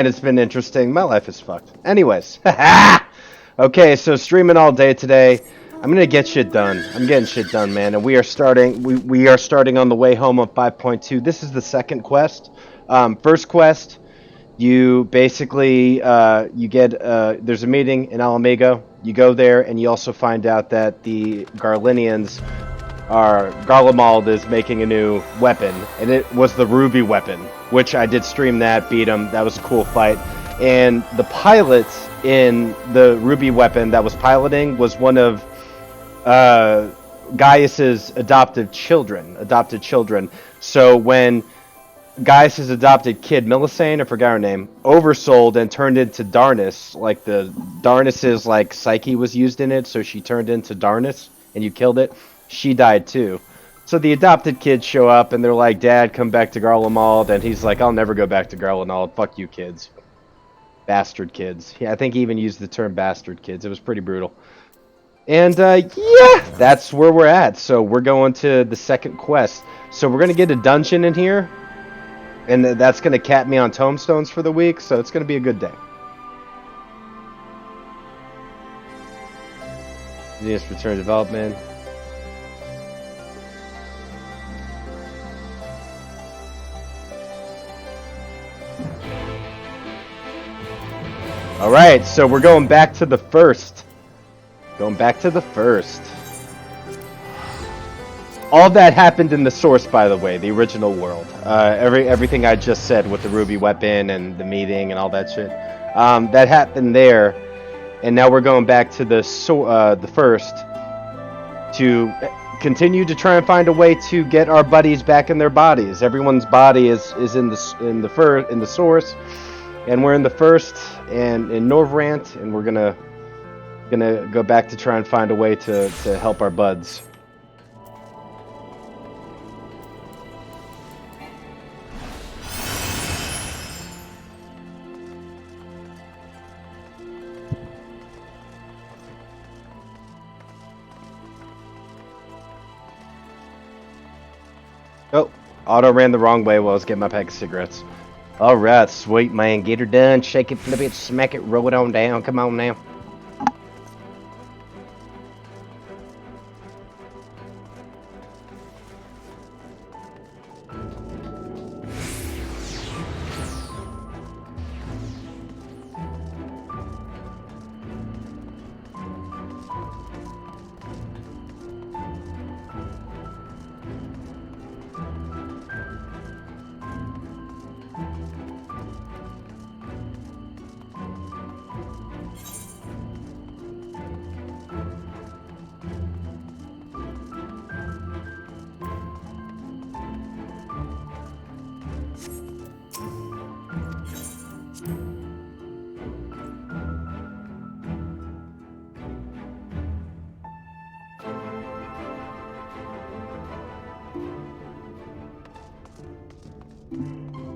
And it's been interesting. My life is fucked. Anyways. Okay, so streaming all day today. I'm gonna get shit done. I'm getting shit done, man. And we are starting on the way home on 5.2. This is the second quest. First quest, you basically you get there's a meeting in Alamigo. You go there and you also find out that the Garlinians Garlemald is making a new weapon, and it was the Ruby weapon, which I did stream that, beat him. That was a cool fight. And the pilot in the Ruby weapon that was piloting was one of Gaius's adopted children. So when Gaius's adopted kid, Millicene, I forgot her name, oversold and turned into Darnus, like the Darnus's like psyche was used in it, so she turned into Darnus, and you killed it. She died too. So the adopted kids show up and they're like, "Dad, come back to Garlemald," and he's like, "I'll never go back to Garlemald. Fuck you, kids." Bastard kids. Yeah, I think he even used the term bastard kids. It was pretty brutal. And yeah, that's where we're at. So we're going to the second quest. So we're going to get a dungeon in here. And that's going to cap me on tombstones for the week. So it's going to be a good day. Genius return development. Alright, so we're going back to the first. All that happened in the source, by the way, the original world. Everything I just said with the Ruby weapon and the meeting and all that shit. That happened there. And now we're going back to the first to continue to try and find a way to get our buddies back in their bodies. Everyone's body is in the source. And we're in the first and in Norvrant, and we're gonna go back to try and find a way to help our buds. Oh, auto ran the wrong way while I was getting my pack of cigarettes. Alright, sweet man. Get her done. Shake it, flip it, smack it, roll it on down. Come on now.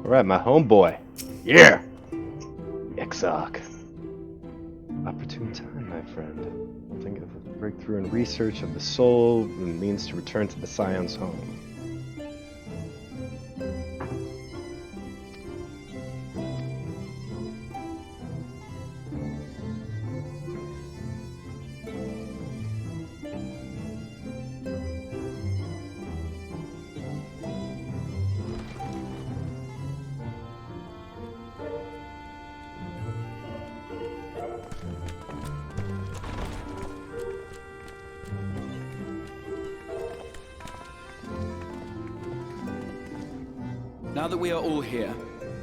Alright, my homeboy. Yeah! XIV. Opportune time, my friend. I'll think of a breakthrough in research of the soul and means to return to the Scion's home. Now that we are all here,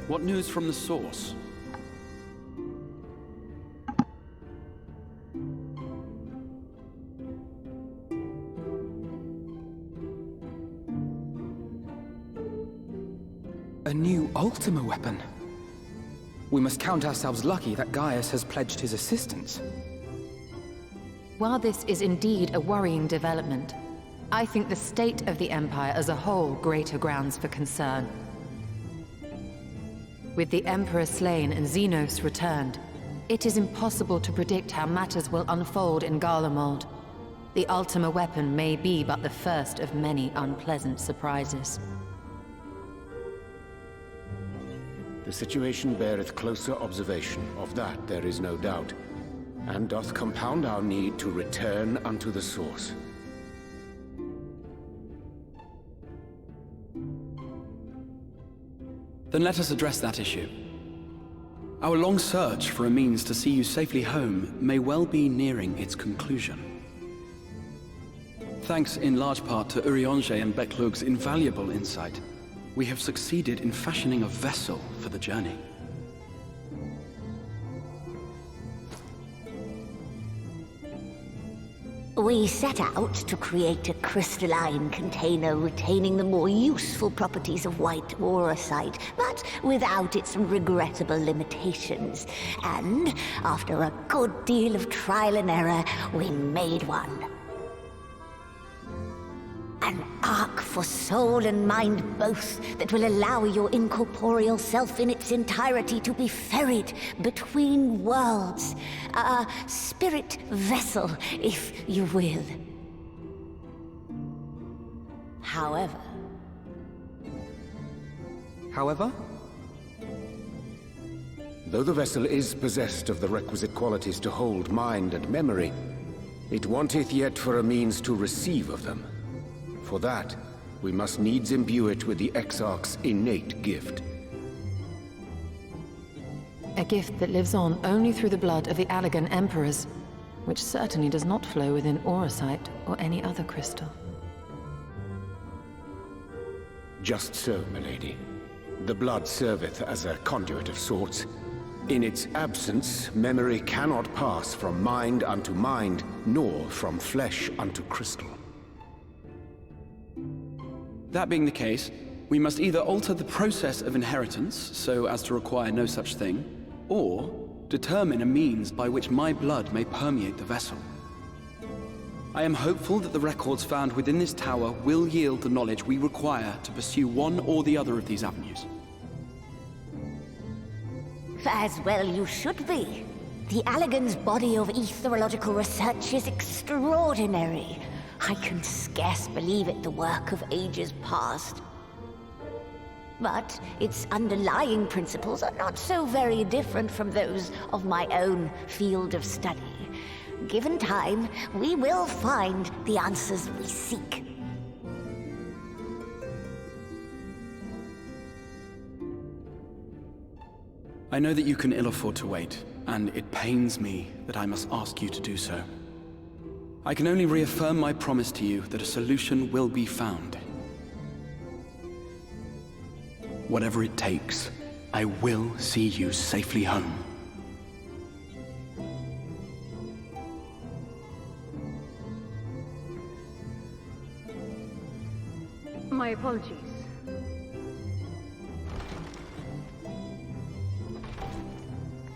what news from the source? A new Ultima weapon. We must count ourselves lucky that Gaius has pledged his assistance. While this is indeed a worrying development, I think the state of the Empire as a whole greater grounds for concern. With the Emperor slain and Xenos returned, it is impossible to predict how matters will unfold in Garlemald. The Ultima weapon may be but the first of many unpleasant surprises. The situation beareth closer observation, of that there is no doubt, and doth compound our need to return unto the source. Then let us address that issue. Our long search for a means to see you safely home may well be nearing its conclusion. Thanks in large part to Urianger and Beklug's invaluable insight, we have succeeded in fashioning a vessel for the journey. We set out to create a crystalline container retaining the more useful properties of white aurosite, but without its regrettable limitations. And after a good deal of trial and error, we made one. An ark for soul and mind both that will allow your incorporeal self in its entirety to be ferried between worlds. A spirit vessel, if you will. However... Though the vessel is possessed of the requisite qualities to hold mind and memory, it wanteth yet for a means to receive of them. For that, we must needs imbue it with the Exarch's innate gift. A gift that lives on only through the blood of the Allegan Emperors, which certainly does not flow within aurosite or any other crystal. Just so, milady. The blood serveth as a conduit of sorts. In its absence, memory cannot pass from mind unto mind, nor from flesh unto crystal. That being the case, we must either alter the process of inheritance so as to require no such thing, or determine a means by which my blood may permeate the vessel. I am hopeful that the records found within this tower will yield the knowledge we require to pursue one or the other of these avenues. As well you should be. The Allegan's body of etherological research is extraordinary. I can scarce believe it the work of ages past. But its underlying principles are not so very different from those of my own field of study. Given time, we will find the answers we seek. I know that you can ill afford to wait, and it pains me that I must ask you to do so. I can only reaffirm my promise to you that a solution will be found. Whatever it takes, I will see you safely home. My apologies.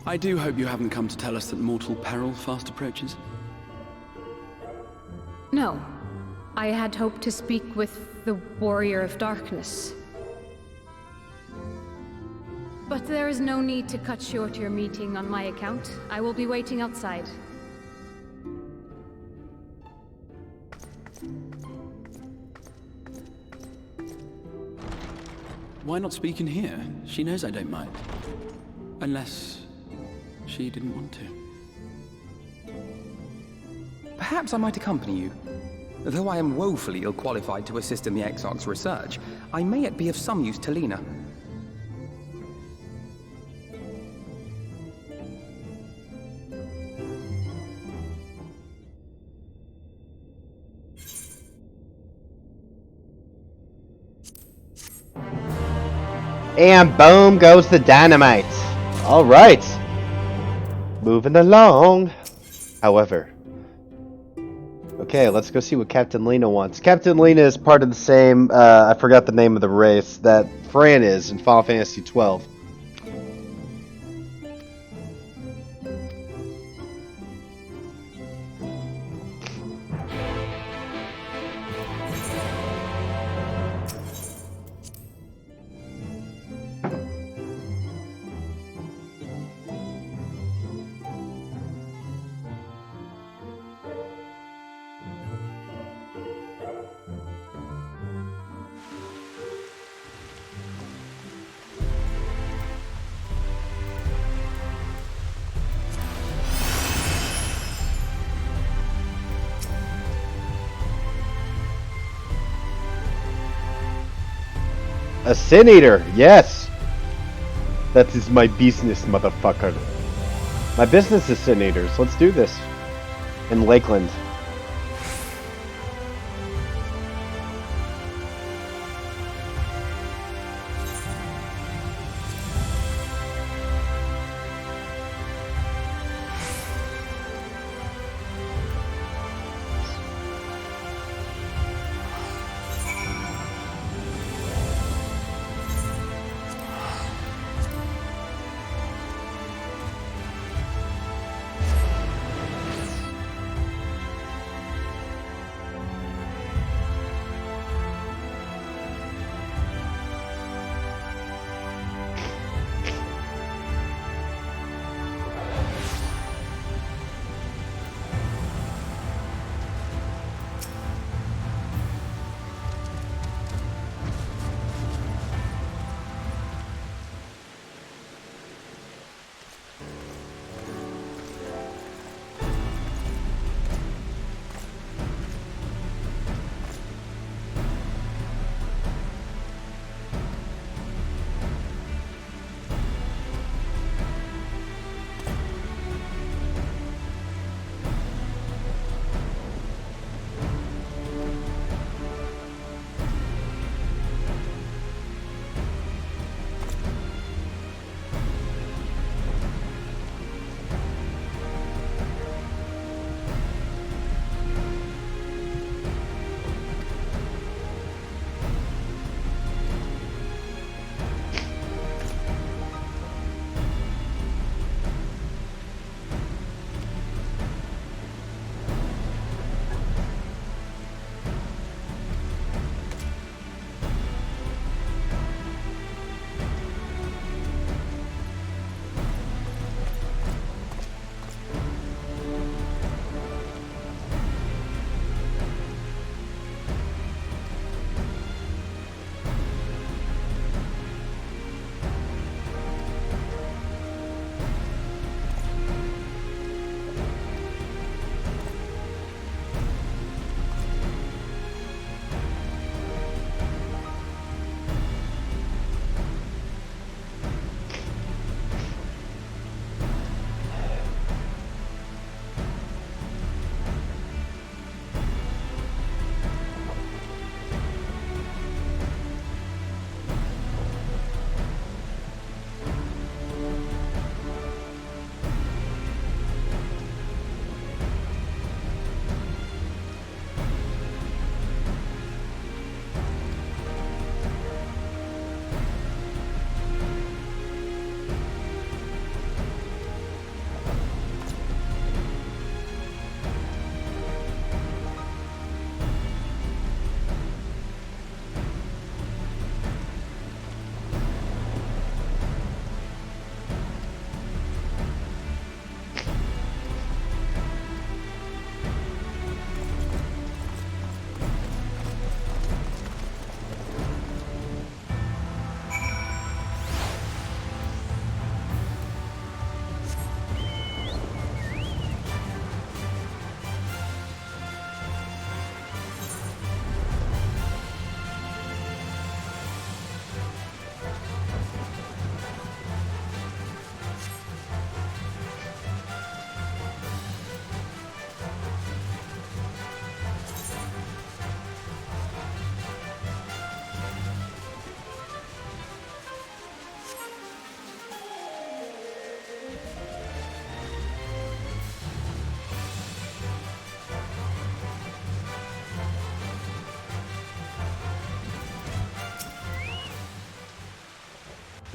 I do hope you haven't come to tell us that mortal peril fast approaches. No. I had hoped to speak with the Warrior of Darkness. But there is no need to cut short your meeting on my account. I will be waiting outside. Why not speak in here? She knows I don't mind. Unless she didn't want to. Perhaps I might accompany you. Though I am woefully ill-qualified to assist in the Exarch's research, I may yet be of some use to Lena. And boom goes the dynamite. All right. Moving along. However. Okay, let's go see what Captain Lena wants. Captain Lena is part of the same, I forgot the name of the race, that Fran is in Final Fantasy XII. A Sin Eater, yes! That is my business, motherfucker. My business is Sin Eaters. Let's do this. In Lakeland.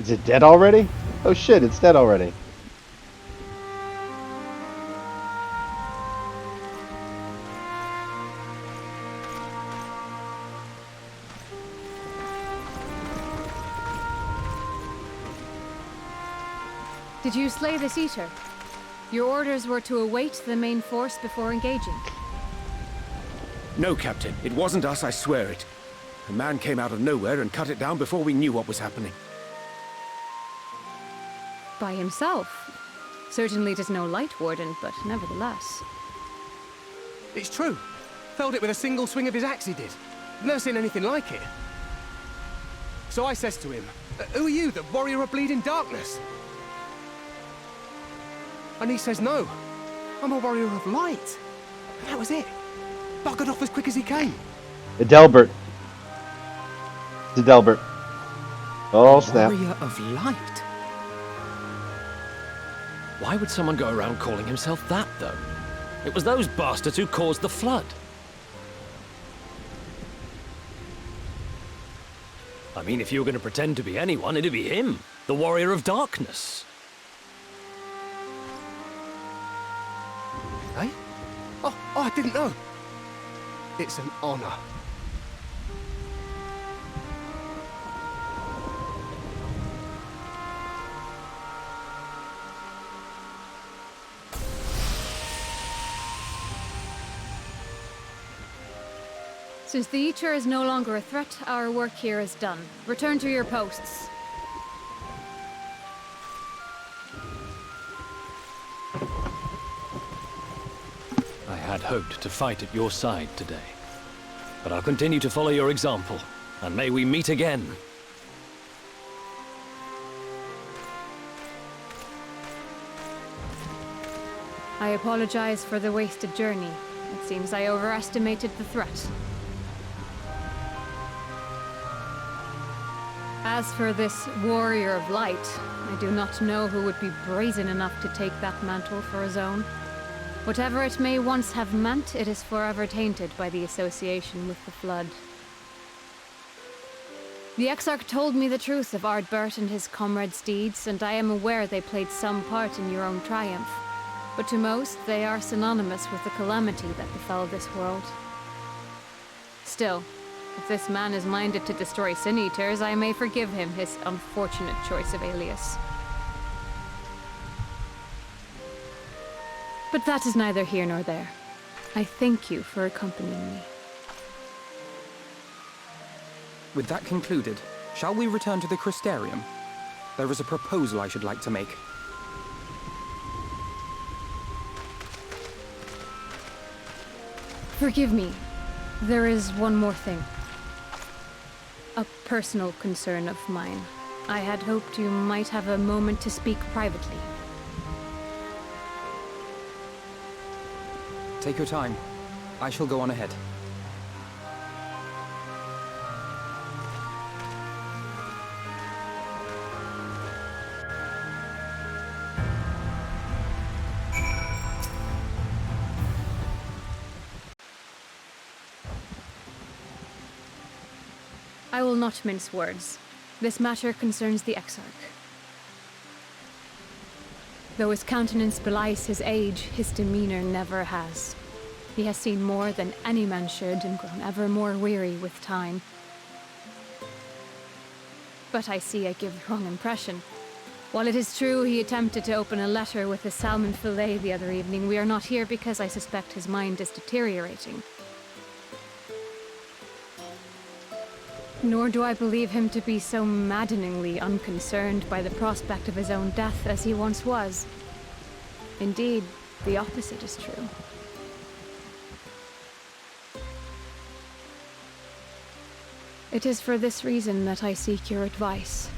Is it dead already? Oh shit, it's dead already. Did you slay this eater? Your orders were to await the main force before engaging. No, Captain. It wasn't us, I swear it. A man came out of nowhere and cut it down before we knew what was happening. By himself? Certainly it is no light warden, but nevertheless. It's true. Felled it with a single swing of his axe, he did. Never seen anything like it. So I says to him, who are you, the warrior of bleeding darkness? And he says, no, I'm a warrior of light. And that was it. Buggered off as quick as he came. Adelbert. It's Adelbert. Oh, snap. Warrior of light. Why would someone go around calling himself that, though? It was those bastards who caused the flood. I mean, if you were going to pretend to be anyone, it'd be him, the Warrior of Darkness. Eh? Oh, I didn't know. It's an honor. Since the Eater is no longer a threat, our work here is done. Return to your posts. I had hoped to fight at your side today. But I'll continue to follow your example, and may we meet again. I apologize for the wasted journey. It seems I overestimated the threat. As for this Warrior of Light, I do not know who would be brazen enough to take that mantle for his own. Whatever it may once have meant, it is forever tainted by the association with the Flood. The Exarch told me the truth of Ardbert and his comrades' deeds, and I am aware they played some part in your own triumph. But to most, they are synonymous with the calamity that befell this world. Still, if this man is minded to destroy Sin Eaters, I may forgive him his unfortunate choice of alias. But that is neither here nor there. I thank you for accompanying me. With that concluded, shall we return to the Crystarium? There is a proposal I should like to make. Forgive me. There is one more thing. A personal concern of mine. I had hoped you might have a moment to speak privately. Take your time. I shall go on ahead. I will not mince words. This matter concerns the Exarch. Though his countenance belies his age, his demeanor never has. He has seen more than any man should and grown ever more weary with time. But I see I give the wrong impression. While it is true he attempted to open a letter with a salmon fillet the other evening, we are not here because I suspect his mind is deteriorating. Nor do I believe him to be so maddeningly unconcerned by the prospect of his own death as he once was. Indeed, the opposite is true. It is for this reason that I seek your advice.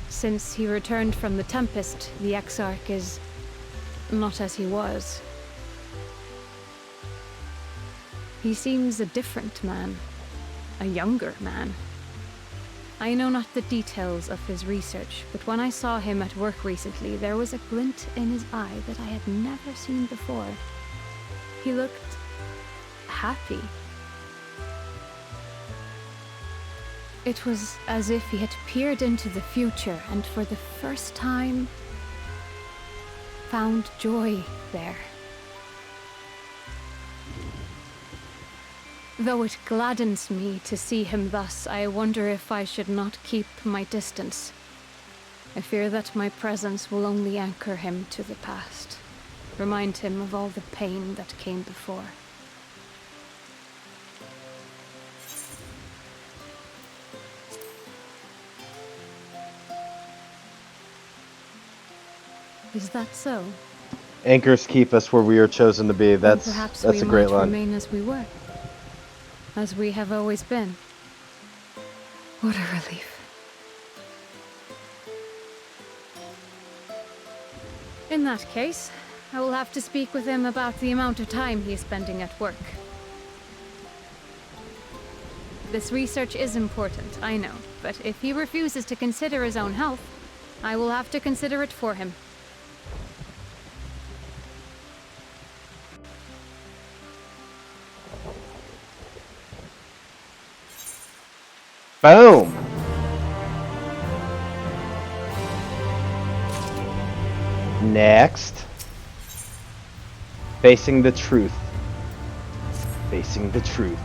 Since he returned from the Tempest, the Exarch is not as he was. He seems a different man. A younger man. I know not the details of his research, but when I saw him at work recently, there was a glint in his eye that I had never seen before. He looked happy. It was as if he had peered into the future and for the first time found joy there. Though it gladdens me to see him thus, I wonder if I should not keep my distance. I fear that my presence will only anchor him to the past, remind him of all the pain that came before. Is that so? Anchors keep us where we are chosen to be. That's a great line. Remain as we were. As we have always been. What a relief. In that case, I will have to speak with him about the amount of time he is spending at work. This research is important, I know, but if he refuses to consider his own health, I will have to consider it for him. Boom! Next. Facing the truth. Facing the truth.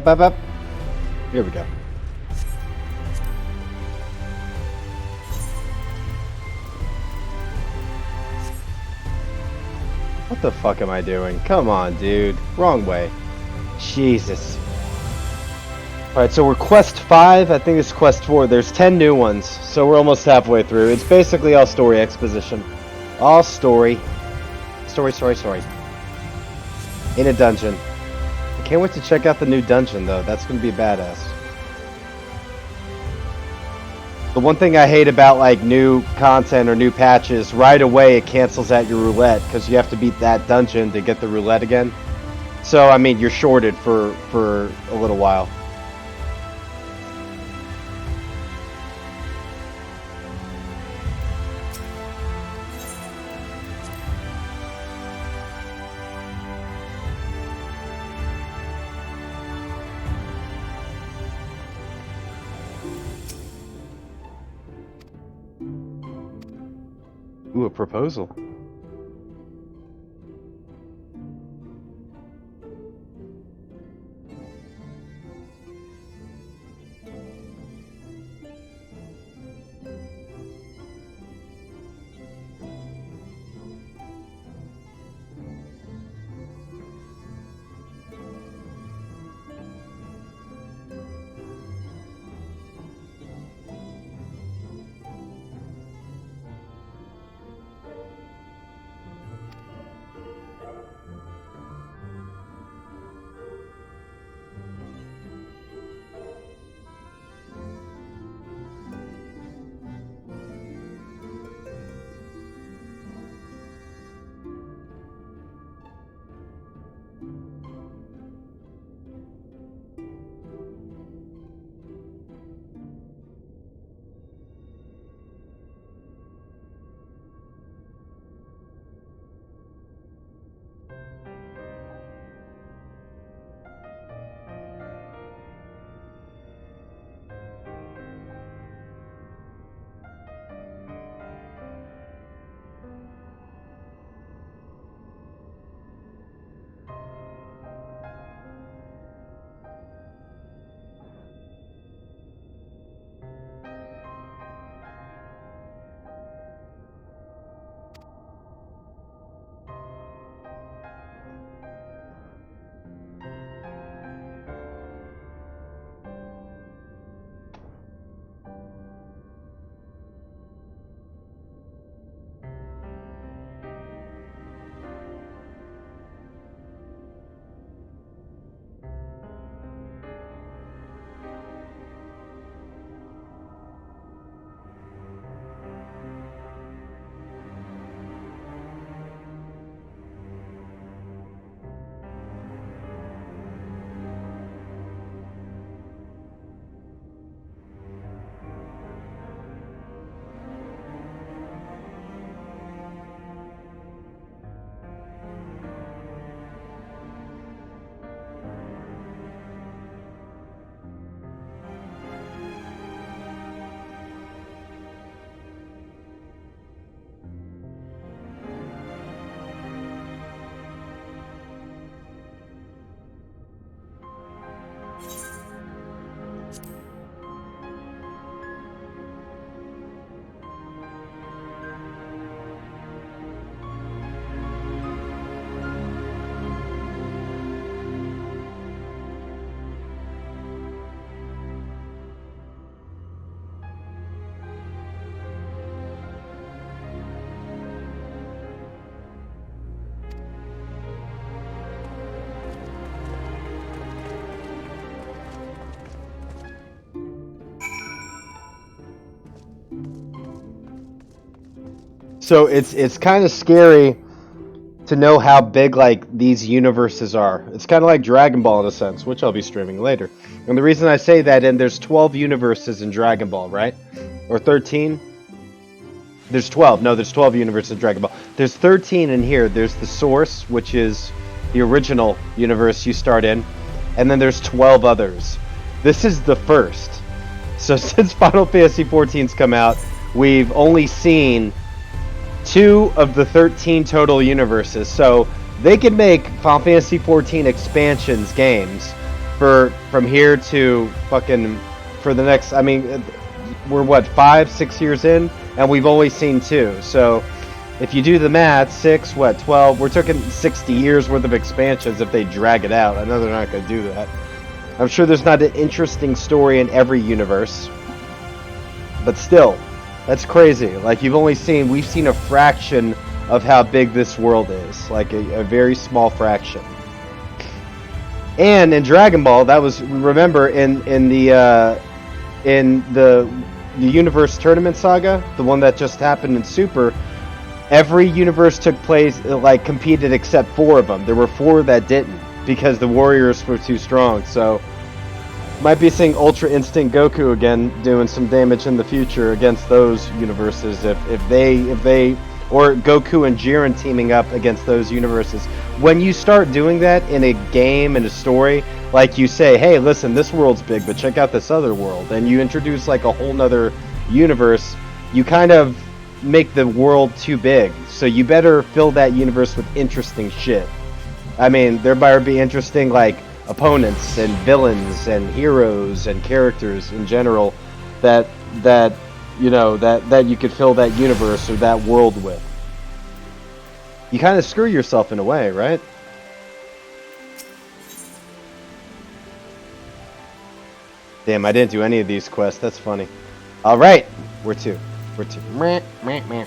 Up. Here we go. What the fuck am I doing? Come on, dude. Wrong way. Jesus. Alright, so we're quest 5. I think it's quest 4. There's 10 new ones, so we're almost halfway through. It's basically all story exposition. All story. Story. In a dungeon. I can't wait to check out the new dungeon, though. That's going to be badass. The one thing I hate about, like, new content or new patches, right away it cancels out your roulette, because you have to beat that dungeon to get the roulette again. So, I mean, you're shorted for a little while. Ooh, a proposal. So it's kind of scary to know how big like these universes are. It's kind of like Dragon Ball in a sense, which I'll be streaming later. And the reason I say that, and there's 12 universes in Dragon Ball, right? Or 13? There's 12. No, there's 12 universes in Dragon Ball. There's 13 in here. There's the source, which is the original universe you start in, and then there's 12 others. This is the first. So since Final Fantasy XIV's come out, we've only seen 2 of the 13 total universes. So they can make Final Fantasy XIV expansions games from here to fucking for the next. I mean, we're what 5-6 years in, and we've only seen 2. So if you do the math, 6, 12? We're talking 60 years worth of expansions if they drag it out. I know they're not going to do that. I'm sure there's not an interesting story in every universe, but still, that's crazy. Like we've seen a fraction of how big this world is, like a very small fraction. And in Dragon Ball, that was, remember in the Universe Tournament Saga, the one that just happened in Super, every universe took place, like competed except 4 of them. There were 4 that didn't because the warriors were too strong. So might be seeing Ultra Instinct Goku again doing some damage in the future against those universes if they or Goku and Jiren teaming up against those universes. When you start doing that in a game and a story, like you say, hey, listen, this world's big, but check out this other world, and you introduce like a whole nother universe, you kind of make the world too big. So you better fill that universe with interesting shit. I mean, there better be interesting like opponents and villains and heroes and characters in general that you could fill that universe or that world with. You kind of screw yourself in a way, right? Damn, I didn't do any of these quests. That's funny. All right, we're two. Meh, meh, meh.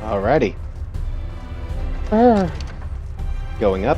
Alrighty. Going up.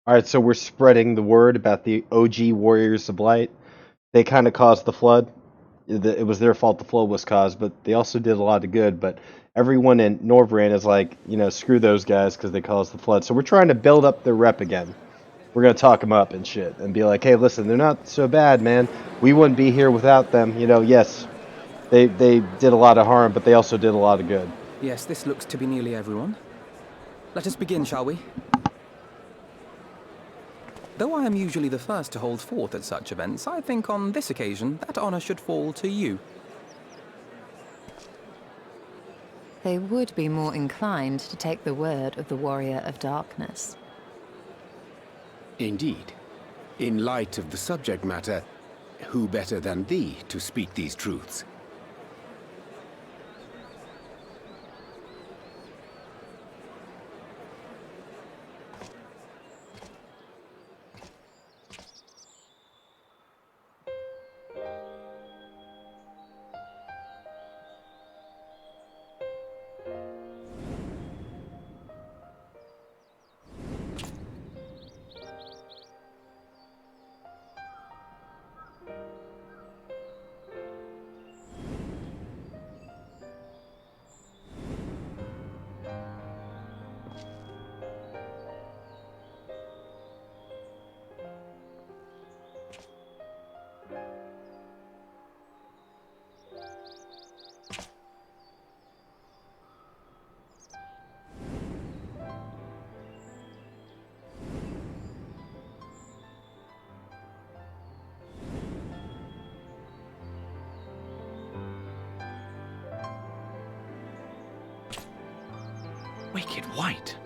All right, so we're spreading the word about the OG Warriors of Light. They kind of caused the flood. It was their fault the flood was caused, but they also did a lot of good. But everyone in Norvrand is like, screw those guys because they caused the flood. So we're trying to build up their rep again. We're going to talk them up and shit and be like, hey, listen, they're not so bad, man. We wouldn't be here without them. Yes, they did a lot of harm, but they also did a lot of good. Yes, this looks to be nearly everyone. Let us begin, shall we? Though I am usually the first to hold forth at such events, I think on this occasion that honor should fall to you. They would be more inclined to take the word of the Warrior of Darkness. Indeed. In light of the subject matter, who better than thee to speak these truths? Wicked White.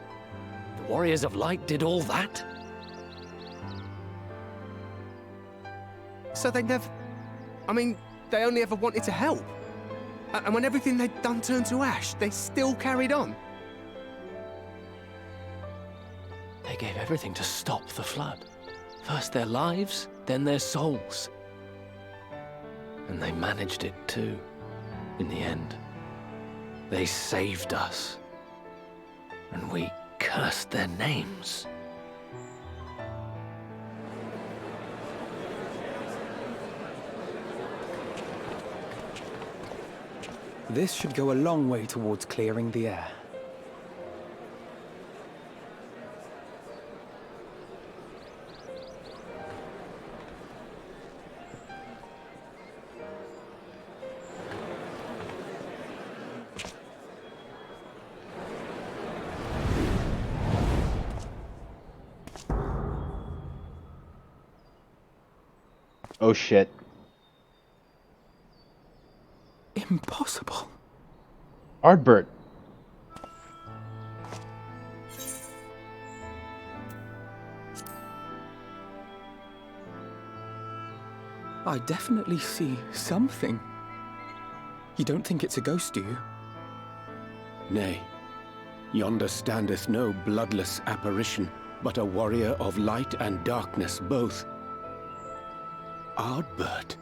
The Warriors of Light did all that? So they never... I mean, they only ever wanted to help. And when everything they'd done turned to ash, they still carried on. They gave everything to stop the flood. First their lives, then their souls. And they managed it too, in the end. They saved us. And we cursed their names. This should go a long way towards clearing the air. Oh shit. Impossible. Ardbert. I definitely see something. You don't think it's a ghost, do you? Nay, yonder standeth no bloodless apparition, but a warrior of light and darkness both. Ardbert.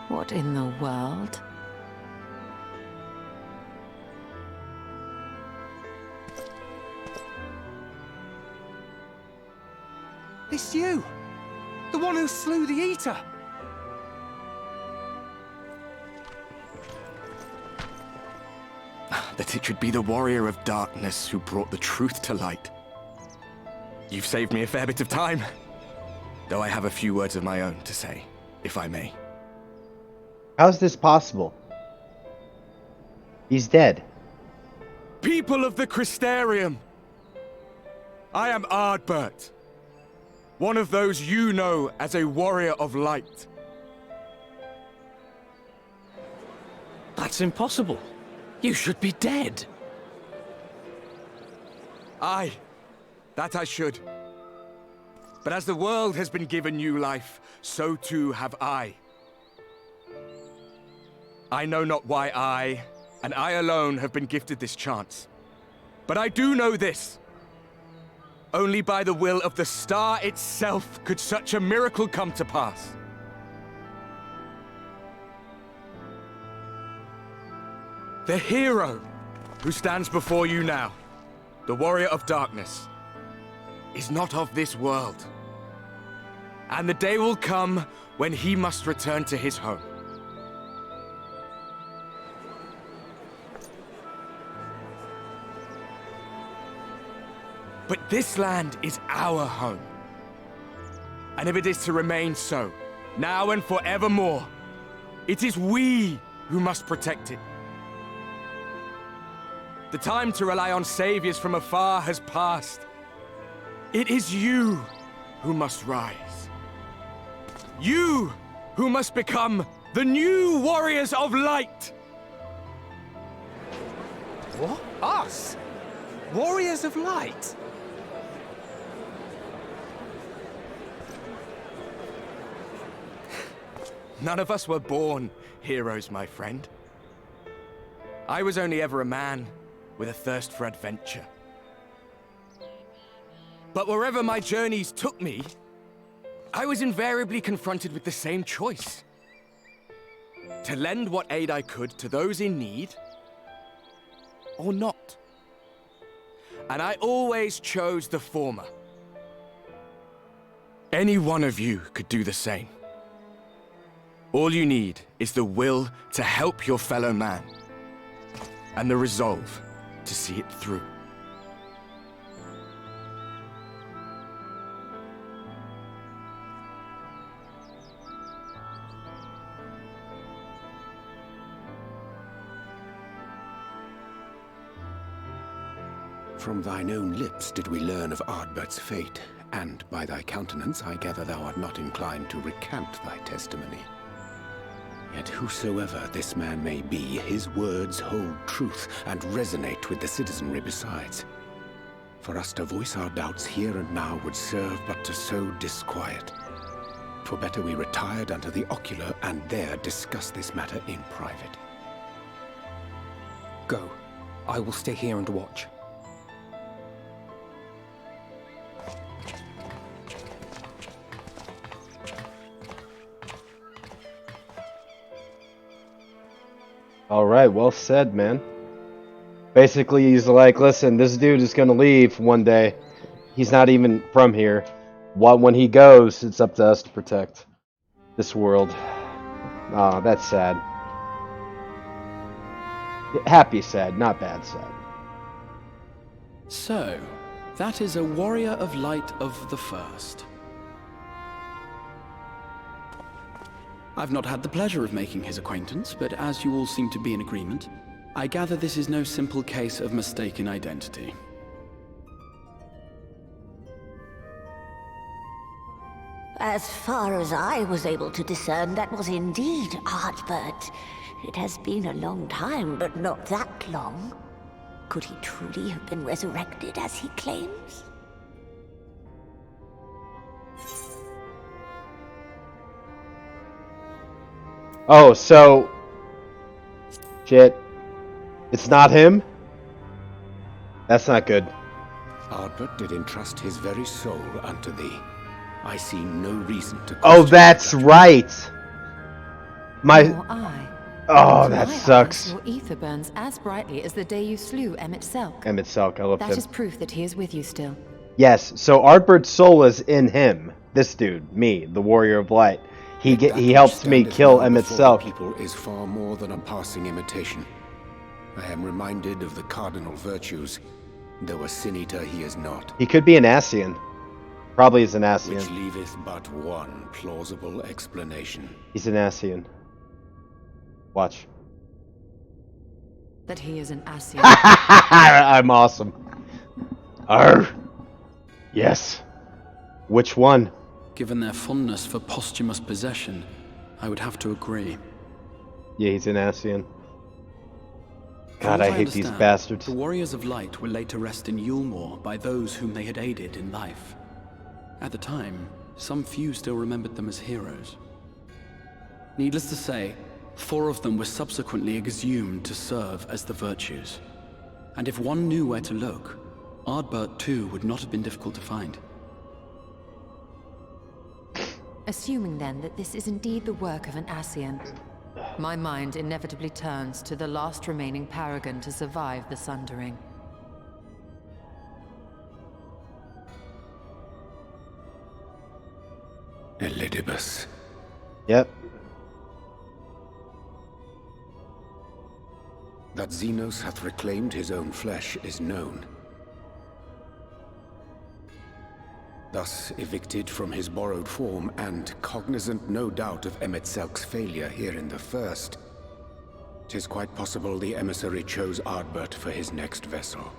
What in the world? It's you! The one who slew the Eater! That it should be the Warrior of Darkness who brought the truth to light. You've saved me a fair bit of time, though I have a few words of my own to say, if I may. How's this possible? He's dead. People of the Crystarium! I am Ardbert, one of those you know as a Warrior of Light. That's impossible. You should be dead. Aye, that I should. But as the world has been given new life, so too have I. I know not why I, and I alone, have been gifted this chance. But I do know this. Only by the will of the star itself could such a miracle come to pass. The hero who stands before you now the warrior of darkness, is not of this world. And the day will come when he must return to his home. But this land is our home. And if it is to remain so, now and forevermore, it is we who must protect it. The time to rely on saviors from afar has passed. It is you who must rise. You who must become the new warriors of light. What? Us? Warriors of light? None of us were born heroes, my friend. I was only ever a man with a thirst for adventure. But wherever my journeys took me, I was invariably confronted with the same choice. To lend what aid I could to those in need, or not. And I always chose the former. Any one of you could do the same. All you need is the will to help your fellow man, and the resolve to see it through. From thine own lips did we learn of Ardbert's fate, and by thy countenance I gather thou art not inclined to recant thy testimony. Yet whosoever this man may be, his words hold truth and resonate with the citizenry besides. For us to voice our doubts here and now would serve but to sow disquiet. For better we retired unto the ocular and there discuss this matter in private. Go. I will stay here and watch. All right, well said, man. Basically, he's like, listen, this dude is going to leave one day. He's not even from here. When he goes, it's up to us to protect this world. Oh, that's sad. Happy sad, not bad sad. So, that is a warrior of light of the first. I've not had the pleasure of making his acquaintance, but as you all seem to be in agreement, I gather this is no simple case of mistaken identity. As far as I was able to discern, that was indeed Ardbert. It has been a long time, but not that long. Could he truly have been resurrected as he claims? Oh, so... Shit. It's not him? That's not good. Ardbert did entrust his very soul unto thee. I see no reason to question. Oh, that's right! Nor I. Oh, To that my sucks. eyes, your ether burns as brightly as the day you slew Emmett Selk. Emmett Selk, I love That him. is proof that he is with you still. Yes, so Ardbert's soul is in him. This dude, me, the Warrior of Light. He helped me kill Emmett Selk. People is far more than a passing imitation. I am reminded of the cardinal virtues, though a sin-eater he is not. He could be an Ascian. Probably is an Ascian. Which leaveth but one plausible explanation. He's an Ascian. Watch. That he is an Ascian. I'm awesome. Arr. Yes. Which one? Given their fondness for posthumous possession, I would have to agree. Yeah, he's an Ascian. From God, what I hate these understand, bastards. The Warriors of Light were laid to rest in Yulmore by those whom they had aided in life. At the time, some few still remembered them as heroes. Needless to say, 4 of them were subsequently exhumed to serve as the virtues. And if one knew where to look, Ardbert too would not have been difficult to find. Assuming then that this is indeed the work of an Ascian, my mind inevitably turns to the last remaining paragon to survive the Sundering. Yep. That Xenos hath reclaimed his own flesh is known. Thus evicted from his borrowed form, and cognizant no doubt of Emet-Selk's failure here in the First, 'tis quite possible the emissary chose Ardbert for his next vessel.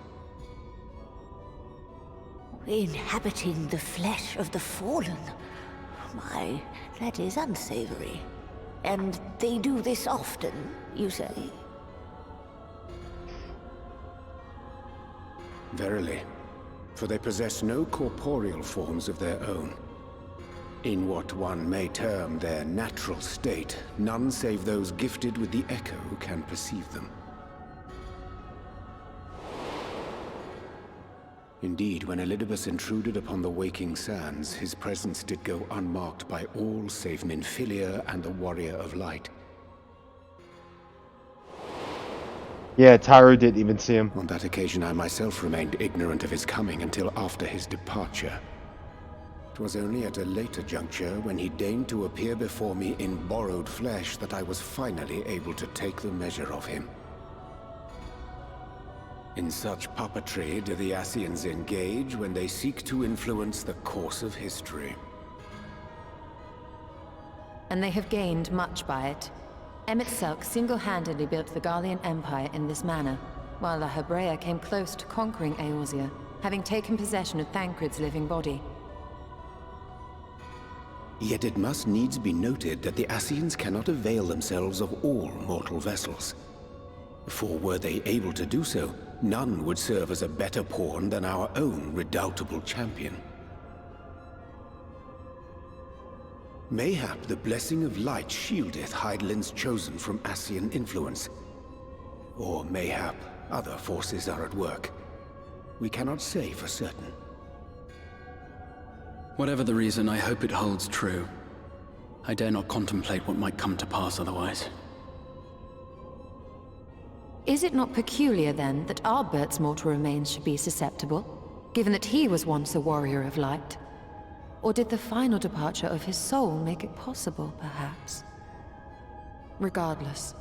Inhabiting the flesh of the fallen? My, that is unsavory. And they do this often, you say? Verily, for they possess no corporeal forms of their own. In what one may term their natural state, none save those gifted with the echo can perceive them. Indeed, when Elidibus intruded upon the waking sands, his presence did go unmarked by all save Minfilia and the Warrior of Light. Yeah, Taru didn't even see him. On that occasion, I myself remained ignorant of his coming until after his departure. It was only at a later juncture, when he deigned to appear before me in borrowed flesh, that I was finally able to take the measure of him. In such puppetry do the Ascians engage when they seek to influence the course of history. And they have gained much by it. Emet-Selk single-handedly built the Garlean Empire in this manner, while the Hebrea came close to conquering Eorzea, having taken possession of Thancred's living body. Yet it must needs be noted that the Ascians cannot avail themselves of all mortal vessels. For were they able to do so, none would serve as a better pawn than our own redoubtable champion. Mayhap the blessing of light shieldeth Hydaelyn's chosen from Ascian influence. Or mayhap other forces are at work. We cannot say for certain. Whatever the reason, I hope it holds true. I dare not contemplate what might come to pass otherwise. Is it not peculiar, then, that Ardbert's mortal remains should be susceptible, given that he was once a warrior of light? Or did the final departure of his soul make it possible, perhaps? Regardless,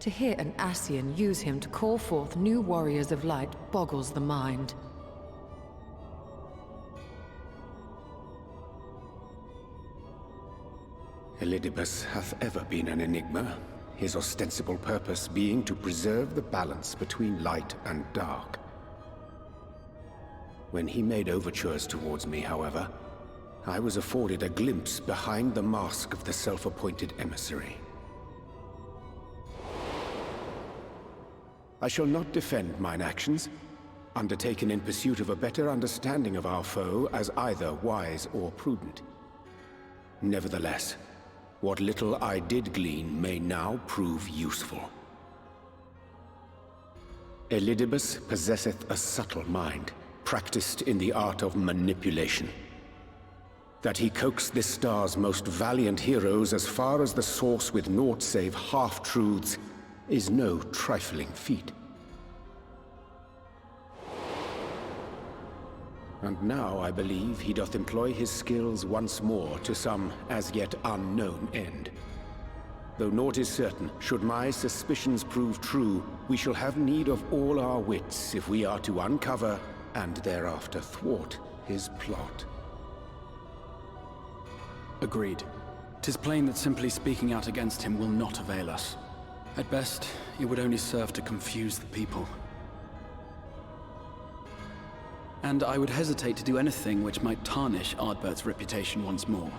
to hear an Ascian use him to call forth new warriors of light boggles the mind. Elidibus hath ever been an enigma, his ostensible purpose being to preserve the balance between light and dark. When he made overtures towards me, however, I was afforded a glimpse behind the mask of the self-appointed emissary. I shall not defend mine actions, undertaken in pursuit of a better understanding of our foe as either wise or prudent. Nevertheless, what little I did glean may now prove useful. Elidibus possesseth a subtle mind, practiced in the art of manipulation. That he coaxed this star's most valiant heroes as far as the source with naught save half-truths is no trifling feat. And now I believe he doth employ his skills once more to some as yet unknown end. Though naught is certain, should my suspicions prove true, we shall have need of all our wits if we are to uncover and thereafter thwart his plot. Agreed. 'Tis plain that simply speaking out against him will not avail us. At best, it would only serve to confuse the people. And I would hesitate to do anything which might tarnish Ardbert's reputation once more,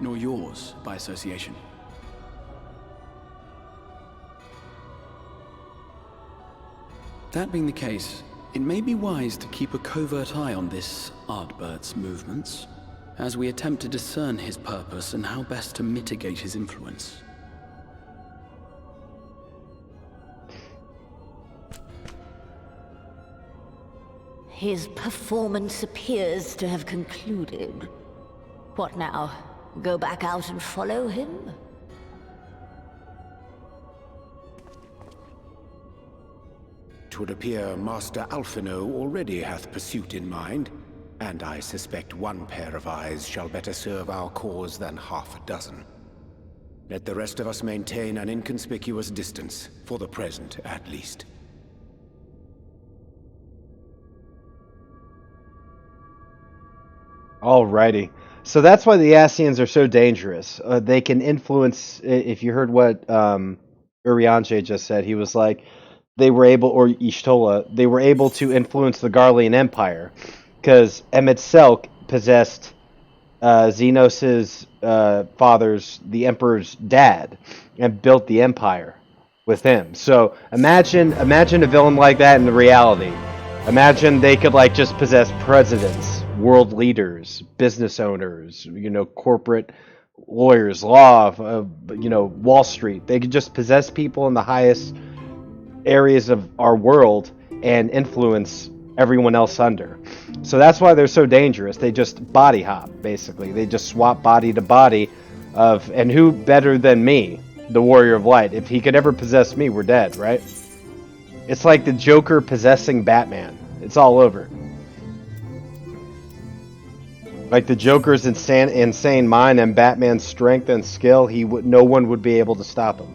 nor yours by association. That being the case, it may be wise to keep a covert eye on this Ardbert's movements, as we attempt to discern his purpose and how best to mitigate his influence. His performance appears to have concluded. What now? Go back out and follow him? Twould appear Master Alphino already hath pursuit in mind, and I suspect one pair of eyes shall better serve our cause than half a dozen. Let the rest of us maintain an inconspicuous distance, for the present at least. Alrighty. So that's why the Ascians are so dangerous. They can influence, if you heard what Urianger just said, he was like, they were able, or Ishtola, they were able to influence the Garlean Empire. Because Emet-Selch possessed Xenos' father's, the Emperor's dad, and built the Empire with him. So imagine a villain like that in the reality. Imagine they could like just possess presidents, world leaders, business owners, corporate lawyers, law, Wall Street. They could just possess people in the highest areas of our world and influence everyone else under. So that's why they're so dangerous. They just body hop, basically. They just swap body to body and who better than me, the Warrior of Light? If he could ever possess me, we're dead, right? It's like the Joker possessing Batman. It's all over. Like the Joker's insane mind and Batman's strength and skill, no one would be able to stop him.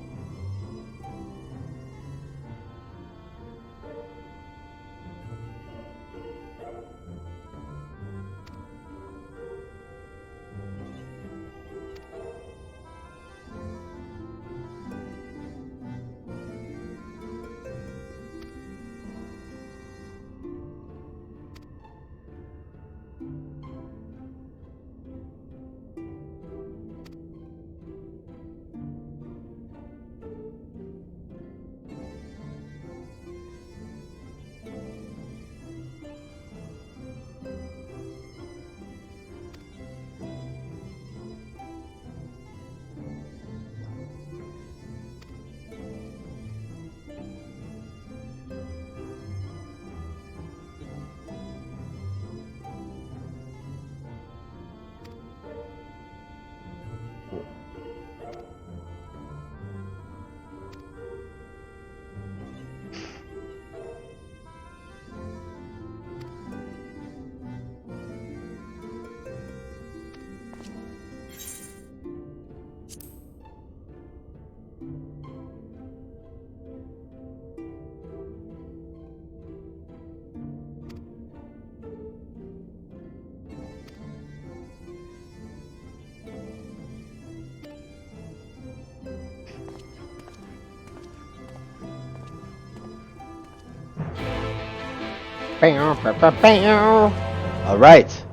All right.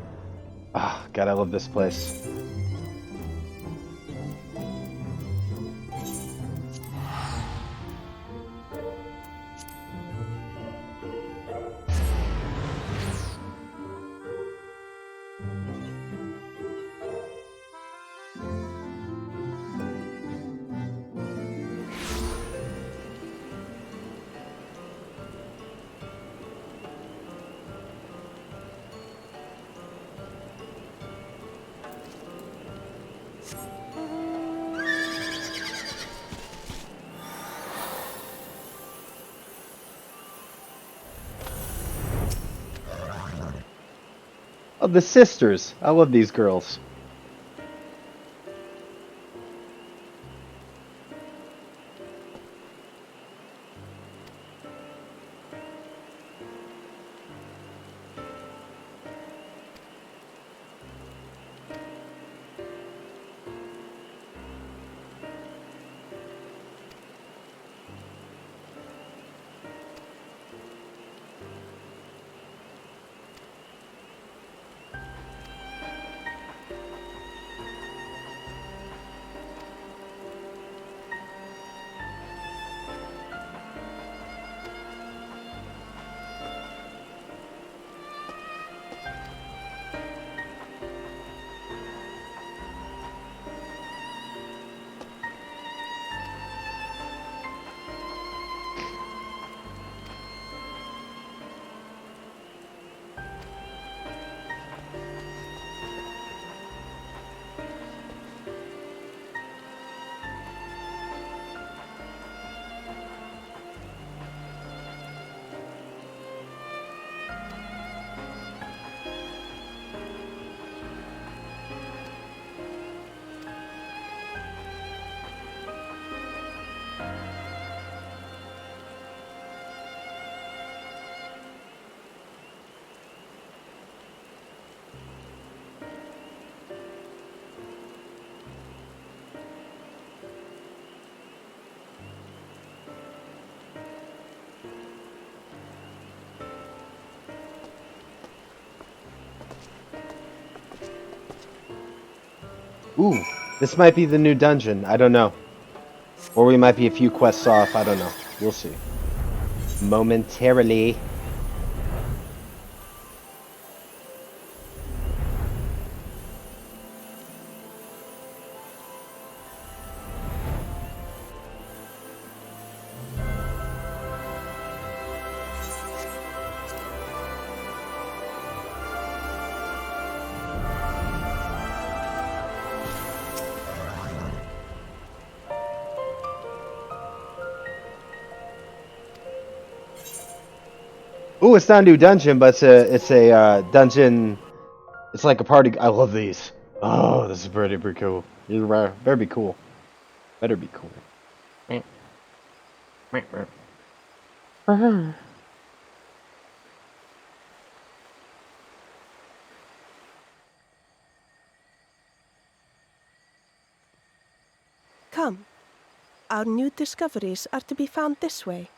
Oh, God, I love this place. Oh, the sisters. I love these girls. Ooh, this might be the new dungeon. I don't know. Or we might be a few quests off. I don't know. We'll see. Momentarily. Ooh, it's not a new dungeon, but it's a dungeon. It's like a party. I love these. Oh, this is pretty cool. Better be cool. Better be cool. Come. Our new discoveries are to be found this way.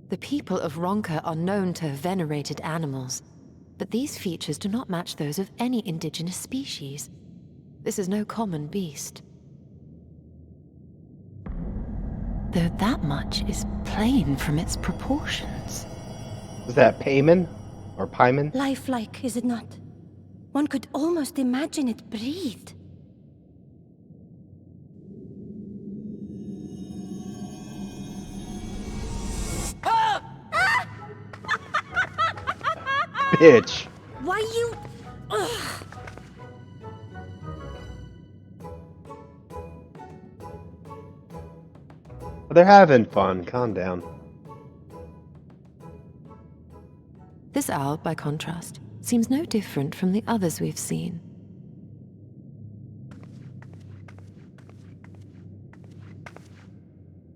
The people of Ronka are known to have venerated animals, but these features do not match those of any indigenous species. This is no common beast. Though that much is plain from its proportions. Is that Payman? Or Pyman? Lifelike, is it not? One could almost imagine it breathed. Bitch. Why you... Ugh. They're having fun. Calm down. This owl, by contrast, seems no different from the others we've seen.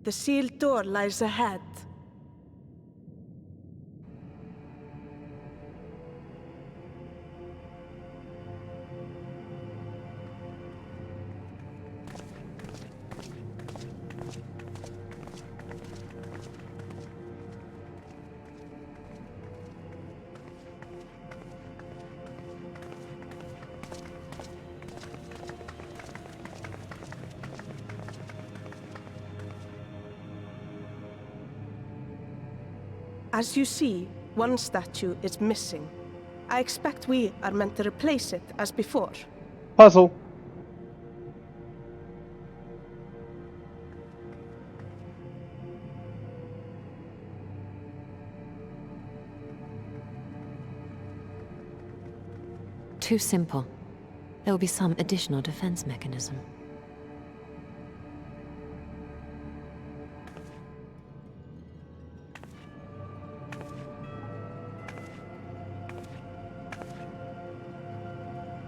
The sealed door lies ahead. As you see, one statue is missing. I expect we are meant to replace it as before. Puzzle. Too simple. There will be some additional defense mechanism.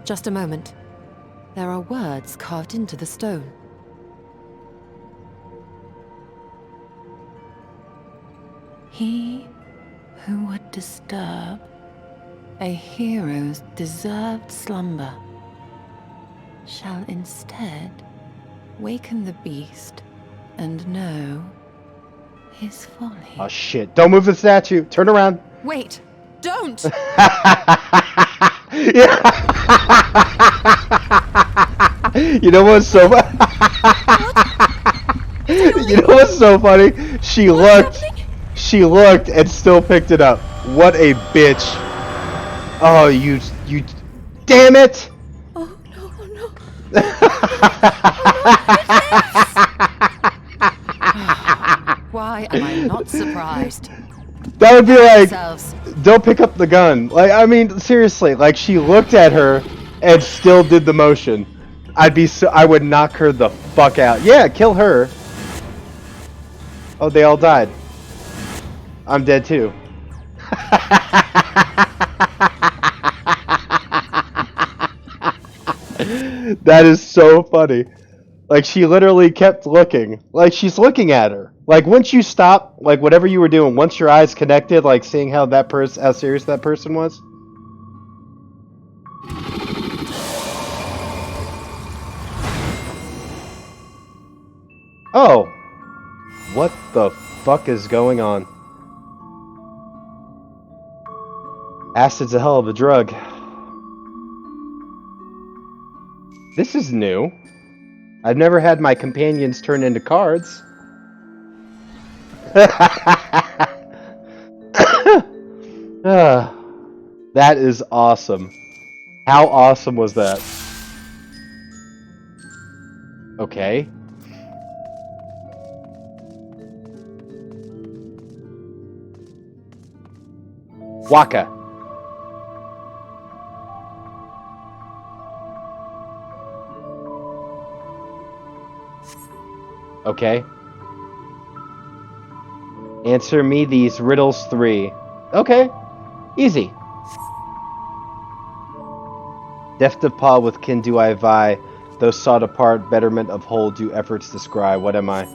Just a moment. There are words carved into the stone. He who would disturb a hero's deserved slumber shall instead waken the beast and know his folly. Oh shit. Don't move the statue. Turn around. Wait! Don't! You know what's so You know what's so funny? She looked and still picked it up. What a bitch. Oh, you damn it! Oh no, no. Why am I not surprised? That would be like, Yourselves. don't pick up the gun. Like, I mean, seriously, like she looked at her and still did the motion. I would knock her the fuck out. Yeah, kill her. Oh, they all died. I'm dead too. That is so funny. Like, she literally kept looking. Like, she's looking at her. Like, once you stop, like, whatever you were doing, once your eyes connected, like, seeing how serious that person was. Oh. What the fuck is going on? Acid's a hell of a drug. This is new. I've never had my companions turn into cards. That is awesome. How awesome was that? Okay. Waka. Okay. Answer me these riddles 3. Okay. Easy. Deft of paw with kin do I vie, though sought apart, betterment of whole do efforts descry. What am I?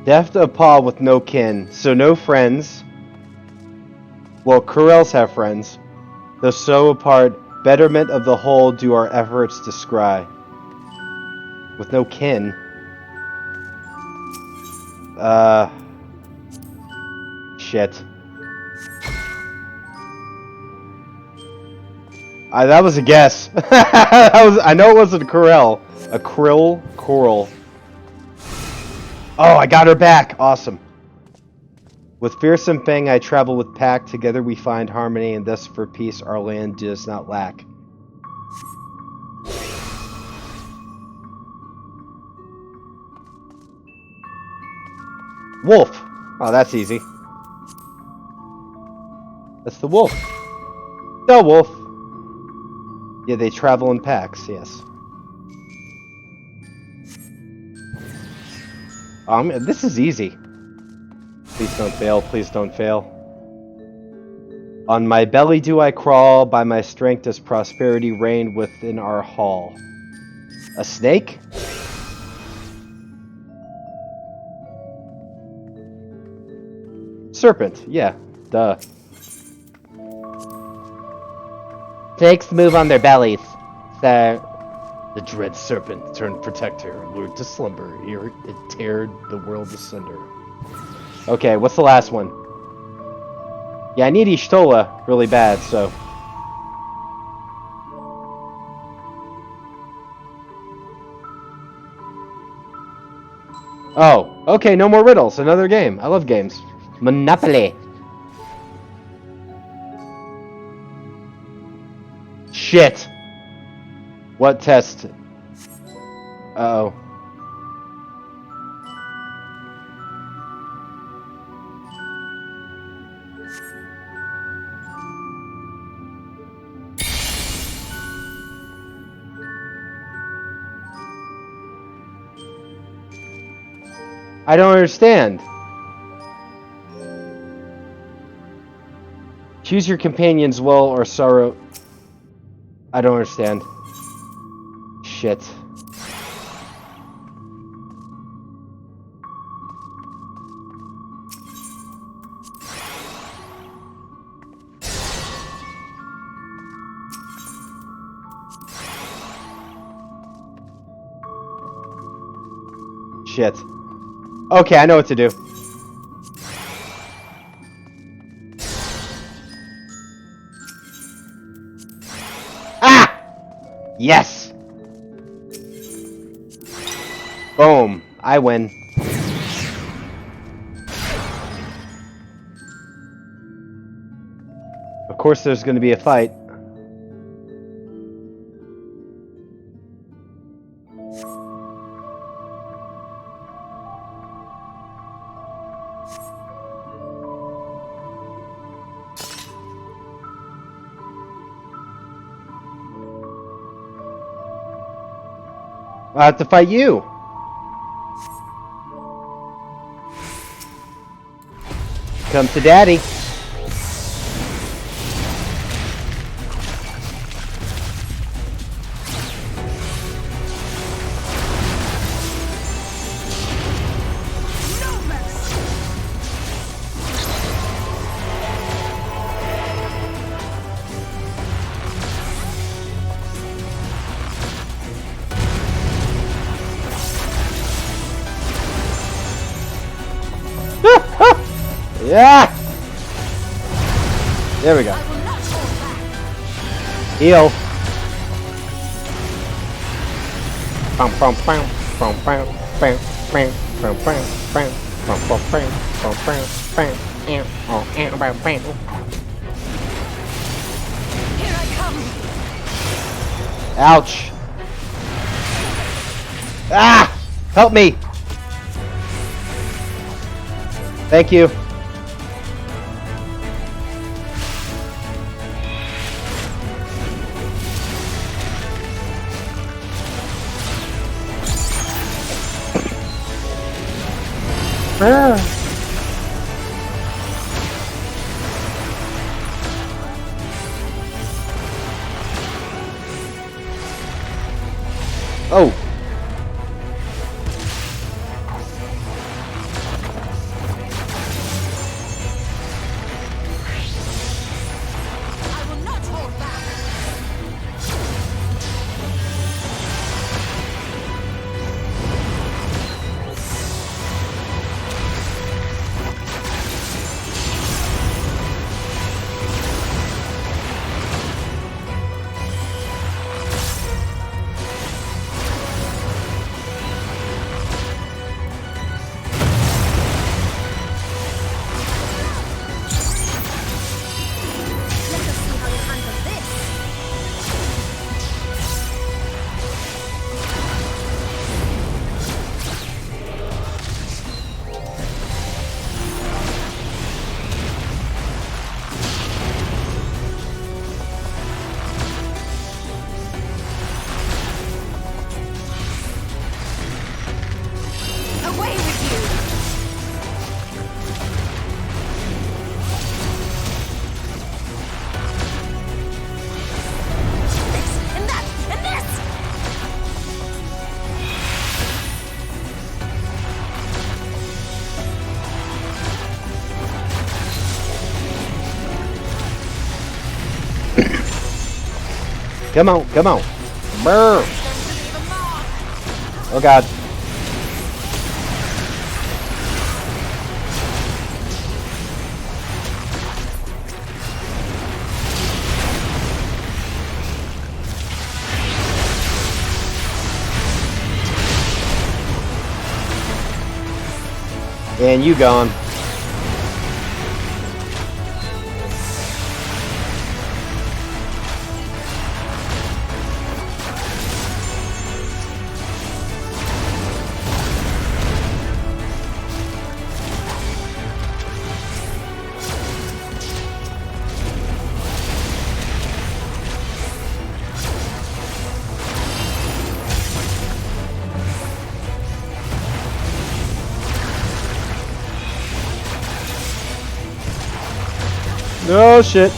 Deft of paw with no kin, so no friends. Well, Corels have friends. Though so apart, betterment of the whole do our efforts descry. With no kin. Shit. That was a guess. I know it wasn't a Corel. A Coral. Oh, I got her back! Awesome. With fearsome fang I travel with pack, together we find harmony, and thus for peace our land does not lack. Wolf! Oh, that's easy. That's the wolf. The wolf! Yeah, they travel in packs, yes. This is easy. Please don't fail, please don't fail. On my belly do I crawl, by my strength does prosperity reign within our hall. A snake? Serpent, yeah, duh. Snakes move on their bellies, so... The dread serpent turned protector, lured to slumber, ere it teared the world asunder. Okay, what's the last one? Yeah, I need Ishtola really bad, so... Oh, okay, no more riddles. Another game. I love games. Monopoly. Shit. What test? Uh-oh. I don't understand. Choose your companion's woe or sorrow. I don't understand. Shit. Shit. Okay, I know what to do. Ah! Yes! Boom. I win. Of course there's going to be a fight. I have to fight you. Come to daddy. Yeah! There we go. Heal. Bum, bum, bum, bum, bum, bum, bum, bum, bum, bum, bum, bum, bum, bum, bum, bum, bum, bum. Here I come. Ouch. Ah! Help me! Thank you. Oh. I will not hold back. Let us see how you handle this. Away with you! This and that and this! Come on, come on. Brr. Oh god. And you gone. Oh shit.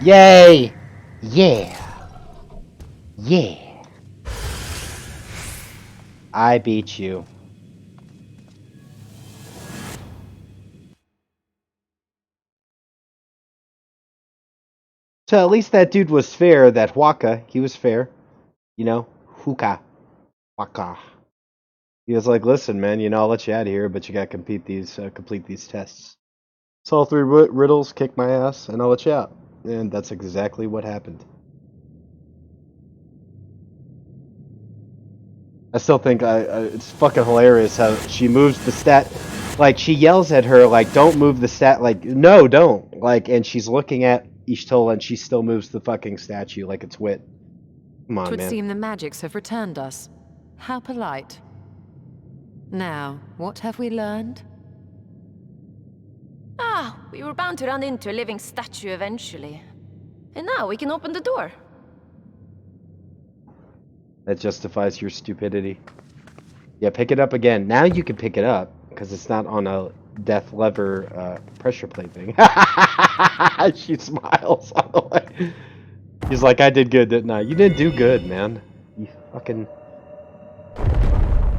Yay! Yeah. Yeah. I beat you. So at least that dude was fair, that Waka, he was fair. You know? Huka. Waka. He was like, listen, man, you know, I'll let you out of here, but you gotta complete these tests. So all three riddles, kick my ass, and I'll let you out. And that's exactly what happened. I still think it's fucking hilarious how she moves the stat, like she yells at her like, "Don't move the stat," like, "No, don't," like, and she's looking at Ishtola and she still moves the fucking statue like it's wit. Come on, 'Twould man. seem the magics have returned us. How polite. Now, what have we learned? Ah, we were bound to run into a living statue eventually. And now we can open the door. That justifies your stupidity. Yeah, pick it up again. Now you can pick it up because it's not on a death lever pressure plate thing. She smiles on the way. He's like, I did good, didn't I? You didn't do good, man. You fucking...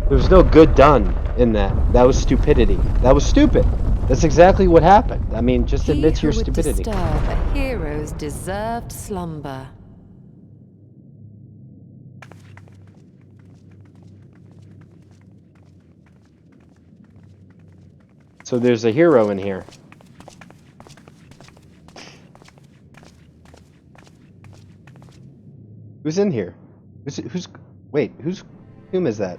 There was no good done in that. That was stupidity. That was stupid. That's exactly what happened. I mean, just admit your stupidity. He who would disturb a hero's deserved slumber. So there's a hero in here. Who's in here? Whose tomb is that?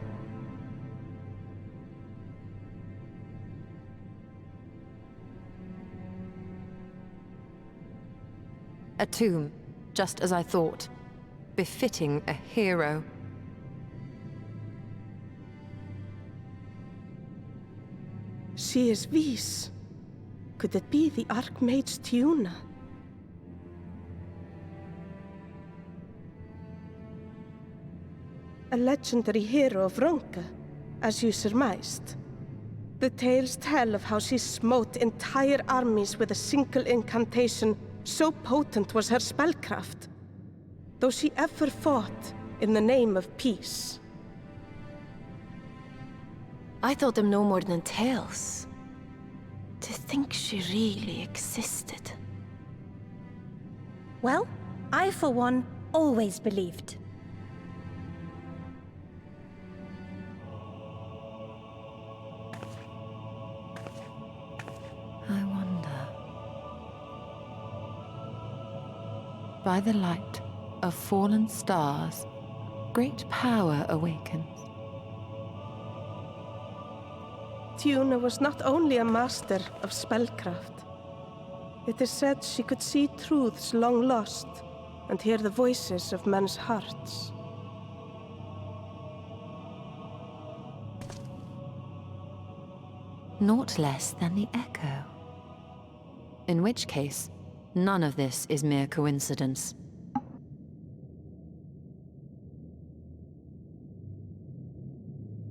A tomb, just as I thought. Befitting a hero. She is Vis. Could it be the Archmage Tiuna? A legendary hero of Ronka, as you surmised. The tales tell of how she smote entire armies with a single incantation, so potent was her spellcraft. Though she ever fought in the name of peace. I thought them no more than tales. To think she really existed. Well, I, for one, always believed. I wonder. By the light of fallen stars, great power awakens. Tiuna was not only a master of spellcraft. It is said she could see truths long lost and hear the voices of men's hearts. Naught less than the echo. In which case, none of this is mere coincidence.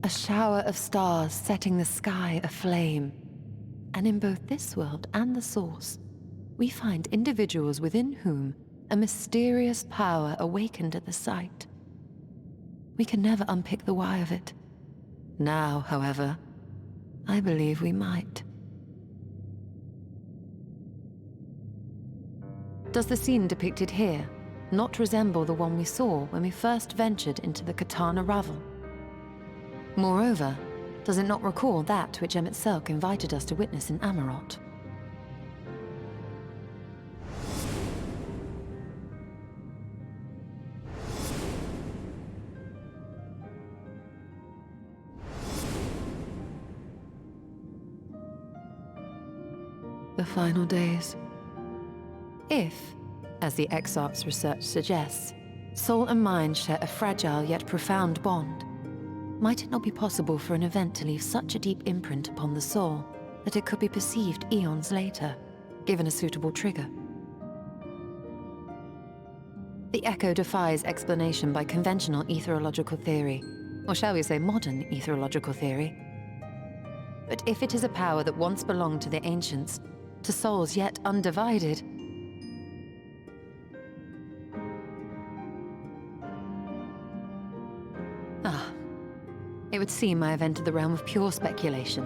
A shower of stars setting the sky aflame. And in both this world and the Source, we find individuals within whom a mysterious power awakened at the sight. We can never unpick the why of it. Now, however, I believe we might. Does the scene depicted here not resemble the one we saw when we first ventured into the Katana Ravel? Moreover, does it not recall that which Emet invited us to witness in Amarot? The final days. If, as the Exarch's research suggests, soul and mind share a fragile yet profound bond, might it not be possible for an event to leave such a deep imprint upon the soul that it could be perceived eons later, given a suitable trigger? The echo defies explanation by conventional etherological theory, or shall we say modern etherological theory. But if it is a power that once belonged to the ancients, to souls yet undivided, it would seem I have entered the realm of pure speculation,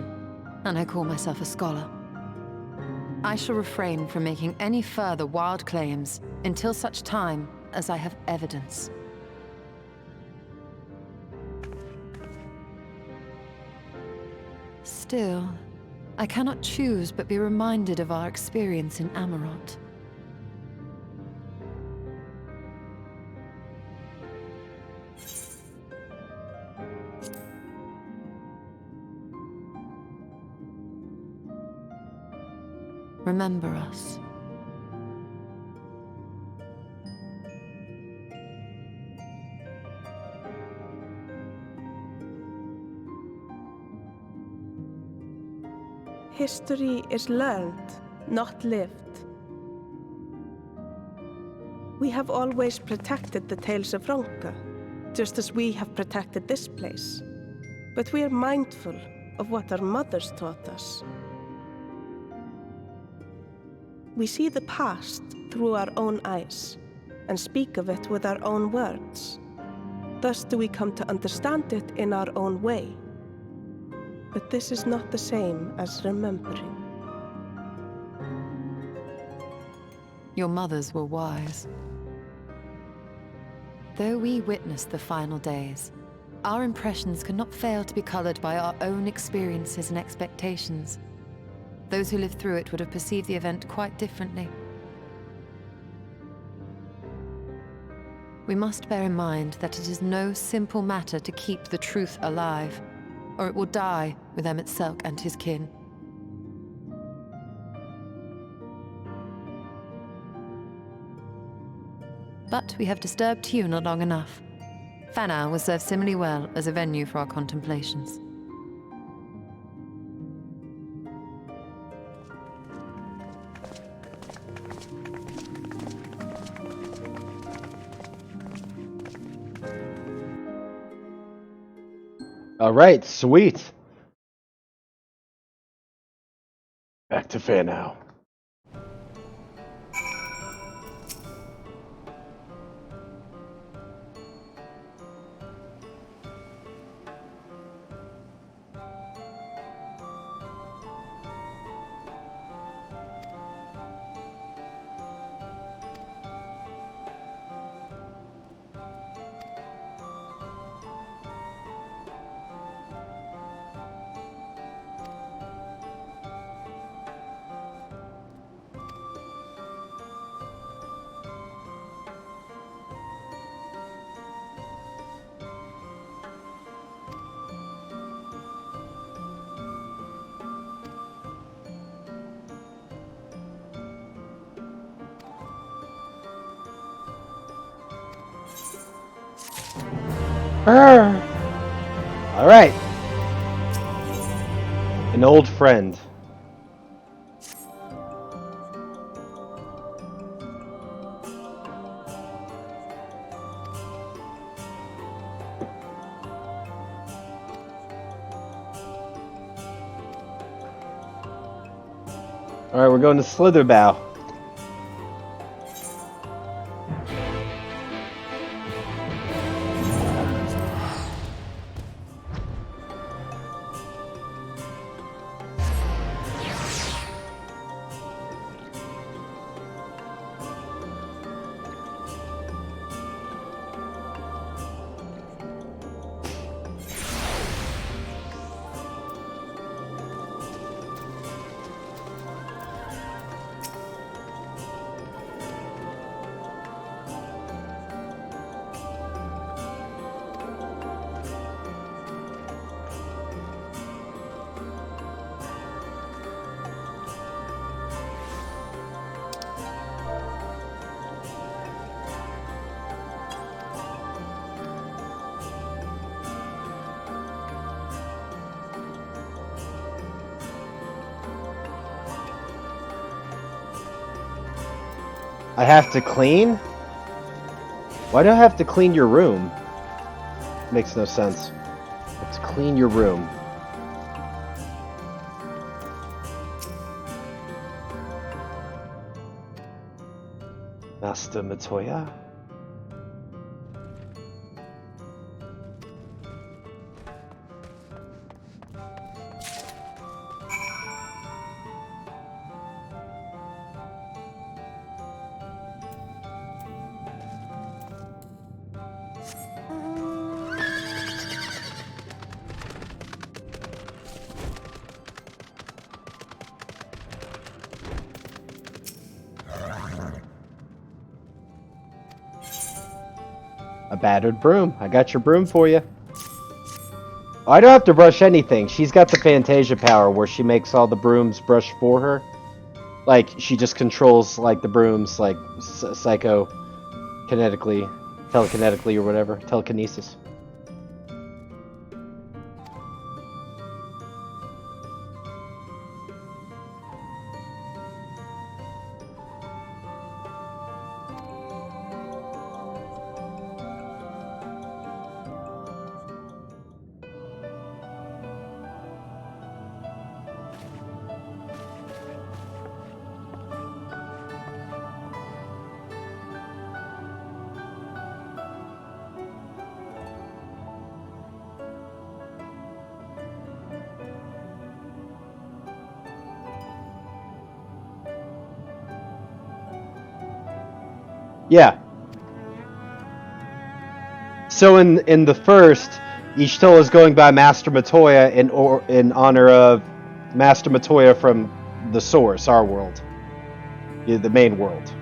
and I call myself a scholar. I shall refrain from making any further wild claims until such time as I have evidence. Still, I cannot choose but be reminded of our experience in Amarot. Remember us. History is learned, not lived. We have always protected the tales of Ronka, just as we have protected this place. But we are mindful of what our mothers taught us. We see the past through our own eyes, and speak of it with our own words. Thus do we come to understand it in our own way. But this is not the same as remembering. Your mothers were wise. Though we witnessed the final days, our impressions cannot fail to be colored by our own experiences and expectations. Those who lived through it would have perceived the event quite differently. We must bear in mind that it is no simple matter to keep the truth alive, or it will die with Emet-Selch and his kin. But we have disturbed Tuna long enough. Fana will serve similarly well as a venue for our contemplations. All right, sweet. Back to Fair now. All right. An old friend. All right, we're going to Slitherbow. I have to clean? Why do I have to clean your room? Makes no sense. Let's clean your room. Master Matoya? A battered broom. I got your broom for you. I don't have to brush anything. She's got the Fantasia power where she makes all the brooms brush for her. Like, she just controls, like, the brooms, like, psycho-kinetically, telekinetically, or whatever. Telekinesis. Yeah. So in the first, Ishtola is going by Master Matoya in honor of Master Matoya from the source, our world. Yeah, the main world.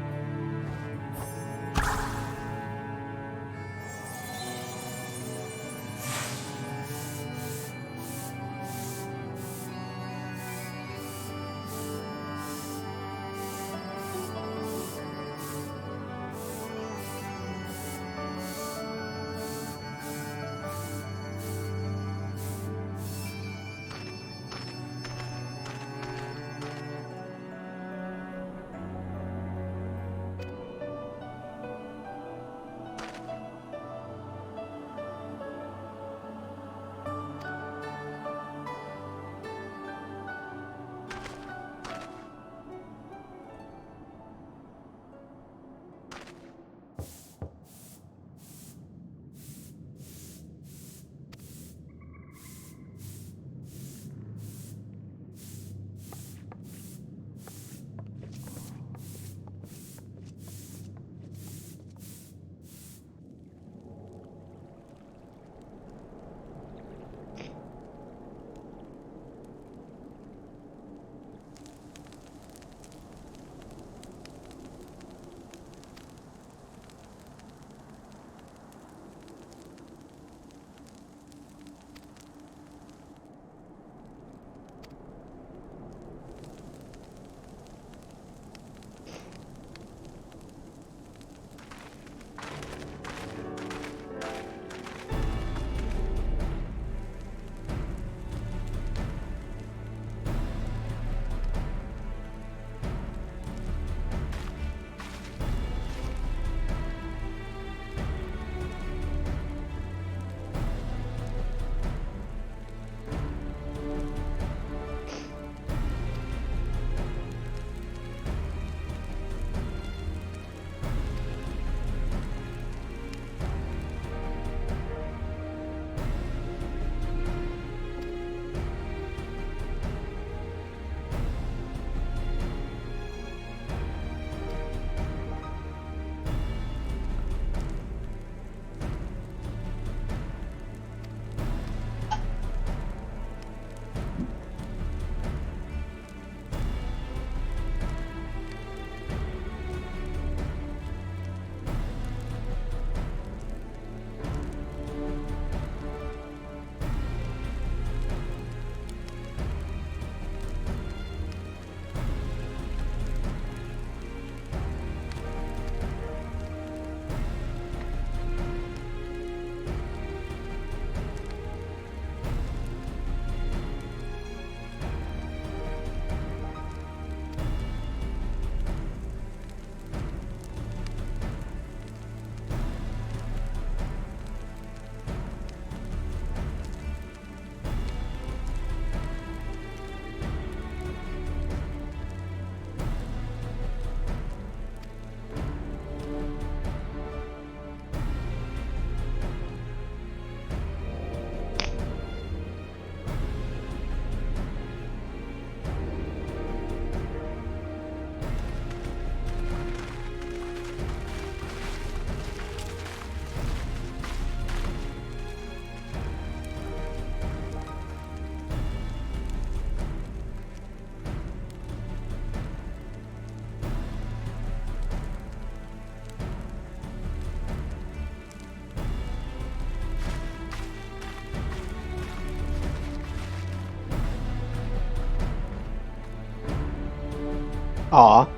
Aw,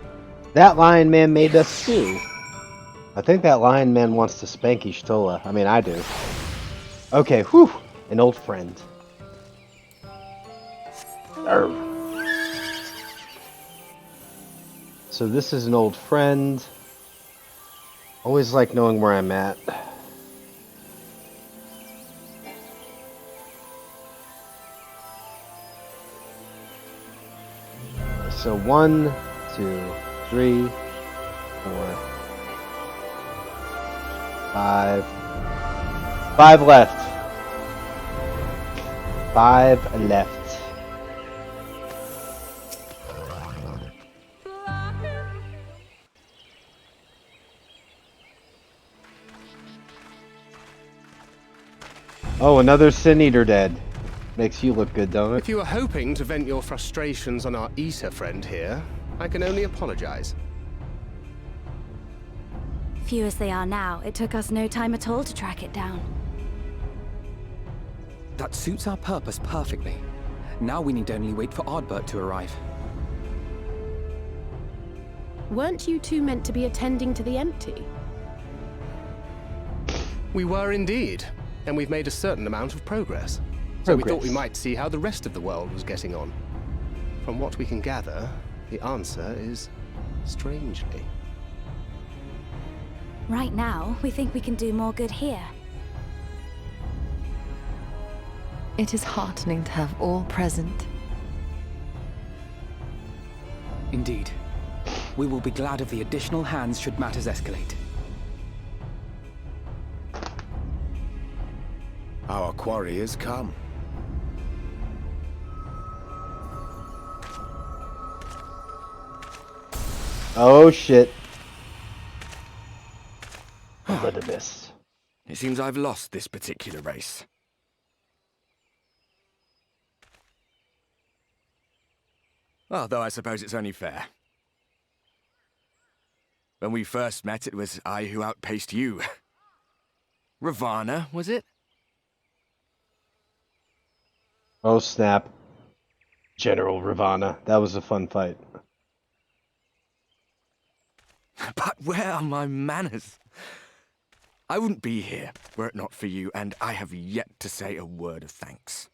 that lion man made us too. I think that lion man wants to spank Ishtola. I mean, I do. Okay, whew, an old friend. Arr. So this is an old friend. Always like knowing where I'm at. So 1, 2, 3, 4, 5. 5 left. 5 left. Oh, another Sin Eater dead. Makes you look good, don't it? If you were hoping to vent your frustrations on our Eater friend here, I can only apologize. Few as they are now, it took us no time at all to track it down. That suits our purpose perfectly. Now we need only wait for Ardbert to arrive. Weren't you two meant to be attending to the empty? We were indeed, and we've made a certain amount of progress. So we thought we might see how the rest of the world was getting on. From what we can gather, the answer is strangely. Right now, we think we can do more good here. It is heartening to have all present. Indeed. We will be glad of the additional hands should matters escalate. Our quarry has come. Oh shit. Elizabeth. It seems I've lost this particular race. Although I suppose it's only fair. When we first met, it was I who outpaced you. Ravana, was it? Oh snap. General Ravana. That was a fun fight. But where are my manners? I wouldn't be here were it not for you, and I have yet to say a word of thanks.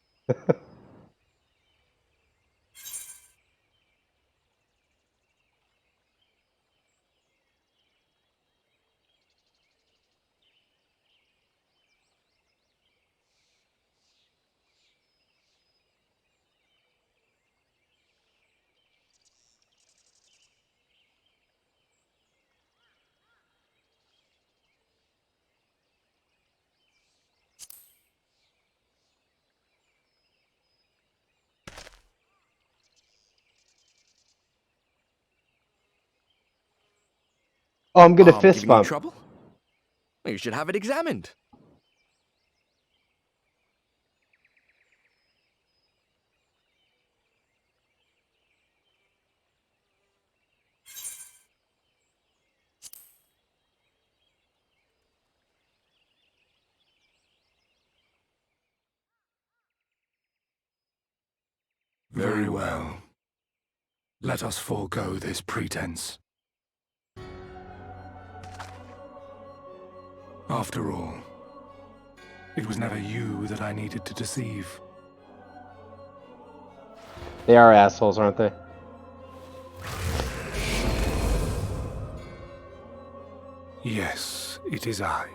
Oh, I'm gonna Arm fist giving you bump. trouble? Well, you should have it examined. Very well. Let us forego this pretense. After all, it was never you that I needed to deceive. They are assholes, aren't they? Yes, it is I,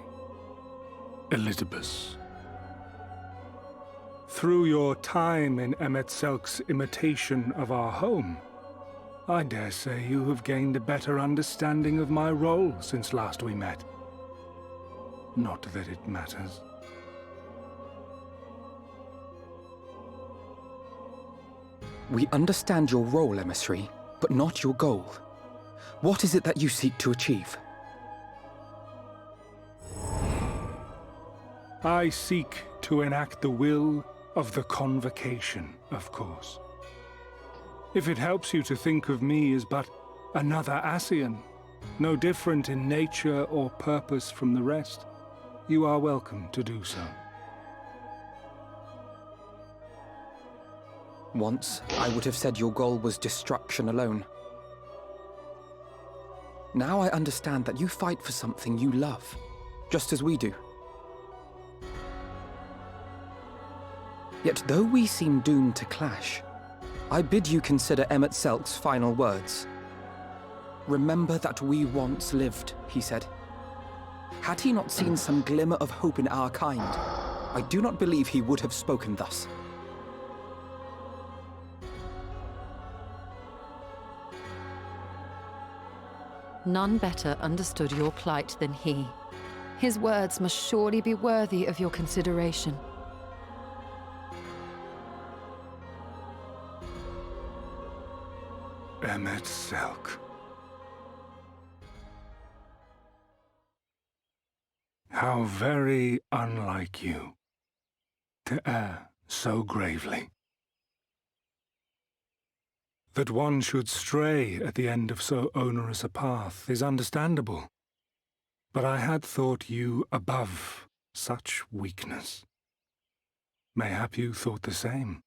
Elizabeth. Through your time in Emet-Selk's imitation of our home, I dare say you have gained a better understanding of my role since last we met. Not that it matters. We understand your role, emissary, but not your goal. What is it that you seek to achieve? I seek to enact the will of the Convocation, of course. If it helps you to think of me as but another Ascian, no different in nature or purpose from the rest, you are welcome to do so. Once, I would have said your goal was destruction alone. Now I understand that you fight for something you love, just as we do. Yet though we seem doomed to clash, I bid you consider Emet-Selk's final words. Remember that we once lived, he said. Had he not seen some glimmer of hope in our kind, I do not believe he would have spoken thus. None better understood your plight than he. His words must surely be worthy of your consideration. Emet-Selk. How very unlike you to err so gravely. That one should stray at the end of so onerous a path is understandable, but I had thought you above such weakness. Mayhap you thought the same.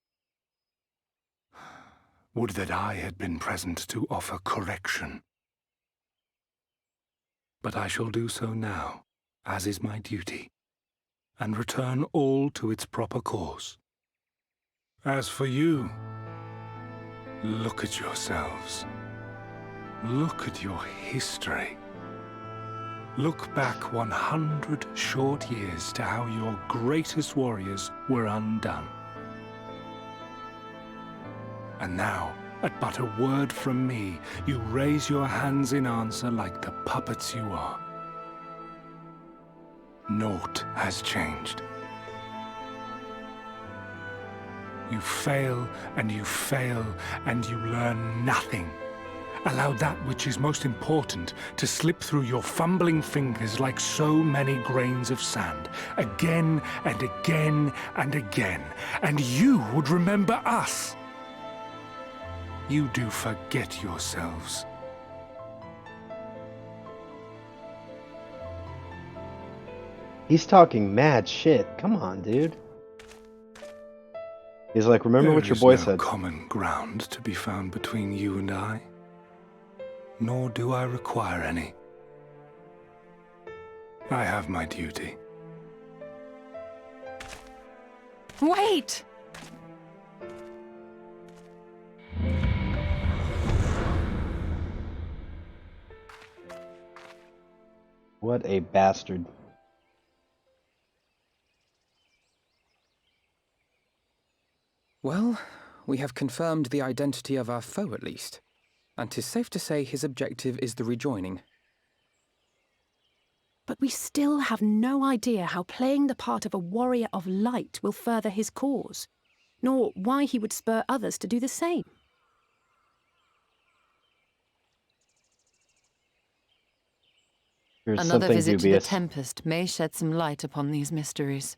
Would that I had been present to offer correction. But I shall do so now, as is my duty, and return all to its proper course. As for you, look at yourselves. Look at your history. Look back 100 short years to how your greatest warriors were undone. And now, at but a word from me, you raise your hands in answer like the puppets you are. Naught has changed. You fail, and you fail, and you learn nothing. Allow that which is most important to slip through your fumbling fingers like so many grains of sand, again and again and again, and you would remember us. You do forget yourselves. He's talking mad shit. Come on, dude. He's like, remember what your boy said. There is no common ground to be found between you and I. Nor do I require any. I have my duty. Wait! What a bastard. Well, we have confirmed the identity of our foe at least. And 'tis safe to say his objective is the rejoining. But we still have no idea how playing the part of a warrior of light will further his cause, nor why he would spur others to do the same. Here's Another something visit dubious. to the Tempest may shed some light upon these mysteries.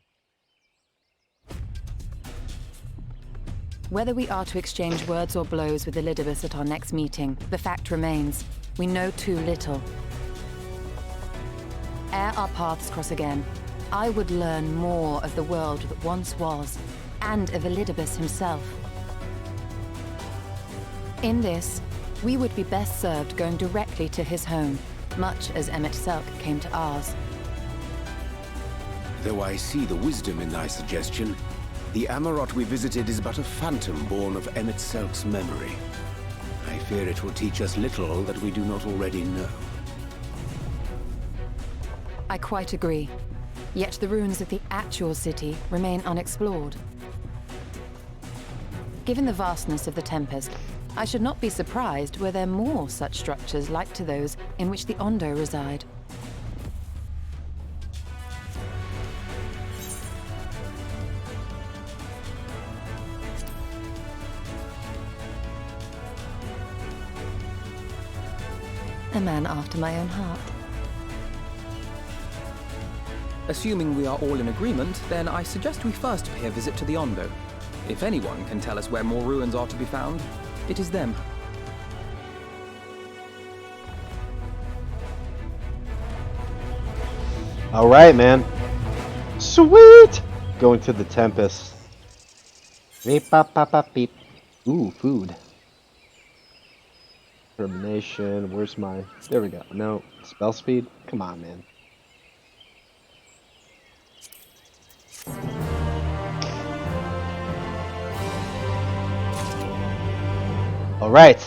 Whether we are to exchange words or blows with Elidibus at our next meeting, the fact remains, we know too little. Ere our paths cross again, I would learn more of the world that once was, and of Elidibus himself. In this, we would be best served going directly to his home, much as Emet-Selch came to ours. Though I see the wisdom in thy suggestion, the Amarot we visited is but a phantom born of Emet-Selch's memory. I fear it will teach us little that we do not already know. I quite agree. Yet the ruins of the actual city remain unexplored. Given the vastness of the Tempest, I should not be surprised were there more such structures like to those in which the Ondo reside. A man after my own heart. Assuming we are all in agreement, then I suggest we first pay a visit to the Ondo. If anyone can tell us where more ruins are to be found, it is them. All right, man. Sweet! Going to the Tempest. Beep, bop, bop, bop, beep. Ooh, food. Termination. Where's my... There we go. No. Spell speed? Come on, man. All right.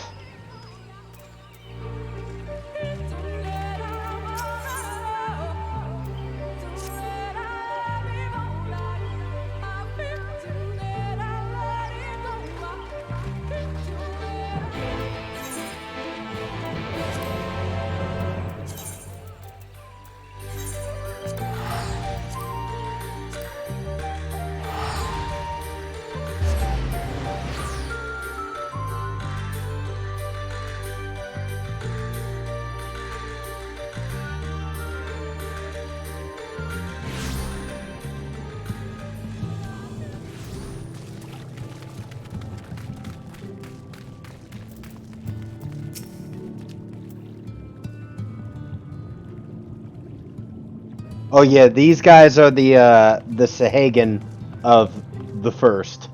Oh yeah, these guys are the Sahagan of the first.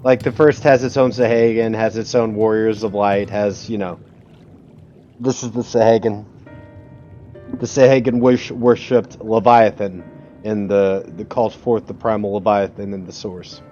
Like, the first has its own Sahagan, has its own Warriors of Light, has, you know... This is the Sahagan. The Sahagan worshipped Leviathan, and the calls forth the primal Leviathan in the source.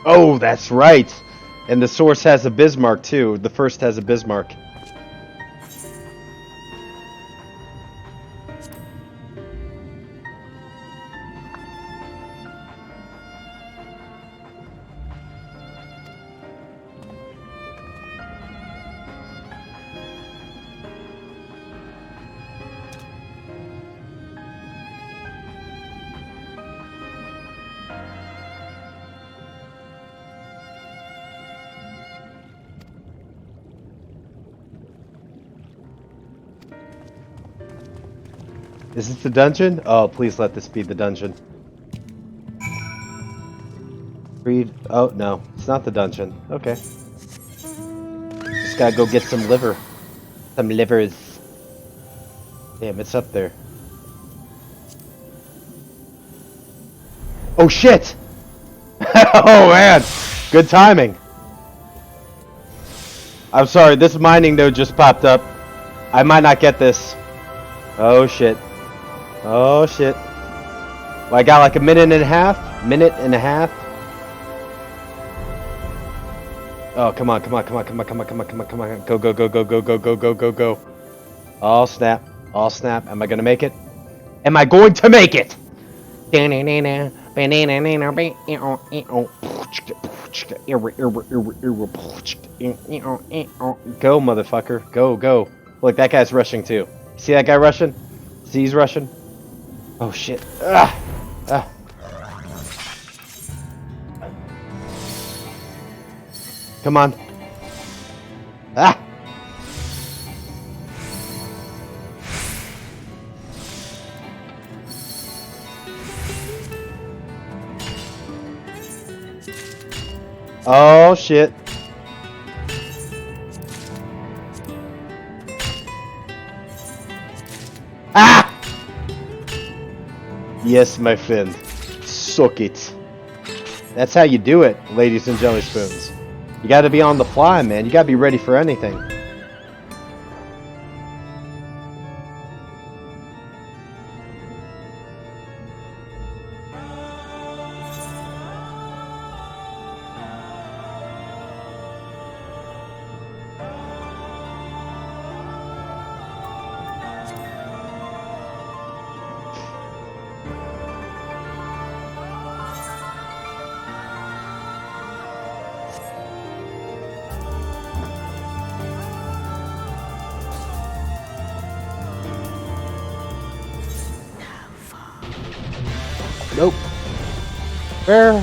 Oh, that's right! And the source has a Bismarck, too. The first has a Bismarck. Is this the dungeon? Oh, please let this be the dungeon. Read. Oh, no. It's not the dungeon. Okay. Just gotta go get some liver. Some livers. Damn, it's up there. Oh, shit! Oh, man! Good timing. I'm sorry, this mining node just popped up. I might not get this. Oh, shit. Oh, shit. Well, I got like a minute and a half. Minute and a half. Oh, come on, come on, come on, come on, come on, come on, come on, come on. Go, go, go, go, go, go, go, go, go, go. Oh, snap. Oh, snap. Am I going to make it? Am I going to make it? Go, motherfucker. Go, go. Look, that guy's rushing too. See that guy rushing? See he's rushing? Oh, shit. Ah! Ah. Come on. Ah! Oh, shit. Ah! Yes, my friend. Suck it. That's how you do it, ladies and jelly spoons. You gotta be on the fly, man. You gotta be ready for anything. Nope. Where?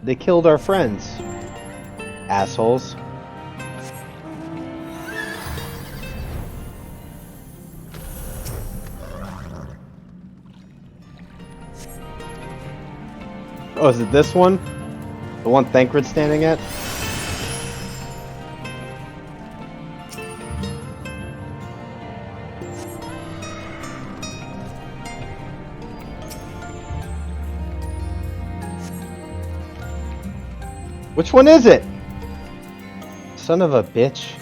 They killed our friends. Assholes. Oh, is it this one? The one Thancred's standing at? Which one is it? Son of a bitch.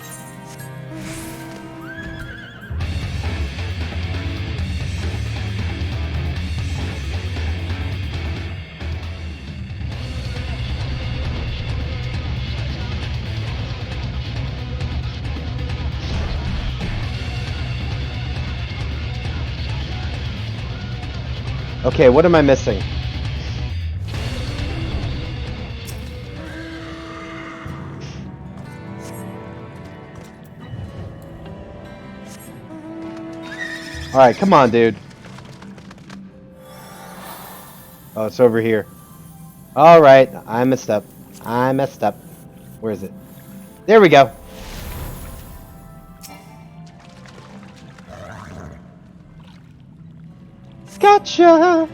Okay, what am I missing? Alright, come on, dude. Oh, it's over here. Alright, I messed up. I messed up. Where is it? There we go. Gotcha!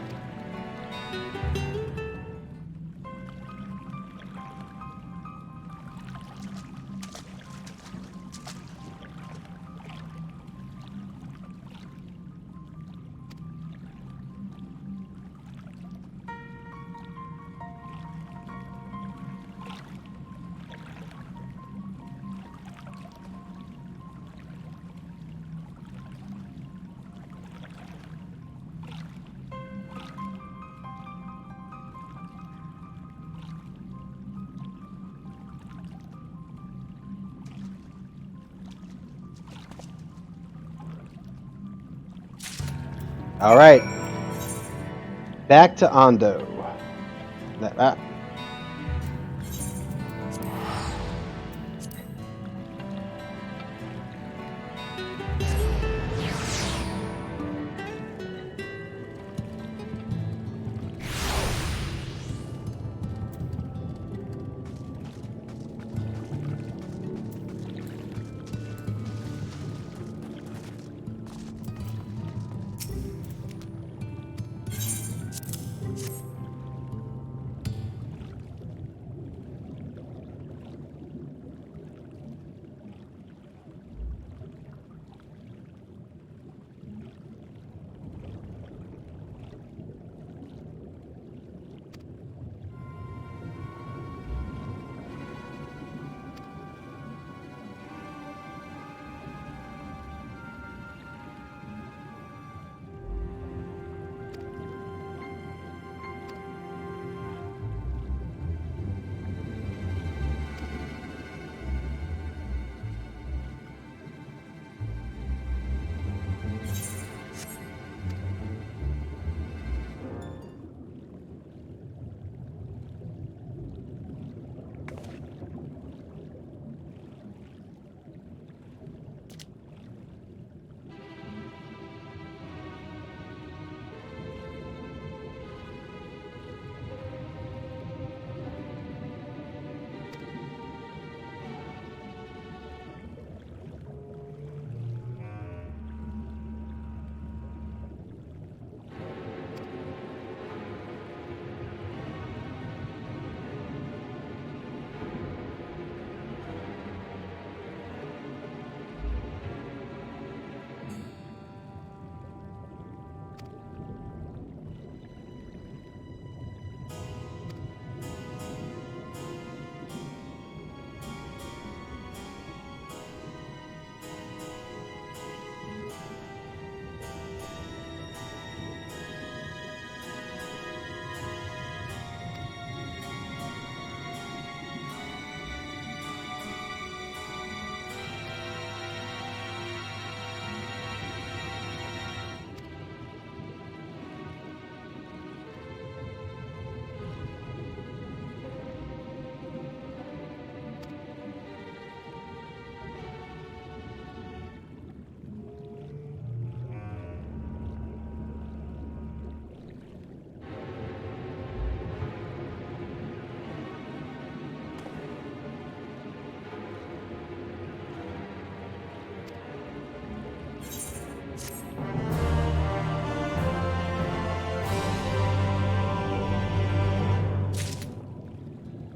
All right, back to Ondo. That.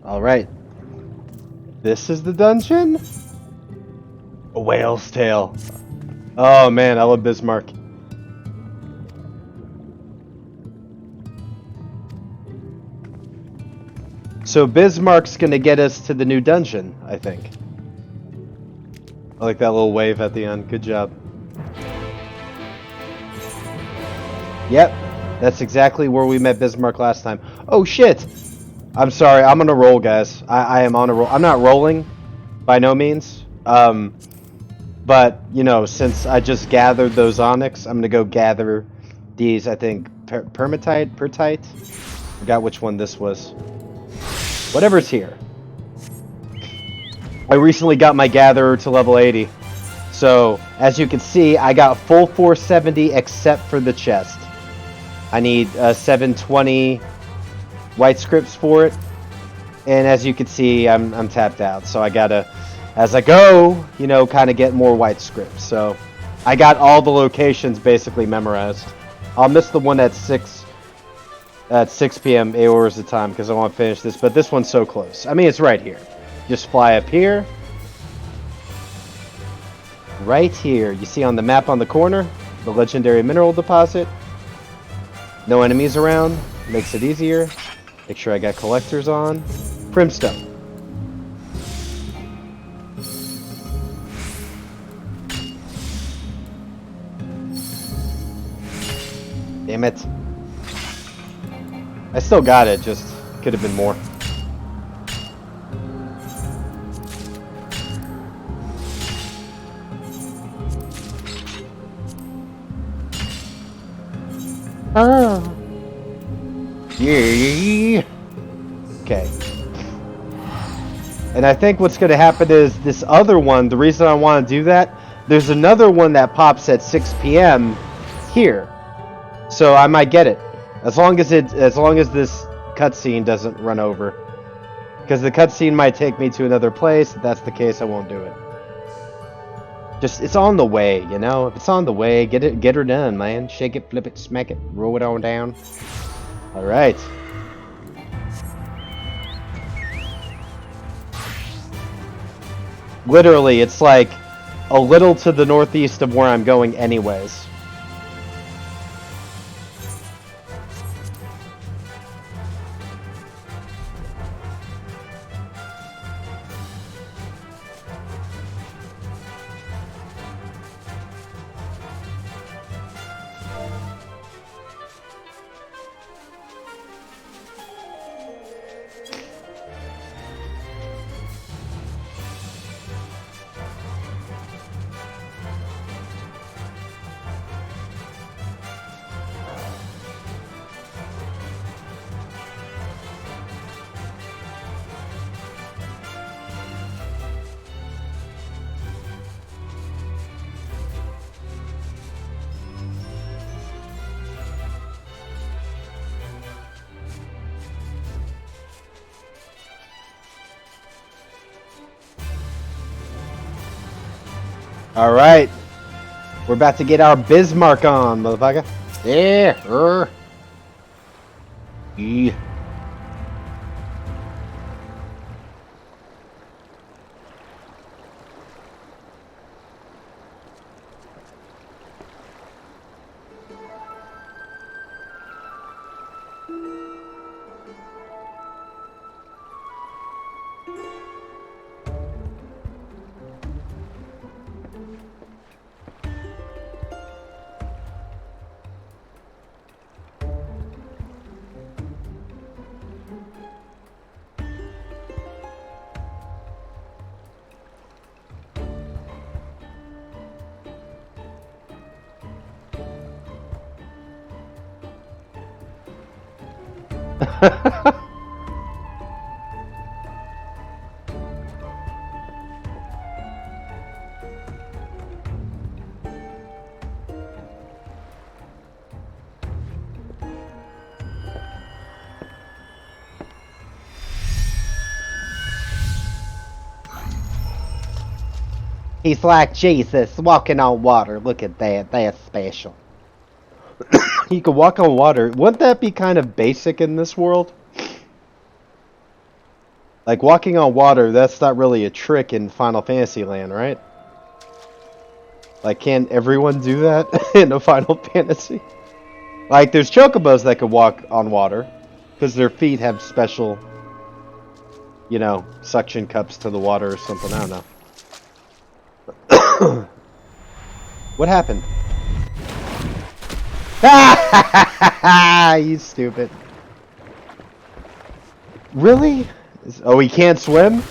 All right. This is the dungeon? A whale's tail. Oh man, I love Bismarck. So Bismarck's gonna get us to the new dungeon, I think. I like that little wave at the end. Good job. Yep, that's exactly where we met Bismarck last time. Oh shit! I'm sorry, I'm on a roll, guys. I am on a roll. I'm not rolling, by no means. But, you know, since I just gathered those onyx, I'm gonna go gather these, I think, pertite? Forgot which one this was. Whatever's here. I recently got my gatherer to level 80. So, as you can see, I got full 470 except for the chest. I need 720 white scripts for it. And as you can see, I'm tapped out. So I gotta, as I go, you know, kind of get more white scripts. So I got all the locations basically memorized. I'll miss the one at 6 p.m. 8 hours of time because I want to finish this. But this one's so close. I mean, it's right here. Just fly up here. Right here. You see on the map on the corner, the legendary mineral deposit. No enemies around. Makes it easier. Make sure I got collectors on. Primstone. Damn it. I still got it, just could have been more. Oh. Yeah. Okay. And I think what's going to happen is this other one, the reason I want to do that, there's another one that pops at 6 p.m. here. So I might get it. As long as this cutscene doesn't run over. Because the cutscene might take me to another place. If that's the case, I won't do it. Just, it's on the way, you know? If it's on the way, get her done, man. Shake it, flip it, smack it, roll it on down. Alright. Literally, it's like a little to the northeast of where I'm going anyways. Alright. We're about to get our Bismarck on, motherfucker. Yeah. Yeah. He's like Jesus, walking on water. Look at that. That's special. He could walk on water. Wouldn't that be kind of basic in this world? Like, walking on water, that's not really a trick in Final Fantasy Land, right? Like, can't everyone do that in a Final Fantasy? Like, there's chocobos that could walk on water, because their feet have special you know, suction cups to the water or something. I don't know. What happened? Ah! You stupid. Really? Oh, he can't swim?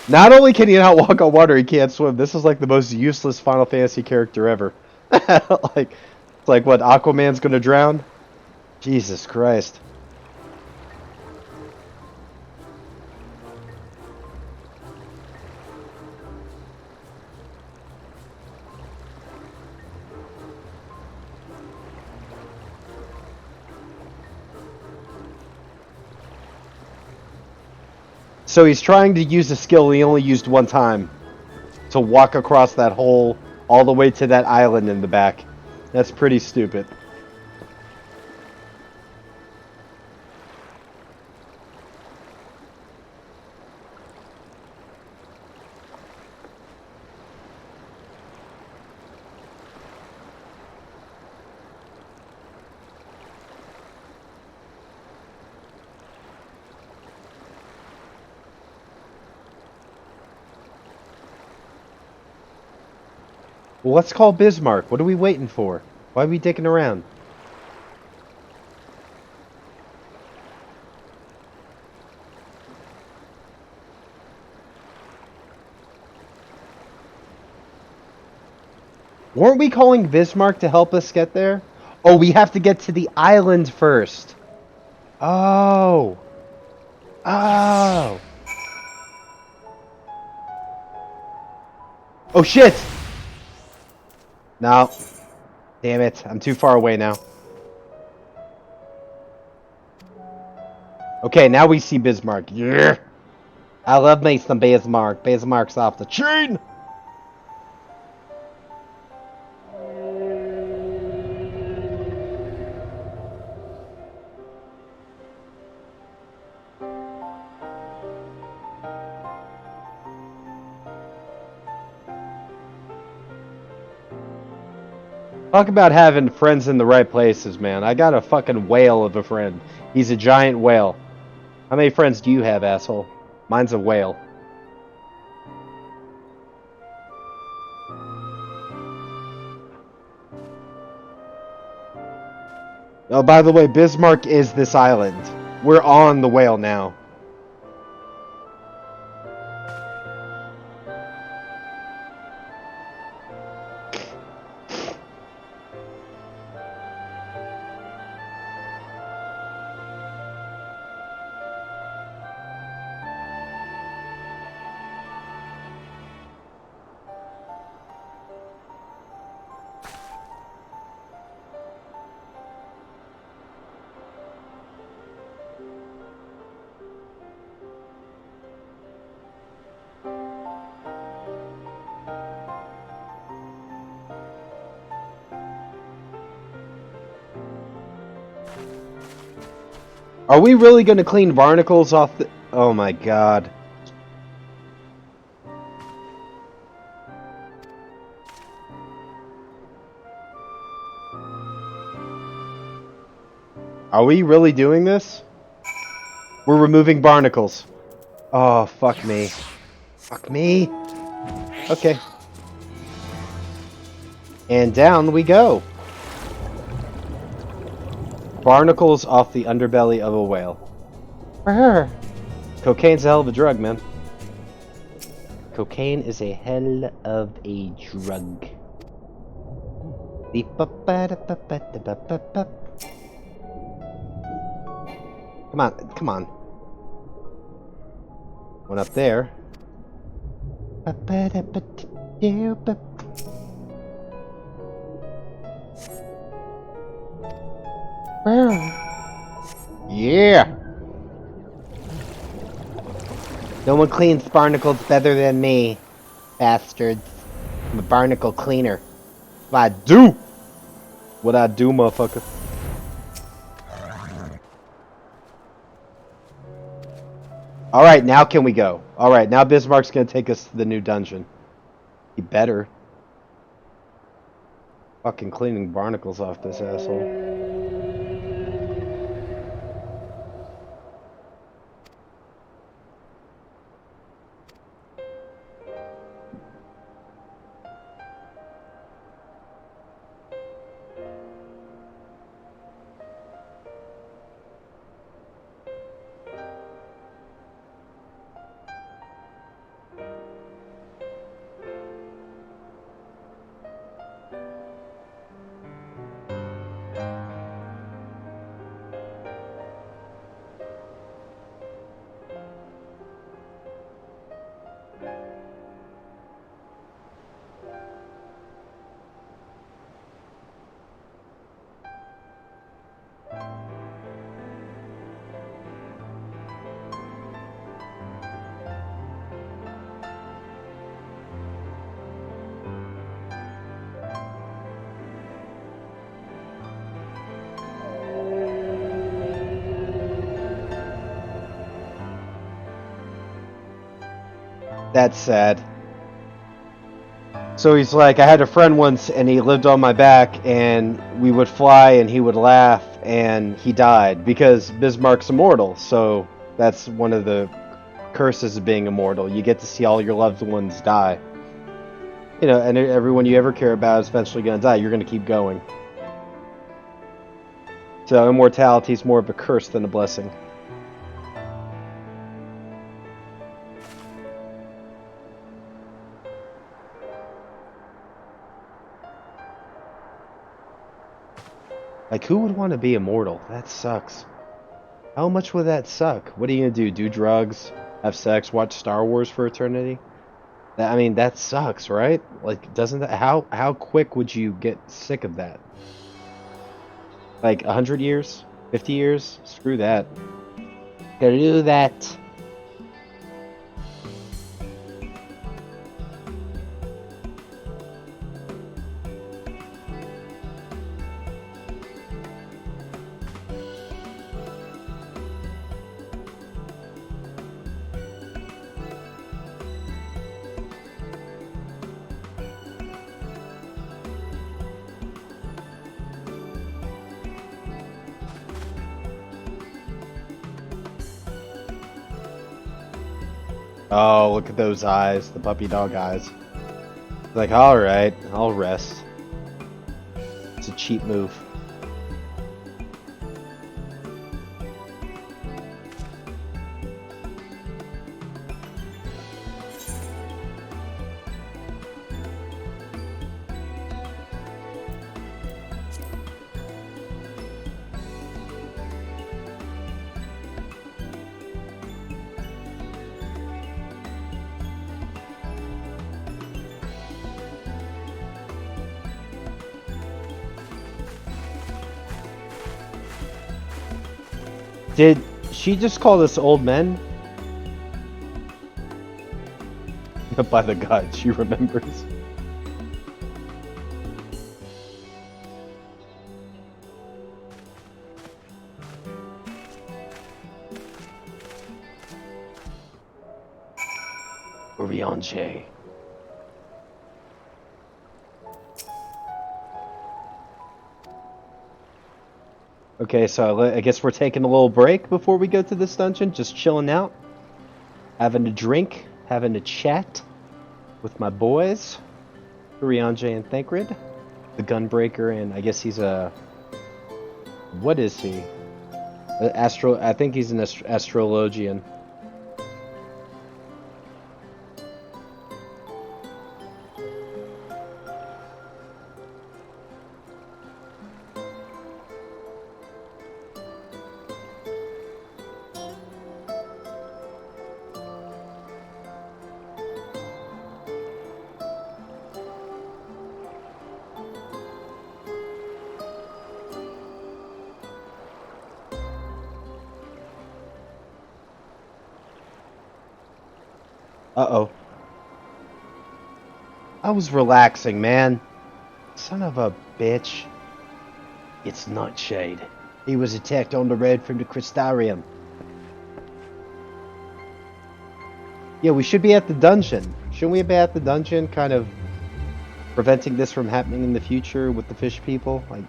Not only can he not walk on water, he can't swim. This is like the most useless Final Fantasy character ever. Like, it's like, what, Aquaman's gonna drown? Jesus Christ. So he's trying to use a skill he only used one time. To walk across that hole all the way to that island in the back. That's pretty stupid. Well, let's call Bismarck. What are we waiting for? Why are we dicking around? Weren't we calling Bismarck to help us get there? Oh, we have to get to the island first. Oh. Oh. Oh, shit! No. Damn it. I'm too far away now. Okay, now we see Bismarck. Yeah. I love me some Bismarck. Bismarck's off the chain! Talk about having friends in the right places, man. I got a fucking whale of a friend. He's a giant whale. How many friends do you have, asshole? Mine's a whale. Oh, by the way, Bismarck is this island. We're on the whale now. Are we really going to clean barnacles off the... Oh my god. Are we really doing this? We're removing barnacles. Oh, fuck me. Fuck me. Okay. And down we go. Barnacles off the underbelly of a whale. Cocaine's a hell of a drug, man. Cocaine is a hell of a drug. Come on, come on. One up there. Yeah! No one cleans barnacles better than me, bastards. I'm a barnacle cleaner. What I do? What I do, motherfucker? Alright, now can we go? Alright, now Bismarck's gonna take us to the new dungeon. He better. Fucking cleaning barnacles off this asshole. That's sad. So he's like, I had a friend once and he lived on my back and we would fly and he would laugh and he died because Bismarck's immortal. So that's one of the curses of being immortal. You get to see all your loved ones die. You know, and everyone you ever care about is eventually going to die. You're going to keep going. So immortality is more of a curse than a blessing. Like, who would want to be immortal? That sucks. How much would that suck? What are you gonna do? Do drugs? Have sex? Watch Star Wars for eternity? I mean, that sucks, right? Like, doesn't that... How quick would you get sick of that? Like, 100 years? 50 years? Screw that. Gotta do that. Oh, look at those eyes, the puppy dog eyes. Like, alright, I'll rest. It's a cheap move. Did she just call us old men? By the god, she remembers. Oriange. Okay, so I guess we're taking a little break before we go to this dungeon, just chilling out, having a drink, having a chat with my boys, Oriange and Thancred, the Gunbreaker, and I guess he's a... What is he? I think he's an astrologian. Uh-oh. I was relaxing, man. Son of a bitch. It's Nightshade. He was attacked on the road from the Crystarium. Yeah, we should be at the dungeon. Shouldn't we be at the dungeon, kind of preventing this from happening in the future with the fish people? Like,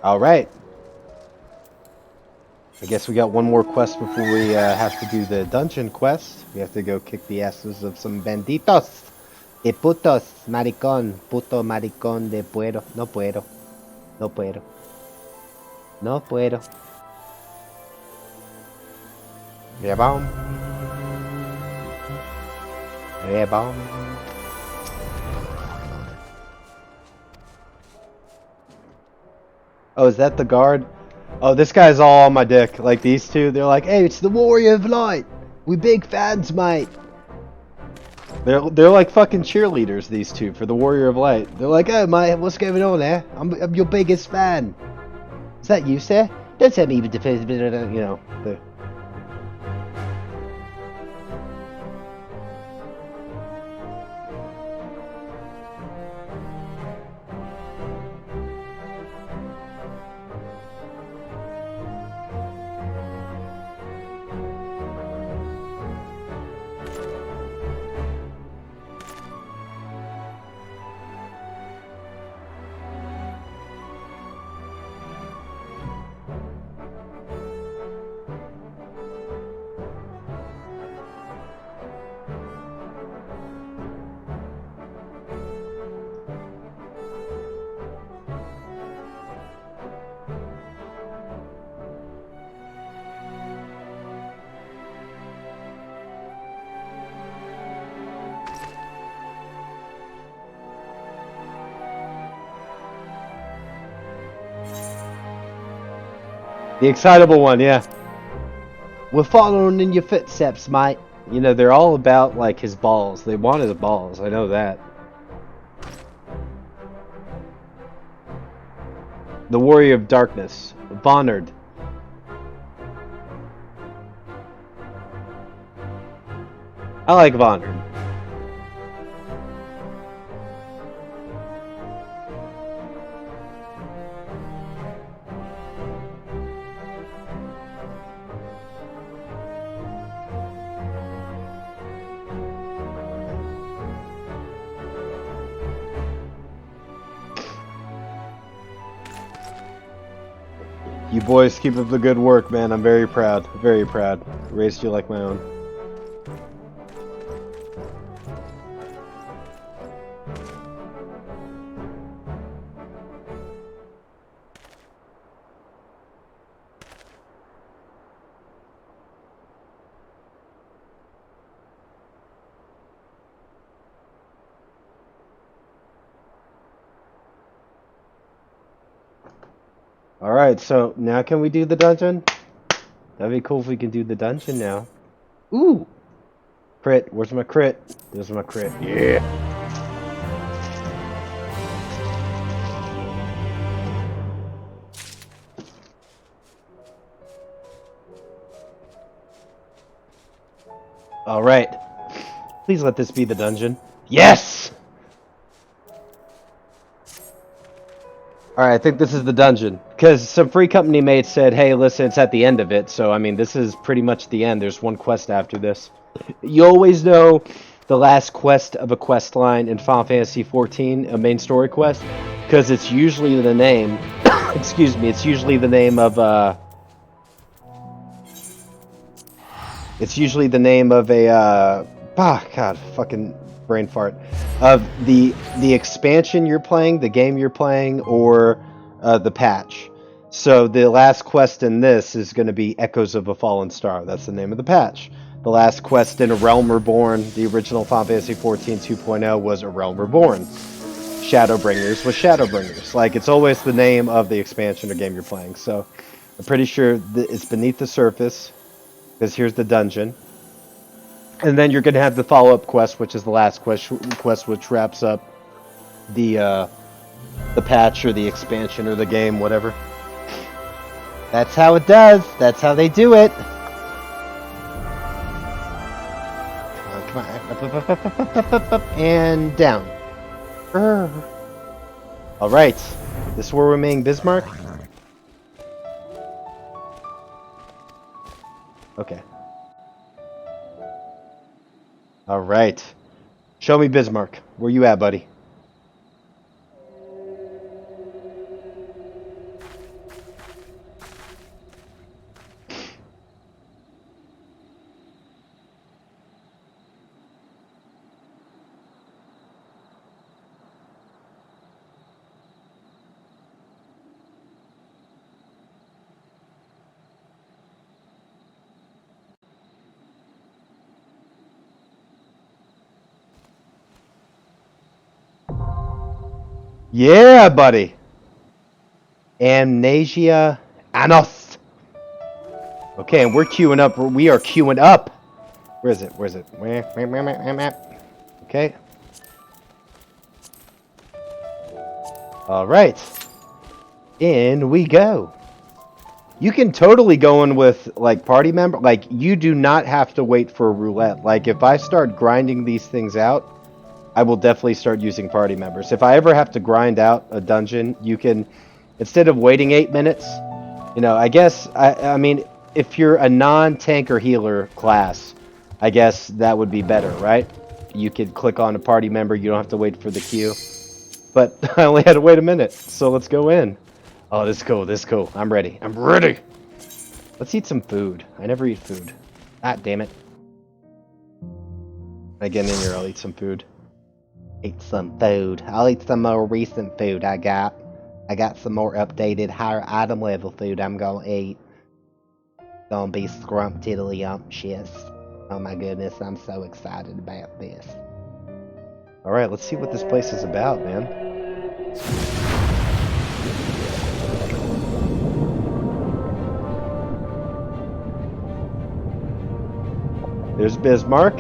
Alright. I guess we got one more quest before we have to do the dungeon quest. We have to go kick the asses of some banditos. Y putos, maricón, puto maricón de puedo. No puedo. No puedo. No puedo. Rebom. Rebom. Oh, is that the guard? Oh, this guy's all on my dick. Like these two, they're like, hey, it's the Warrior of Light. We big fans, mate. They're like fucking cheerleaders, these two, for the Warrior of Light. They're like, oh, mate, what's going on there? I'm your biggest fan. Is that you, sir? Don't tell me you know, the... The excitable one, yeah. We're following in your footsteps, mate. You know, they're all about, like, his balls. They want his balls, I know that. The Warrior of Darkness. Vonard. I like Vonard. You boys keep up the good work, man. I'm very proud. Very proud. Raised you like my own. Alright, so now can we do the dungeon? That'd be cool if we can do the dungeon now. Ooh! Crit. Where's my crit? There's my crit. Yeah! Alright. Please let this be the dungeon. Yes! Alright, I think this is the dungeon. Because some Free Company mates said, hey, listen, it's at the end of it. So, I mean, this is pretty much the end. There's one quest after this. You always know the last quest of a quest line in Final Fantasy XIV, a main story quest. Because it's usually the name... excuse me, it's usually the name of, it's usually the name of a, God, fucking brain fart. Of the expansion you're playing, the game you're playing, or the patch. So the last quest in this is going to be Echoes of a Fallen Star. That's the name of the patch. The last quest in A Realm Reborn, the original Final Fantasy XIV 2.0, was A Realm Reborn. Shadowbringers was Shadowbringers. Like, it's always the name of the expansion or game you're playing. So I'm pretty sure it's beneath the surface, because here's the dungeon. And then you're going to have the follow-up quest, which is the last quest, which wraps up the patch or the expansion or the game, whatever. That's how it does. That's how they do it. Come on. Up, and down. Alright. This is where we're making Bismarck? Okay. Alright. Show me Bismarck. Where you at, buddy? Yeah, buddy. Amnesia Anos. Okay, and we're queuing up. We are queuing up. Where is it? Where is it? Okay. All right. In we go. You can totally go in with like party member. Like you do not have to wait for a roulette. Like if I start grinding these things out, I will definitely start using party members. If I ever have to grind out a dungeon, you can, instead of waiting 8 minutes, you know, I guess, I mean, if you're a non-tanker healer class, I guess that would be better, right? You could click on a party member, you don't have to wait for the queue. But I only had to wait a minute, so let's go in. Oh, this is cool, this is cool. I'm ready. I'm ready! Let's eat some food. I never eat food. Ah, damn it. When I get in here, I'll eat some food. Eat some food. I'll eat some more recent food I got. I got some more updated, higher item level food I'm gonna eat. Gonna be scrumptiddlyumptious. Oh my goodness, I'm so excited about this. Alright, let's see what this place is about, man. There's Bismarck.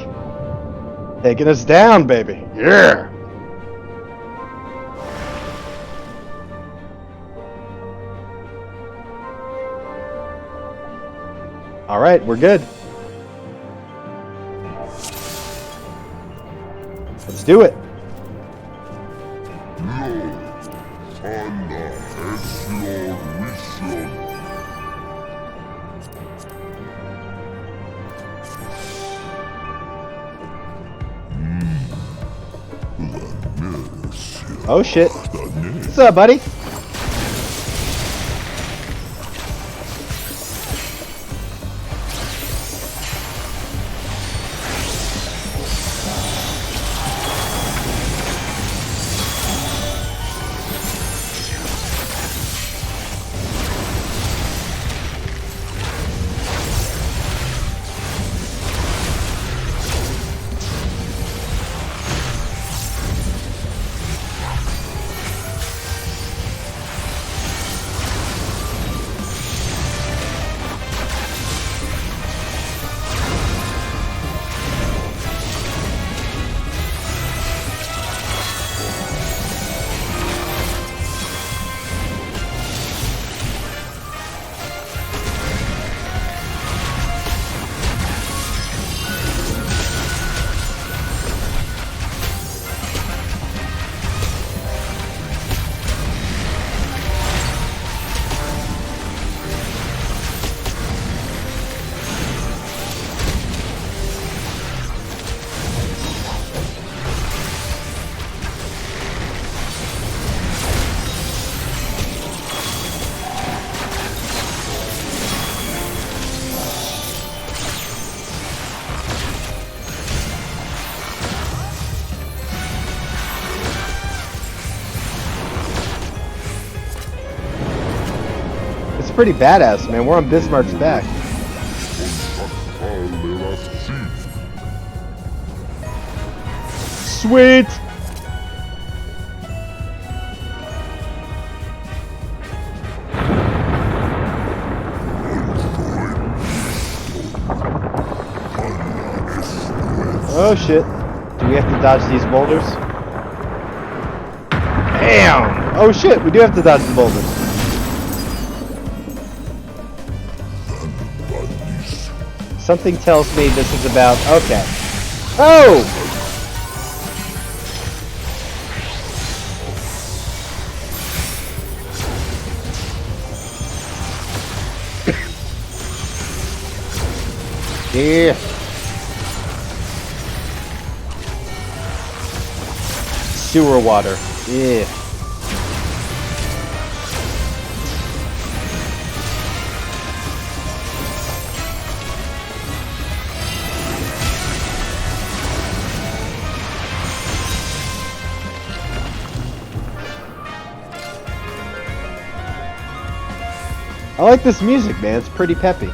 Taking us down, baby. Yeah! Alright, we're good. Let's do it. Oh shit. What's up, buddy? Pretty badass, man. We're on Bismarck's back. Sweet! Oh shit. Do we have to dodge these boulders? Damn! Oh shit, we do have to dodge the boulders. Something tells me this is about... Okay. Oh! Yeah. Sewer water. Yeah. I like this music, man. It's pretty peppy.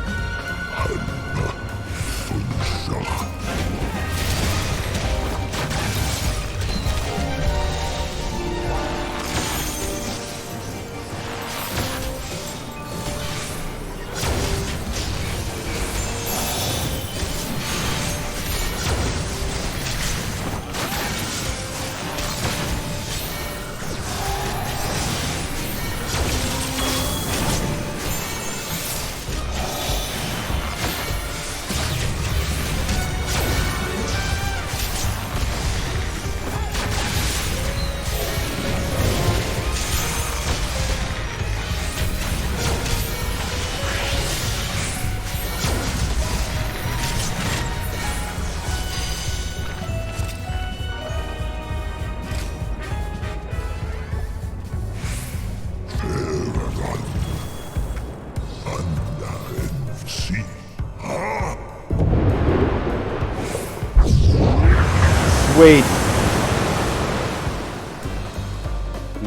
Sweet.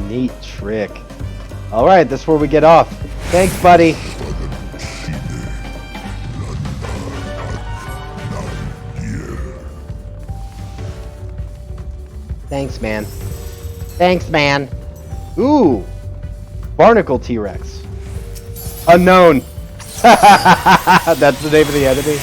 Neat trick. Alright, that's where we get off. Thanks, buddy. Thanks, man. Thanks, man. Ooh. Barnacle T-Rex. Unknown. That's the name of the enemy.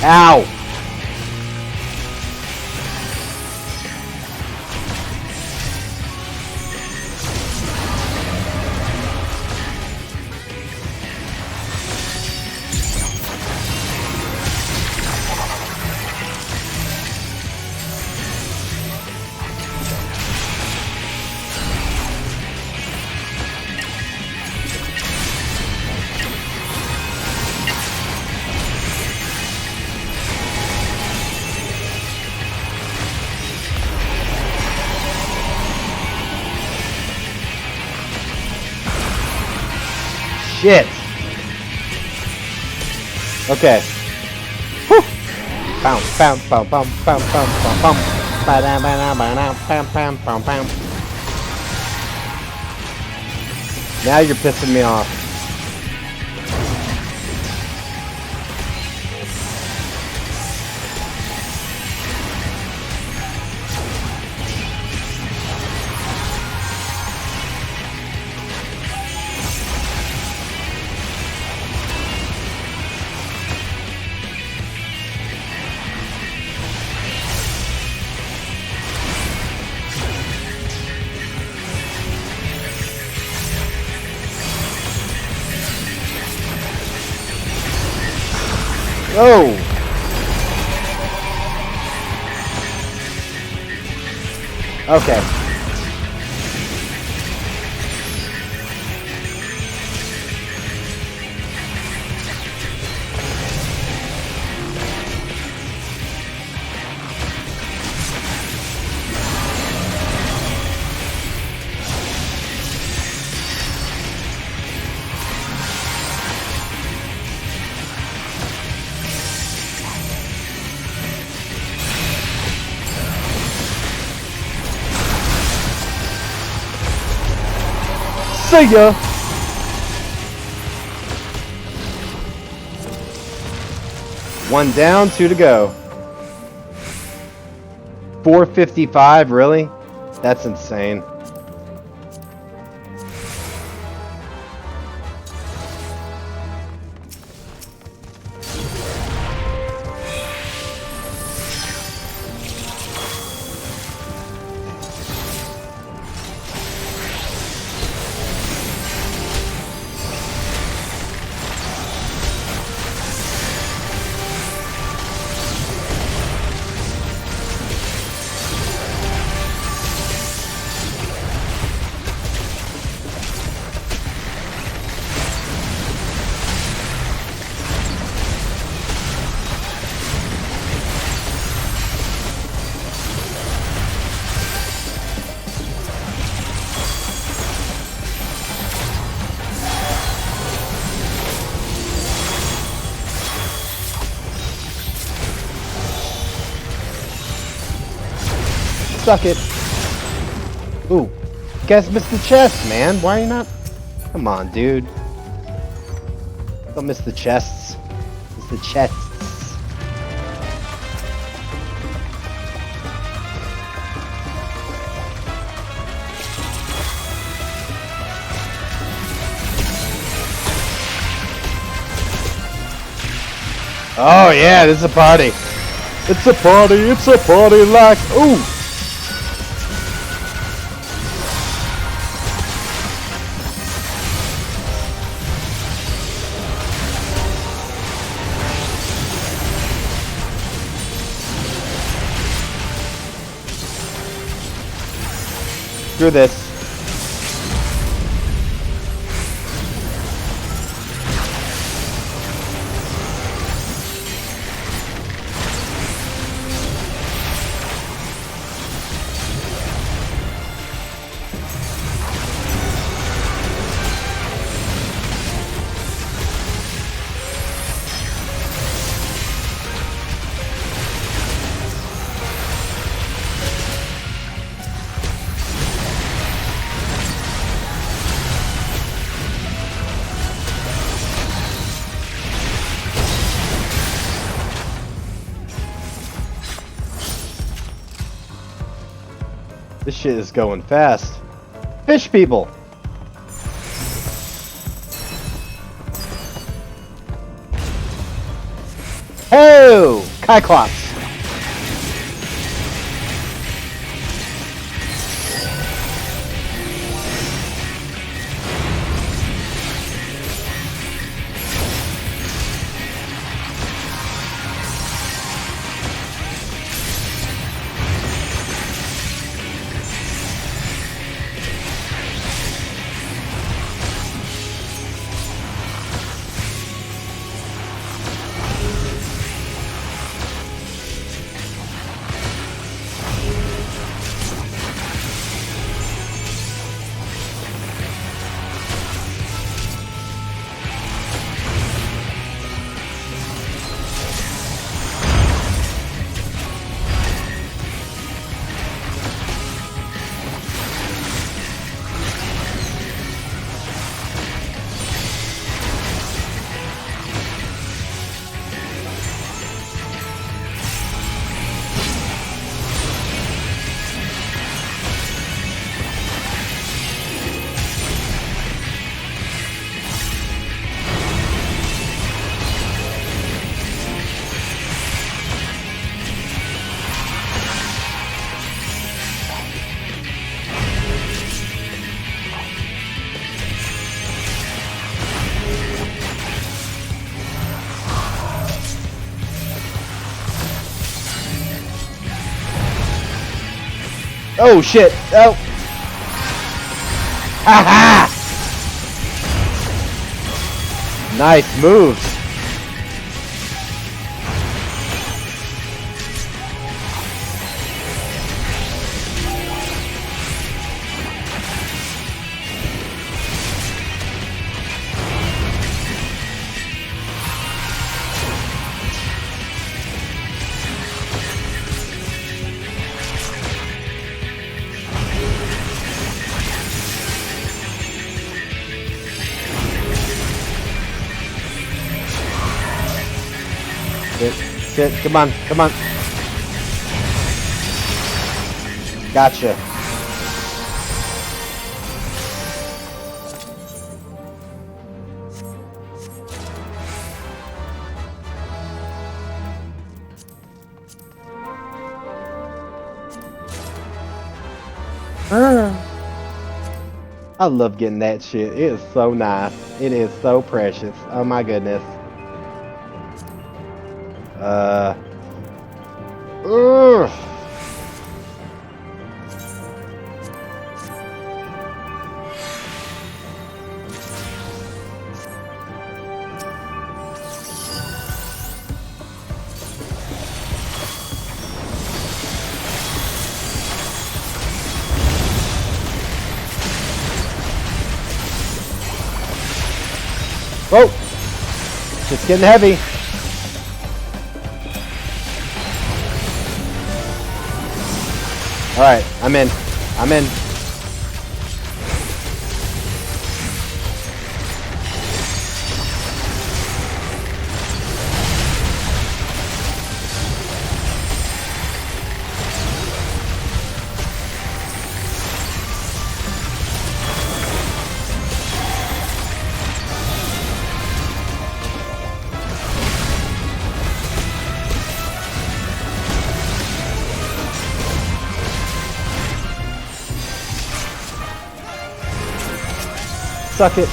Ow! Shit. Okay. Whew. Bam, bam, bam, bam, bam, bam, bam, bam. Ba-dam, ba-dam, ba-dam, bam, bam, bam, bam. Now you're pissing me off. Oh! Okay. See ya! One down, two to go. 455, really? That's insane. Suck it. Ooh. You guys missed the chest, man. Why are you not? Come on, dude. Don't miss the chests. Miss the chests. Oh yeah, this is a party. It's a party. It's a party like ooh. Screw this. This shit is going fast. Fish people! Oh! Cyclops! Oh shit! Oh! Haha! Nice moves! Shit, come on, come on. Gotcha. I love getting that shit. It is so nice. It is so precious. Oh my goodness. Ugh. Whoa! It's getting heavy. Alright, I'm in. I'm in. Suck it.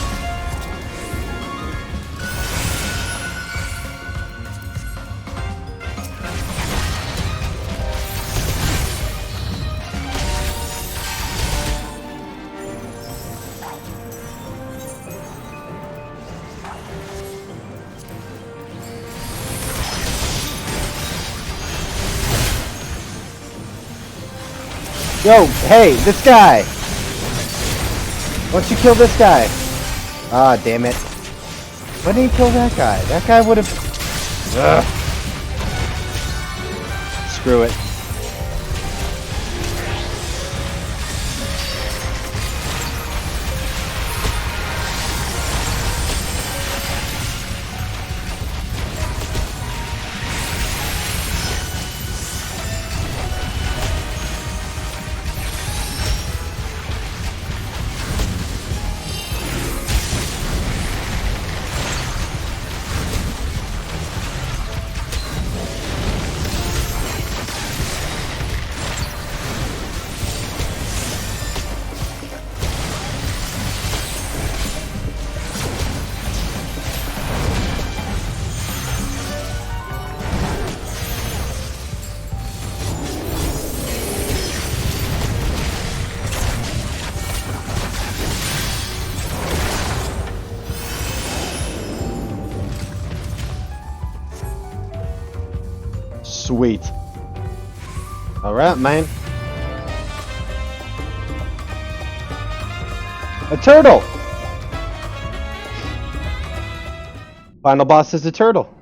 Yo, hey, this guy! Why don't you kill this guy? Ah, damn it. Why didn't you kill that guy? That guy would have... Ugh. Screw it. Sweet. Alright, man. A turtle! Final boss is a turtle.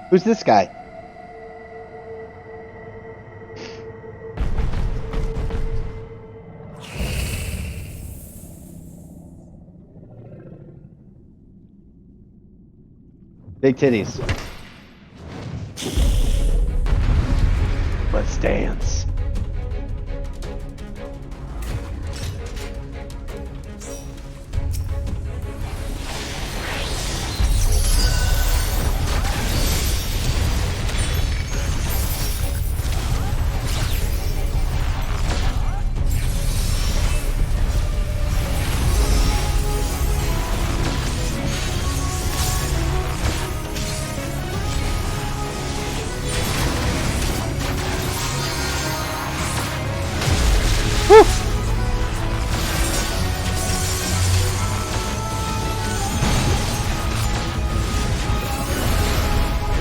Who's this guy? Big titties. Let's dance.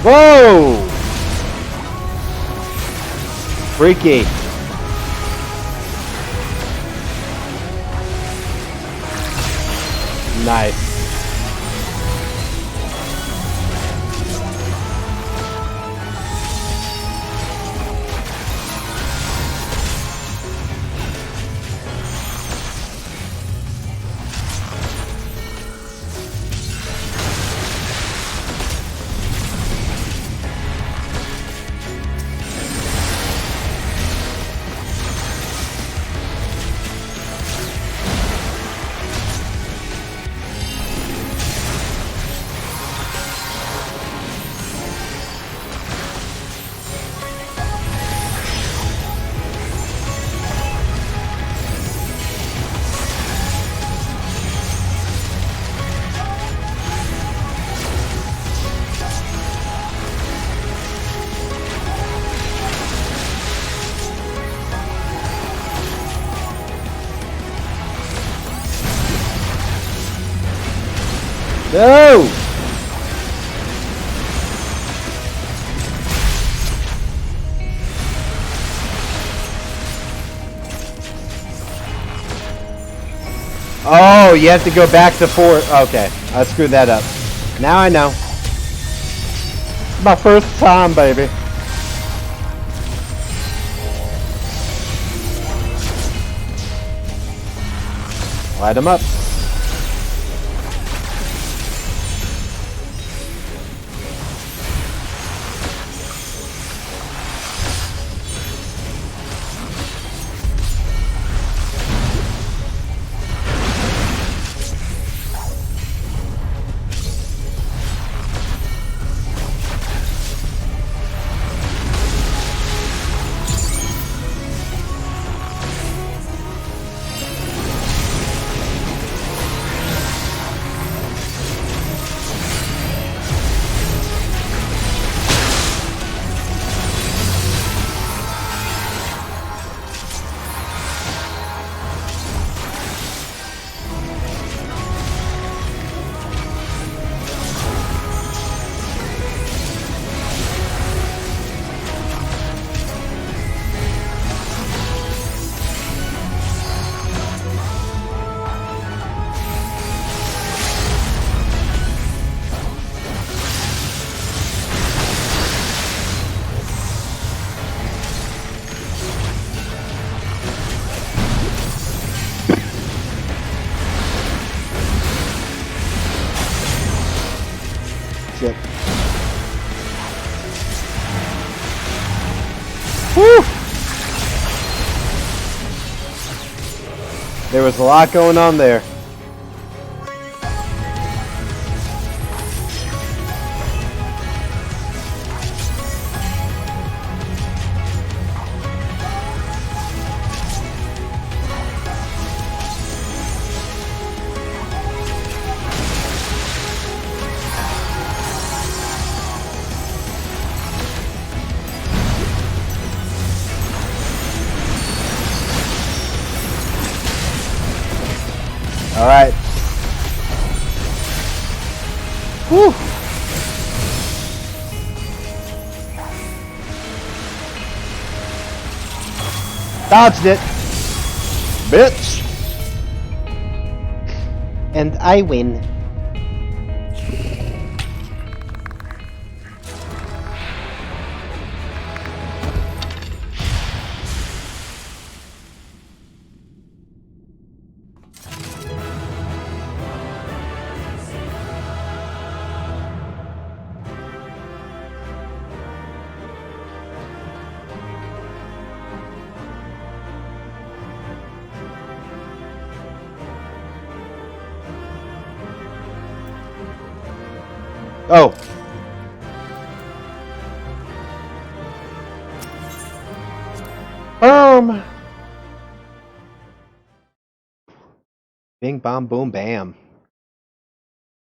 Whoa! Freaky. Nice. No! Oh, you have to go back to 4. Okay, I screwed that up. Now I know. My first time, baby. Light them up. Whew! There was a lot going on there. All right. Whew. Dodged it. Bitch. And I win. Oh. Bing, bomb, boom, bam.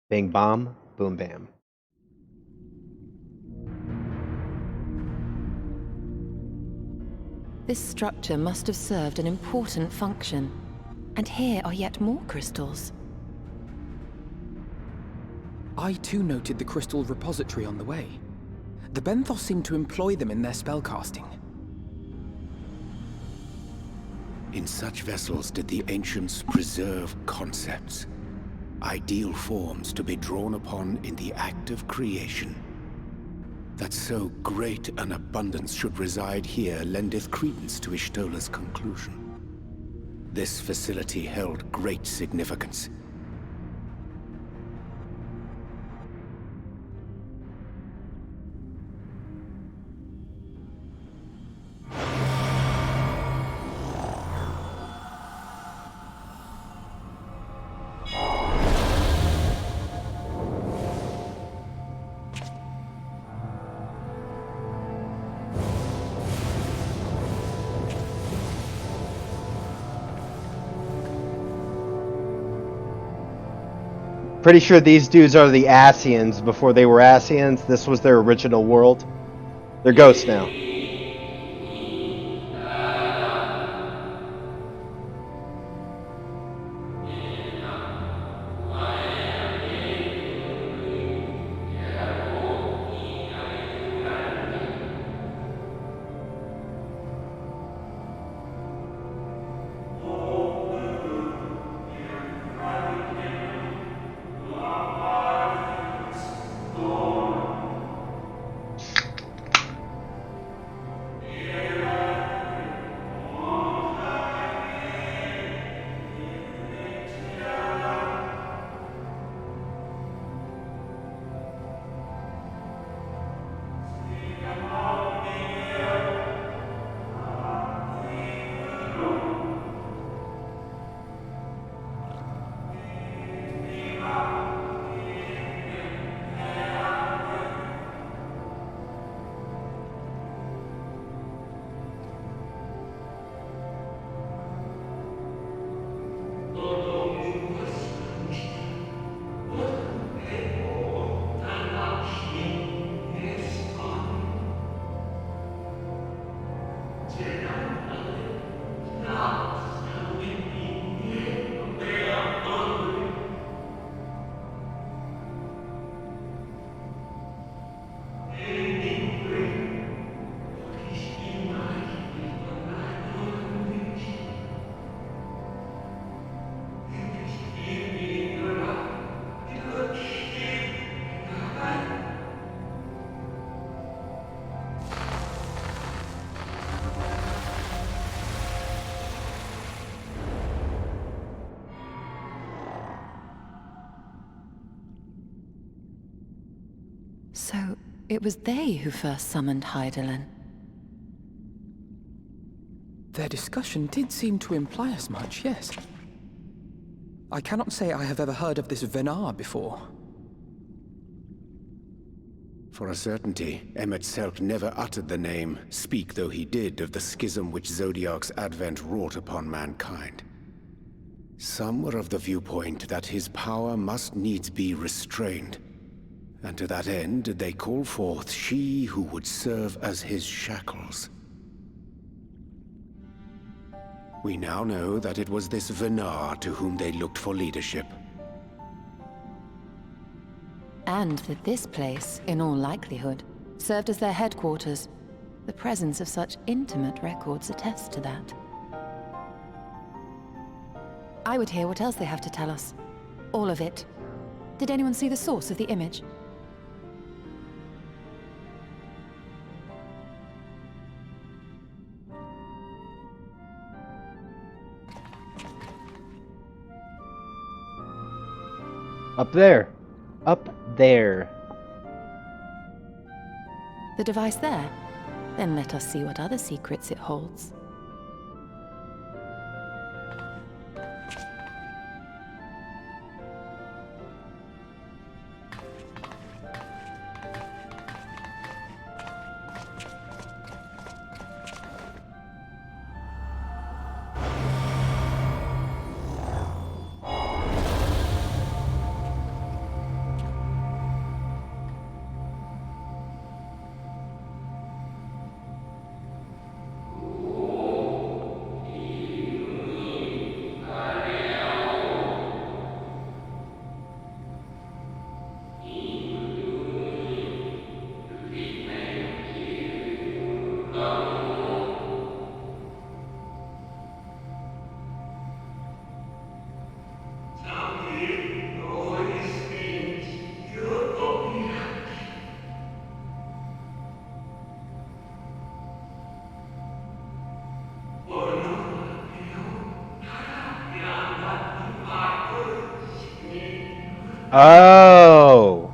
Bing, bomb, boom, bam. This structure must have served an important function. And here are yet more crystals. I too noted the crystal repository on the way. The Benthos seem to employ them in their spellcasting. In such vessels did the ancients preserve concepts, ideal forms to be drawn upon in the act of creation. That so great an abundance should reside here lendeth credence to Ishtola's conclusion. This facility held great significance. Pretty sure these dudes are the Asians before they were Asians. This was their original world. They're ghosts now. So, it was they who first summoned Hydaelyn. Their discussion did seem to imply as much, yes. I cannot say I have ever heard of this Venar before. For a certainty, MSQ never uttered the name, speak though he did of the schism which Zodiark's advent wrought upon mankind. Some were of the viewpoint that his power must needs be restrained, and to that end did they call forth she who would serve as his shackles. We now know that it was this Venar to whom they looked for leadership. And that this place, in all likelihood, served as their headquarters. The presence of such intimate records attests to that. I would hear what else they have to tell us. All of it. Did anyone see the source of the image? Up there. Up there. The device there? Then let us see what other secrets it holds. Oh.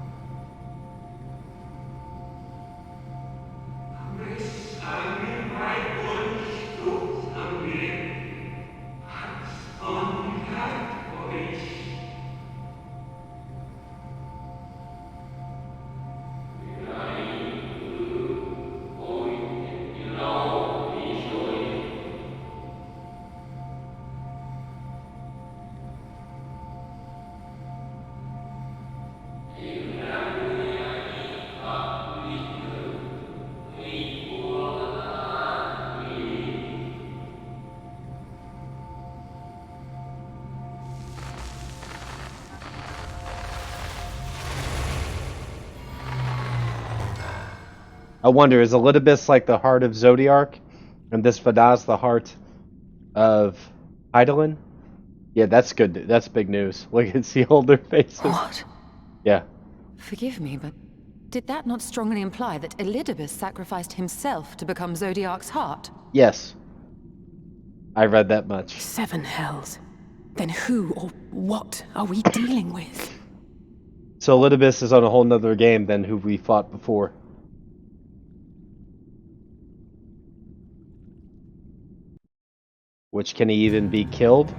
I wonder, is Elidibus like the heart of Zodiark, and this Vadaz the heart of Eidolon? Yeah, that's good. That's big news. Look and see all their faces. What? Yeah. Forgive me, but did that not strongly imply that Elidibus sacrificed himself to become Zodiark's heart? Yes. I read that much. 7 hells. Then who or what are we dealing with? So Elidibus is on a whole nother game than who we fought before. Which, can he even be killed?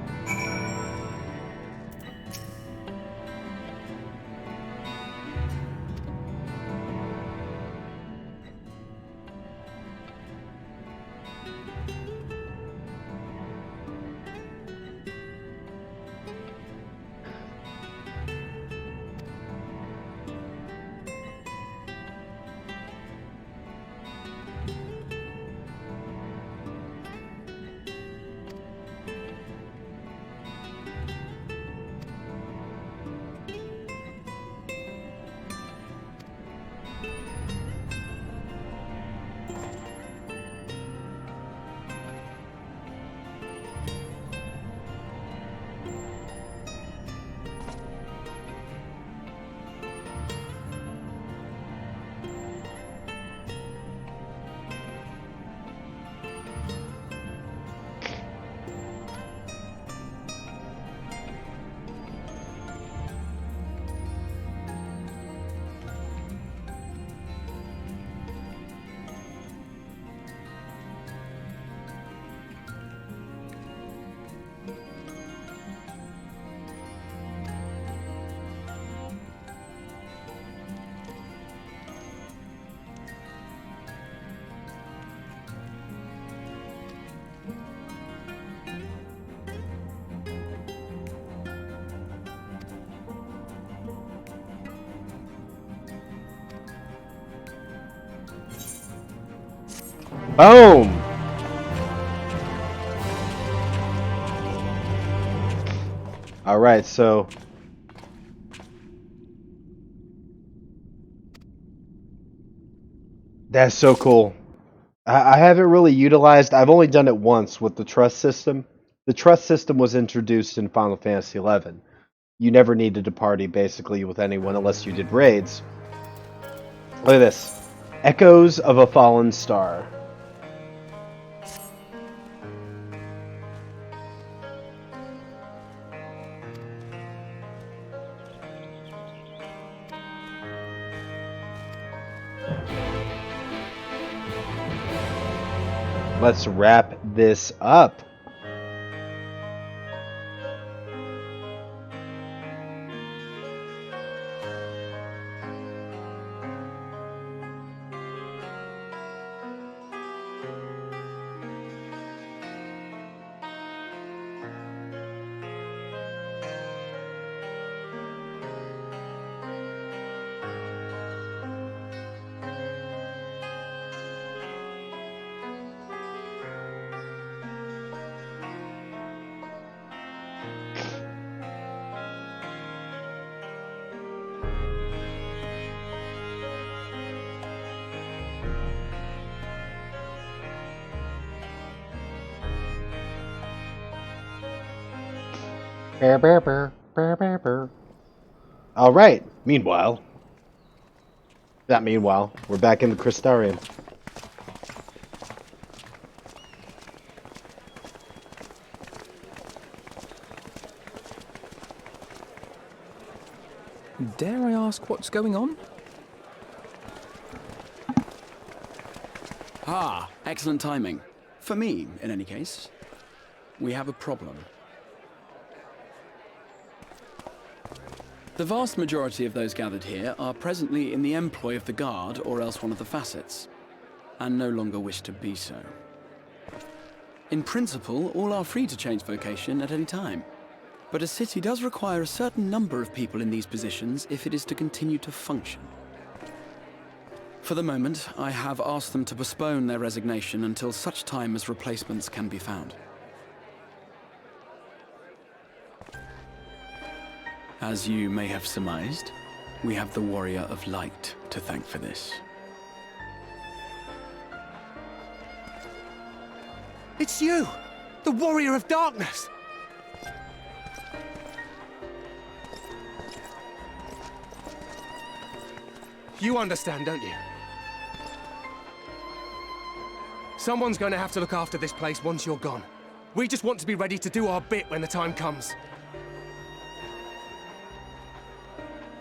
Boom! Alright, so... That's so cool. I haven't really utilized... I've only done it once with the trust system. The trust system was introduced in Final Fantasy XI. You never needed to party, basically, with anyone unless you did raids. Look at this. Echoes of a Fallen Star. Let's wrap this up. Alright, meanwhile, we're back in the Crystarium. Dare I ask what's going on? Ah, excellent timing. For me, in any case. We have a problem. The vast majority of those gathered here are presently in the employ of the Guard or else one of the facets, and no longer wish to be so. In principle, all are free to change vocation at any time, but a city does require a certain number of people in these positions if it is to continue to function. For the moment, I have asked them to postpone their resignation until such time as replacements can be found. As you may have surmised, we have the Warrior of Light to thank for this. It's you! The Warrior of Darkness! You understand, don't you? Someone's going to have to look after this place once you're gone. We just want to be ready to do our bit when the time comes.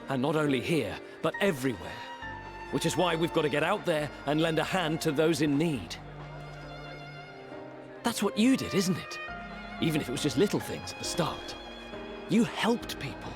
And not only here, but everywhere. Which is why we've got to get out there and lend a hand to those in need. That's what you did, isn't it? Even if it was just little things at the start. You helped people.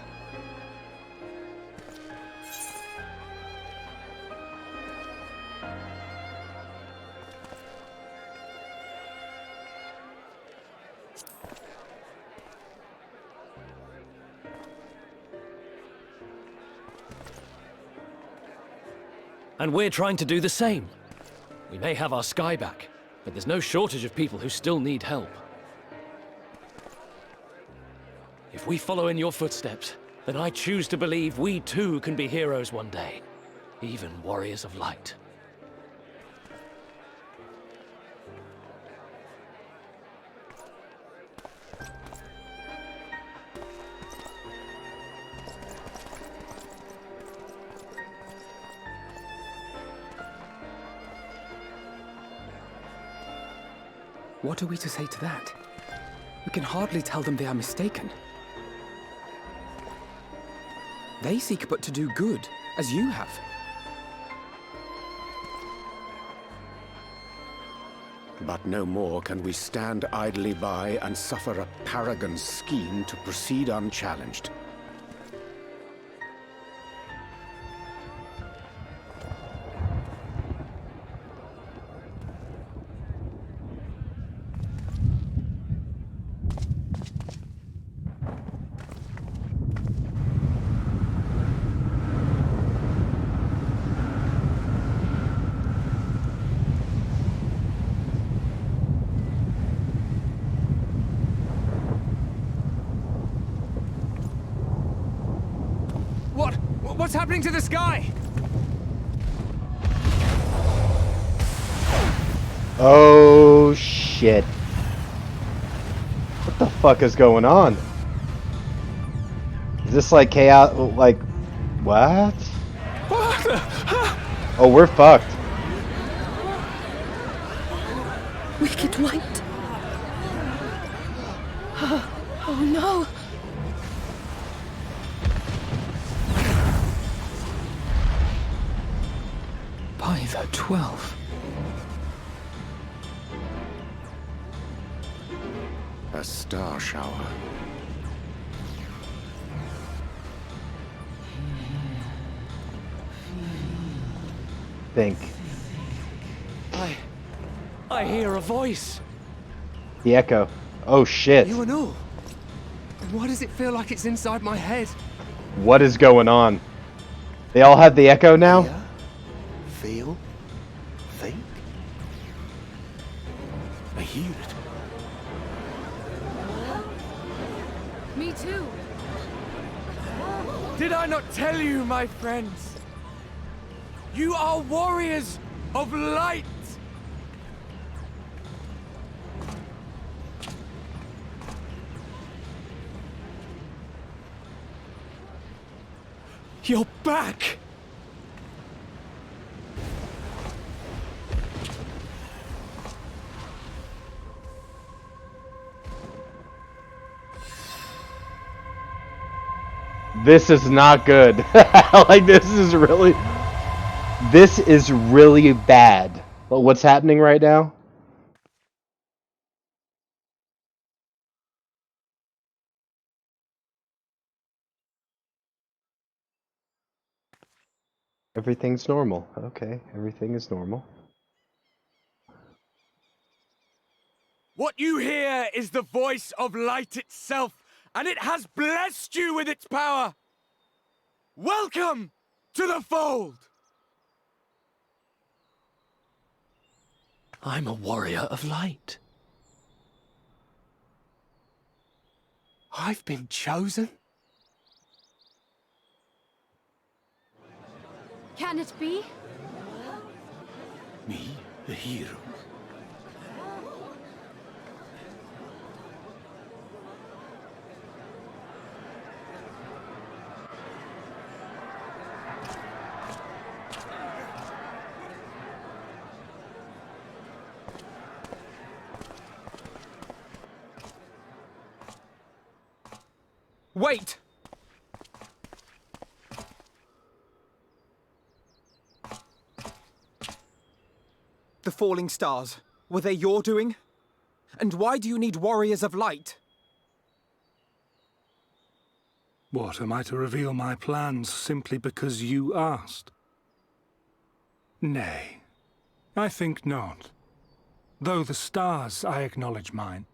And we're trying to do the same. We may have our sky back, but there's no shortage of people who still need help. If we follow in your footsteps, then I choose to believe we too can be heroes one day. Even warriors of light. What are we to say to that? We can hardly tell them they are mistaken. They seek but to do good, as you have. But no more can we stand idly by and suffer a paragon's scheme to proceed unchallenged. What's happening to the sky? Oh shit. What the fuck is going on? Is this like chaos? Like, what? Oh, we're fucked. Wicked White. Oh no. By the 12. A star shower. Think. I hear a voice. The echo. Oh shit. You and all. And why does it feel like it's inside my head? What is going on? They all have the echo now? Hear, feel, think. I hear it. Me too. Did I not tell you, my friends? You are warriors of light! You're back! This is not good. Like, this is really bad. But what's happening right now? Everything's normal. Okay, everything is normal. What you hear is the voice of light itself, and it has blessed you with its power. Welcome to the fold! I'm a warrior of light. I've been chosen? Can it be? Me, the hero. Wait! The falling stars, were they your doing? And why do you need warriors of light? What, am I to reveal my plans simply because you asked? Nay, I think not. Though the stars, I acknowledge mine.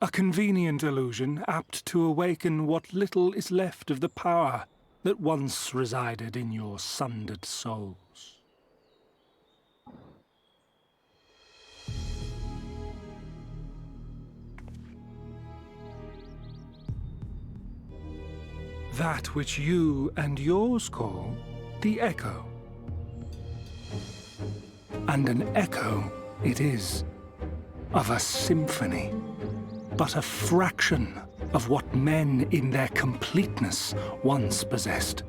A convenient illusion, apt to awaken what little is left of the power that once resided in your sundered souls. That which you and yours call the echo. And an echo it is, of a symphony, but a fraction of what men in their completeness once possessed.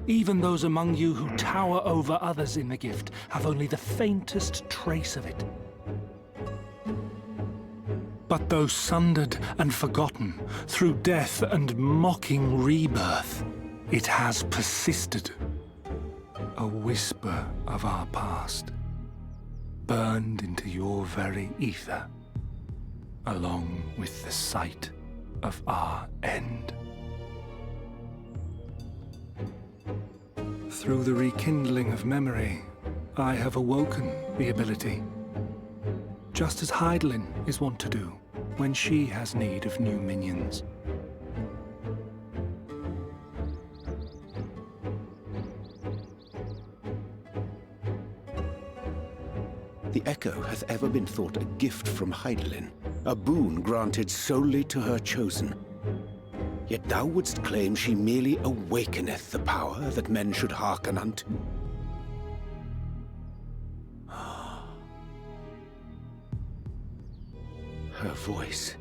Even those among you who tower over others in the gift have only the faintest trace of it. But though sundered and forgotten through death and mocking rebirth, it has persisted. A whisper of our past, burned into your very ether, along with the sight of our end. Through the rekindling of memory, I have awoken the ability, just as Heidelin is wont to do when she has need of new minions. The Echo hath ever been thought a gift from Heidelin, a boon granted solely to her chosen. Yet thou wouldst claim she merely awakeneth the power that men should hearken unto. Her voice.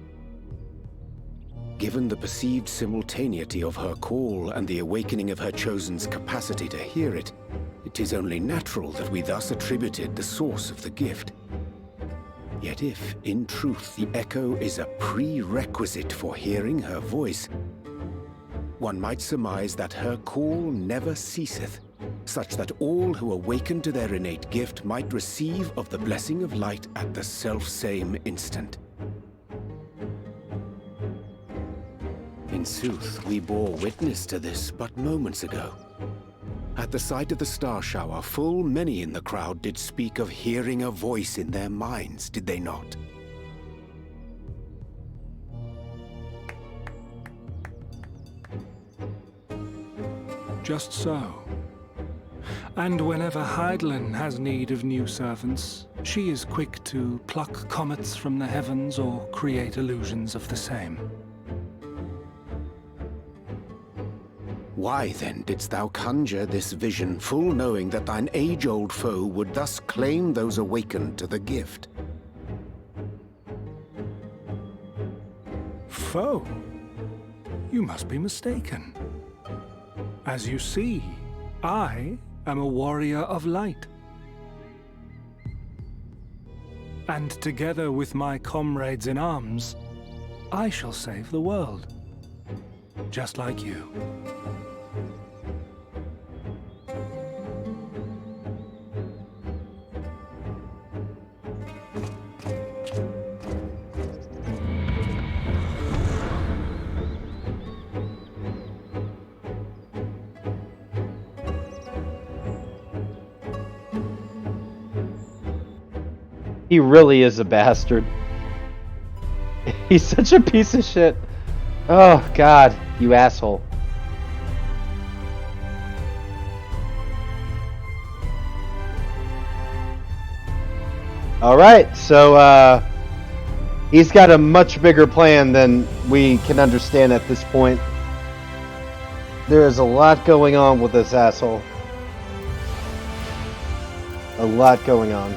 Given the perceived simultaneity of her call and the awakening of her chosen's capacity to hear it, it is only natural that we thus attributed the source of the gift. Yet if, in truth, the echo is a prerequisite for hearing her voice, one might surmise that her call never ceaseth, such that all who awaken to their innate gift might receive of the blessing of light at the self-same instant. In sooth, we bore witness to this but moments ago. At the sight of the star shower, full many in the crowd did speak of hearing a voice in their minds, did they not? Just so. And whenever Hydaelyn has need of new servants, she is quick to pluck comets from the heavens or create illusions of the same. Why then didst thou conjure this vision, full knowing that thine age-old foe would thus claim those awakened to the gift? Foe? You must be mistaken. As you see, I am a warrior of light. And together with my comrades in arms, I shall save the world. Just like you. He really is a bastard. He's such a piece of shit. Oh, God, you asshole. Alright, so, he's got a much bigger plan than we can understand at this point. There is a lot going on with this asshole. A lot going on.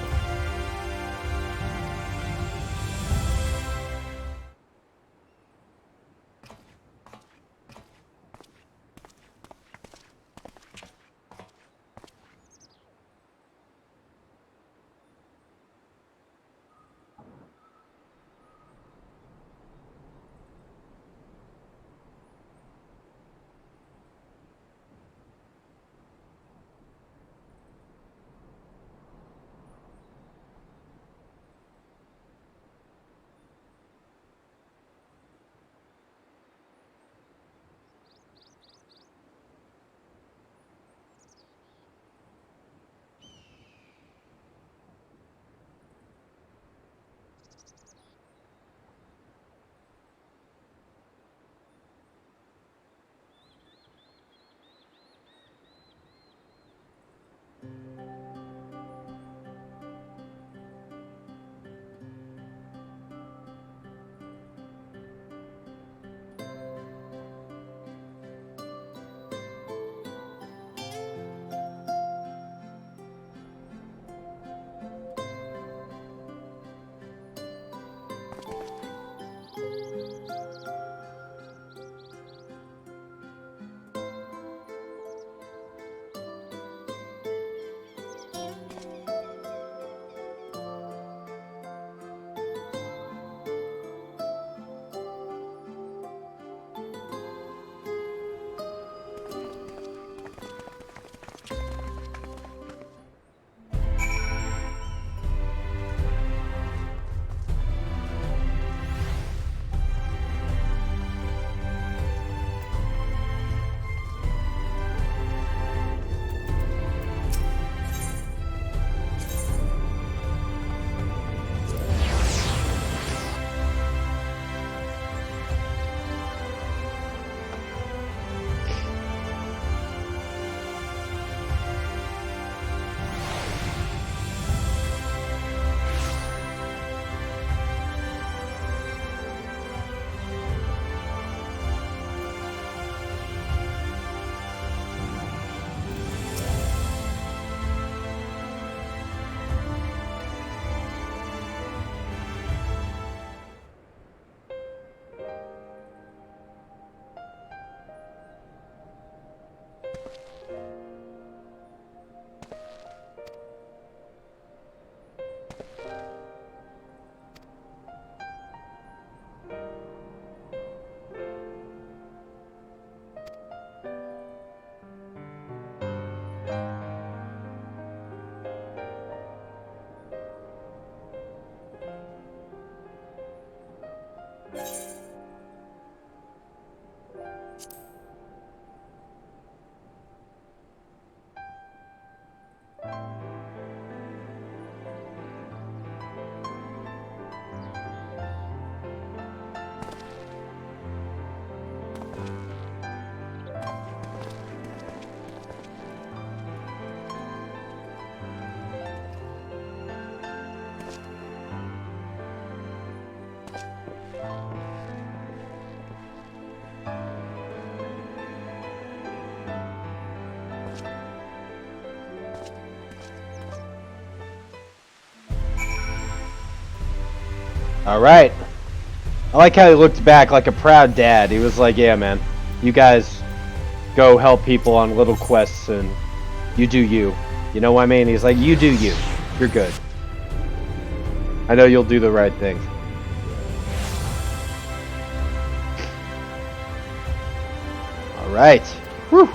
All right. I like how he looked back like a proud dad. He was like, yeah, man, you guys go help people on little quests and you do you. You know what I mean? He's like, you do you. You're good. I know you'll do the right thing. All right. Whew.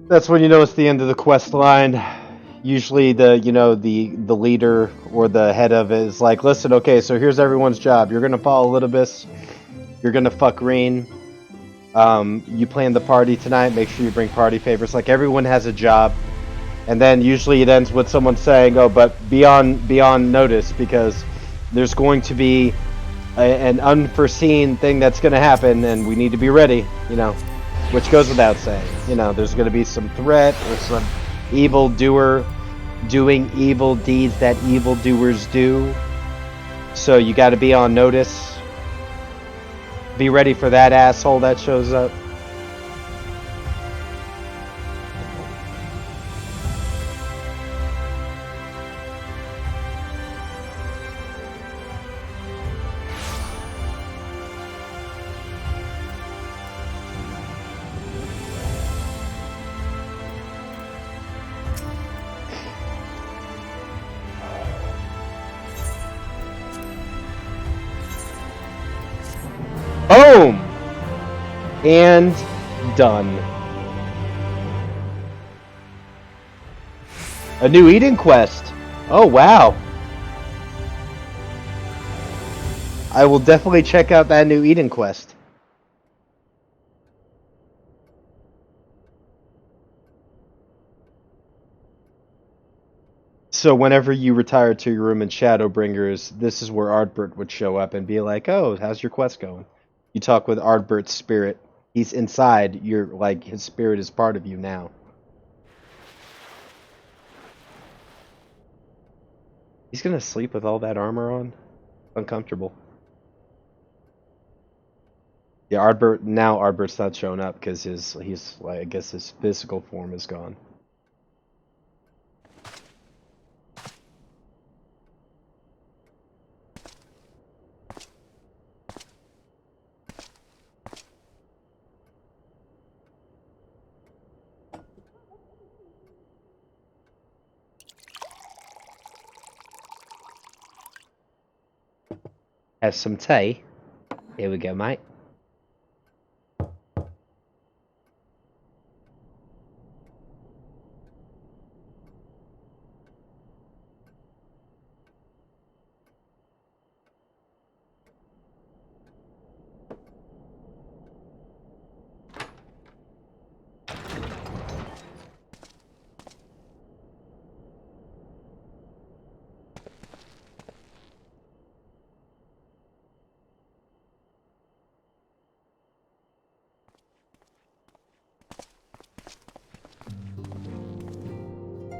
That's when you know it's the end of the quest line. Usually the the leader or the head of it is like, listen, okay, so here's everyone's job. You're gonna follow Littlebus. You're gonna fuck Reen. You plan the party tonight. Make sure you bring party favors. Like, everyone has a job, and then usually it ends with someone saying, "Oh, but be on notice because there's going to be an unforeseen thing that's going to happen, and we need to be ready." Which goes without saying. There's going to be some threat or some evil doer doing evil deeds that evildoers do. So you got to be on notice. Be ready for that asshole that shows up. And done. A new Eden quest. Oh, wow. I will definitely check out that new Eden quest. So whenever you retire to your room in Shadowbringers, this is where Ardbert would show up and be like, "Oh, how's your quest going?" You talk with Ardbert's spirit. He's inside. You're like his spirit is part of you now. He's gonna sleep with all that armor on? Uncomfortable. Yeah, Ardbert's not showing up because he's like I guess his physical form is gone. Have some tea. Here we go, mate.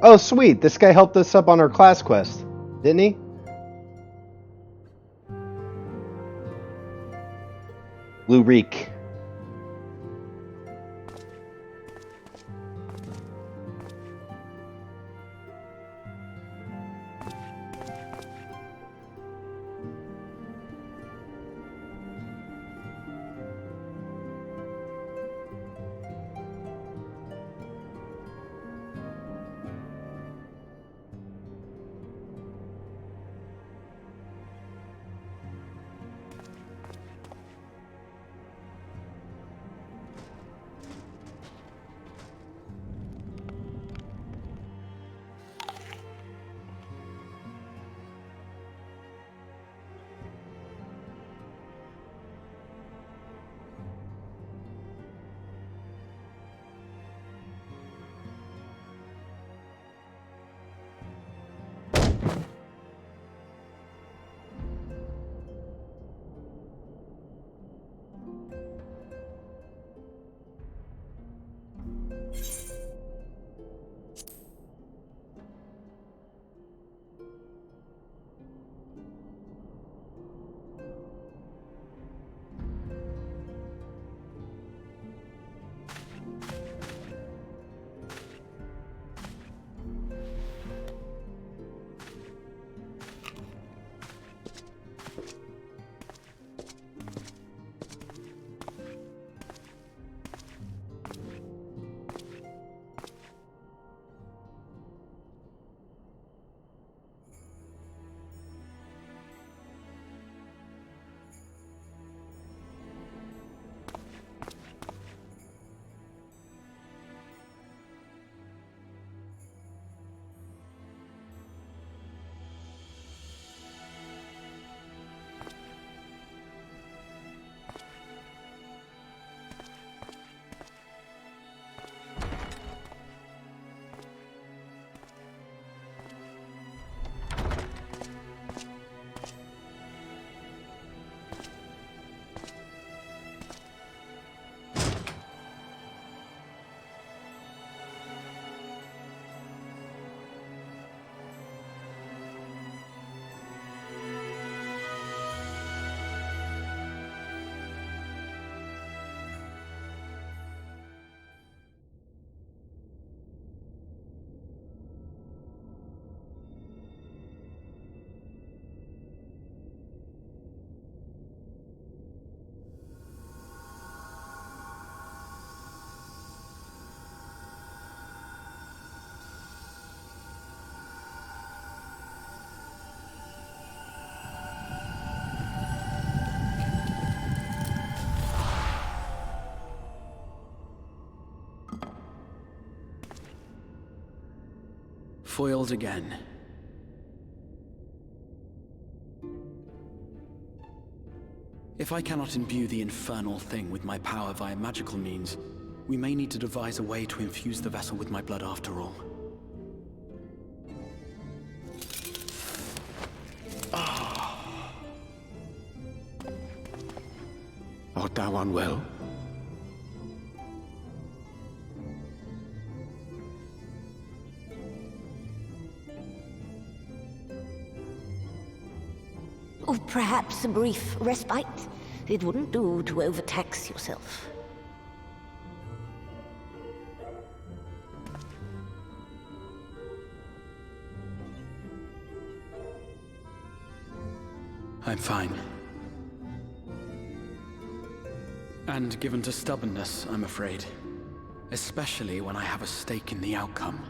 Oh, sweet. This guy helped us up on our class quest, didn't he? Blue Reek. Foiled again. If I cannot imbue the infernal thing with my power via magical means, we may need to devise a way to infuse the vessel with my blood after all. Art thou unwell? Or perhaps a brief respite? It wouldn't do to overtax yourself. I'm fine. And given to stubbornness, I'm afraid. Especially when I have a stake in the outcome.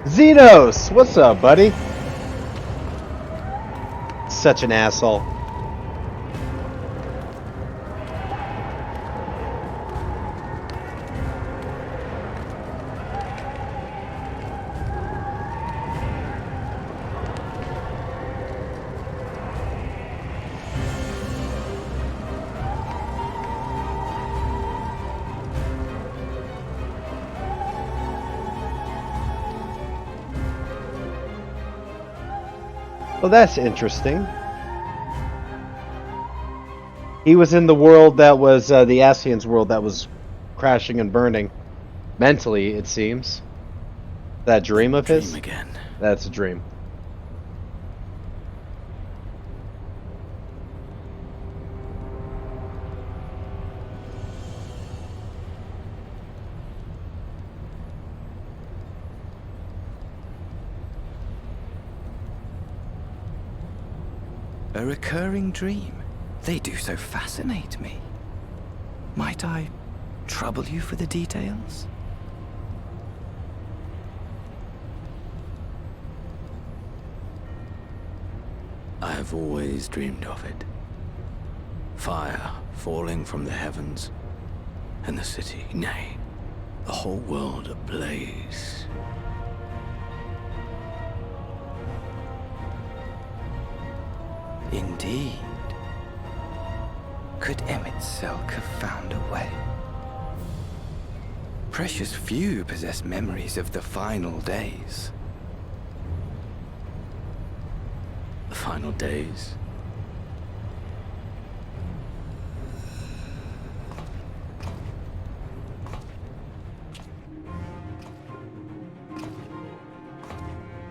Xenos! What's up, buddy? Such an asshole. Well, that's interesting. He was in the world that was the Ascian's world that was crashing and burning. Mentally, it seems. That dream of his? Dream again. That's a dream. A recurring dream. They do so fascinate me. Might I trouble you for the details? I have always dreamed of it. Fire falling from the heavens, and the city, nay, the whole world ablaze. Indeed. Could Emmett Selk have found a way? Precious few possess memories of the final days. The final days?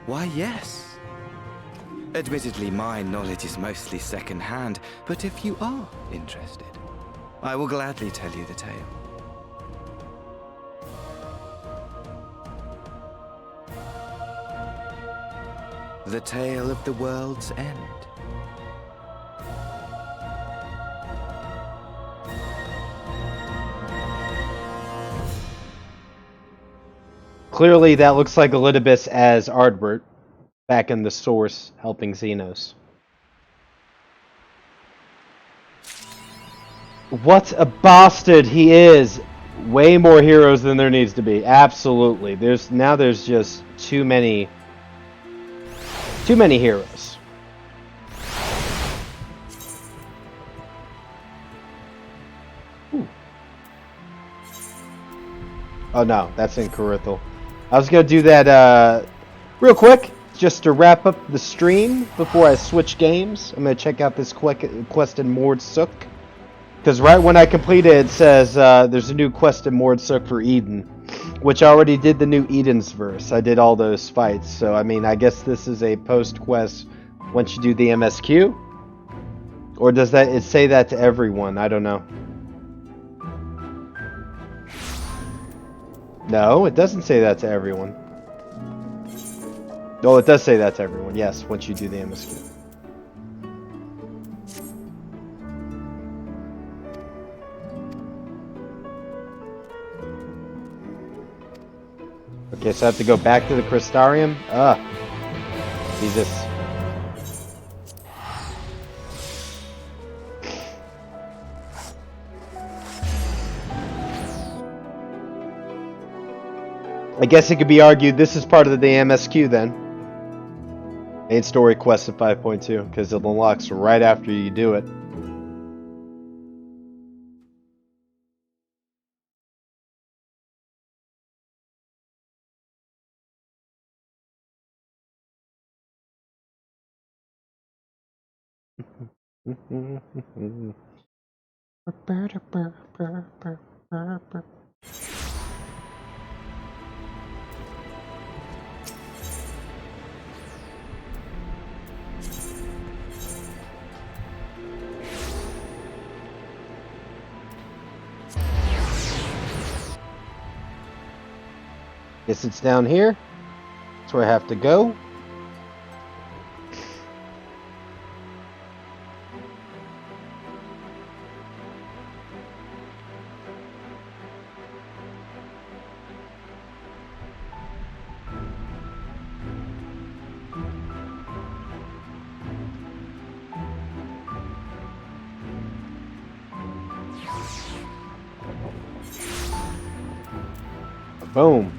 Why, yes. Admittedly, my knowledge is mostly second-hand, but if you are interested, I will gladly tell you the tale. The tale of the world's end. Clearly, that looks like Elidibus as Ardbert. Back in the source, helping Xenos. What a bastard he is! Way more heroes than there needs to be. Absolutely. There's just too many heroes. Ooh. Oh no, that's in Corythal. I was gonna do that real quick. Just to wrap up the stream before I switch games, I'm going to check out this quest in Mordsuk. Because right when I complete it, it says there's a new quest in Mordsuk for Eden. Which I already did the new Eden's verse. I did all those fights. So, I mean, I guess this is a post-quest once you do the MSQ. Or does it say that to everyone? I don't know. No, it doesn't say that to everyone. Oh, it does say that to everyone. Yes, once you do the MSQ. Okay, so I have to go back to the Crystarium? Jesus. I guess it could be argued this is part of the MSQ then. Main story quest at 5.2, because it unlocks right after you do it. Guess it's down here. That's where I have to go. Boom.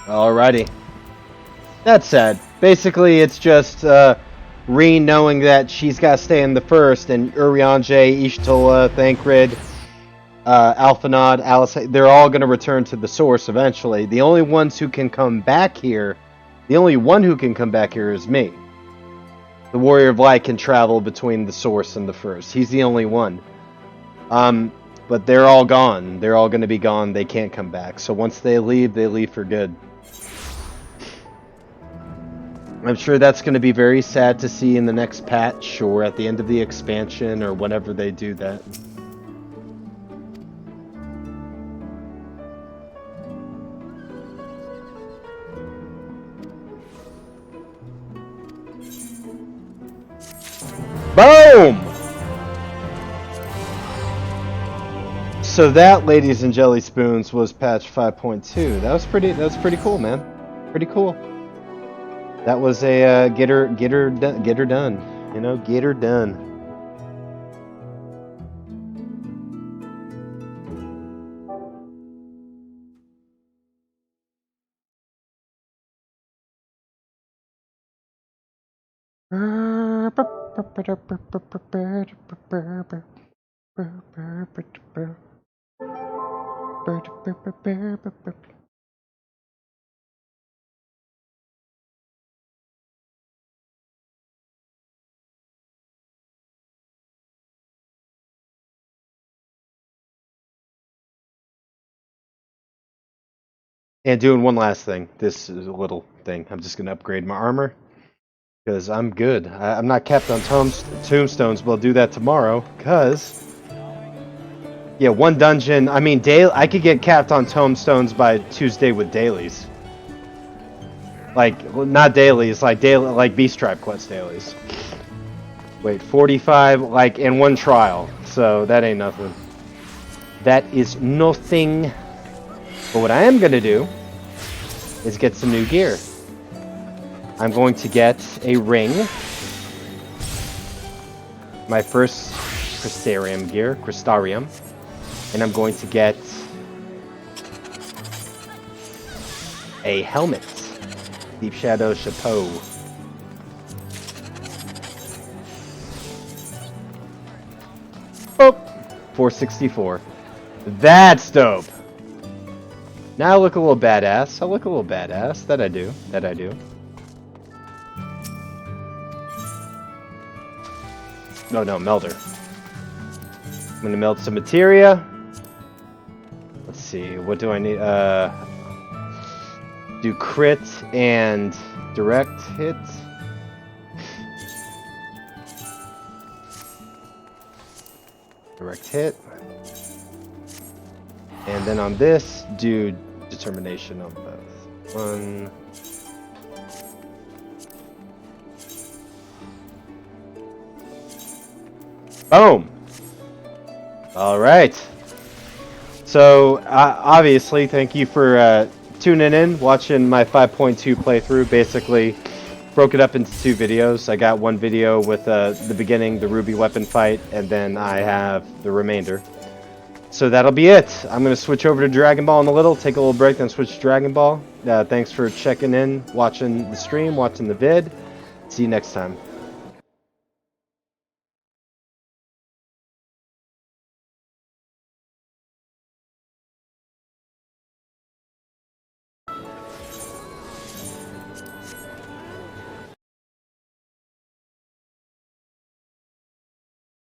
Alrighty. That's sad. Basically, it's just Reen knowing that she's got to stay in the first, and Urianger, Ishtola, Thancred, Alphanod, Alice, they're all going to return to the source eventually. The only ones who can come back here, the only one who can come back here is me. The Warrior of Light can travel between the source and the first. He's the only one. But they're all gone. They're all going to be gone. They can't come back. So once they leave for good. I'm sure that's going to be very sad to see in the next patch or at the end of the expansion or whenever they do that. Boom! So that, ladies and jelly spoons, was patch 5.2. That was pretty cool, man. Pretty cool. That was a get her done. You know, get her done. And doing one last thing. This is a little thing. I'm just going to upgrade my armor. Because I'm good. I'm not capped on tombstones, but I'll do that tomorrow. Because... yeah, one dungeon. I mean, I could get capped on tombstones by Tuesday with dailies. Like, well, not dailies, like Beast Tribe quest dailies. Wait, 45, like, in one trial. So, that ain't nothing. That is nothing. But what I am going to do is get some new gear. I'm going to get a ring. My first Crystarium gear, Crystarium. And I'm going to get a helmet. Deep Shadow Chapeau. Oh, 464. That's dope. Now I look a little badass. I look a little badass. That I do. That I do. No, melter. I'm gonna melt some materia. Let's see, what do I need? Do crit and direct hit. Direct hit. And then on this, do determination on both. One. Boom! Alright. So, obviously, thank you for tuning in, watching my 5.2 playthrough. Basically, broke it up into 2 videos. I got one video with the beginning, the Ruby weapon fight, and then I have the remainder. So that'll be it. I'm going to switch over to Dragon Ball in a little, take a little break, then switch to Dragon Ball. Thanks for checking in, watching the stream, watching the vid. See you next time.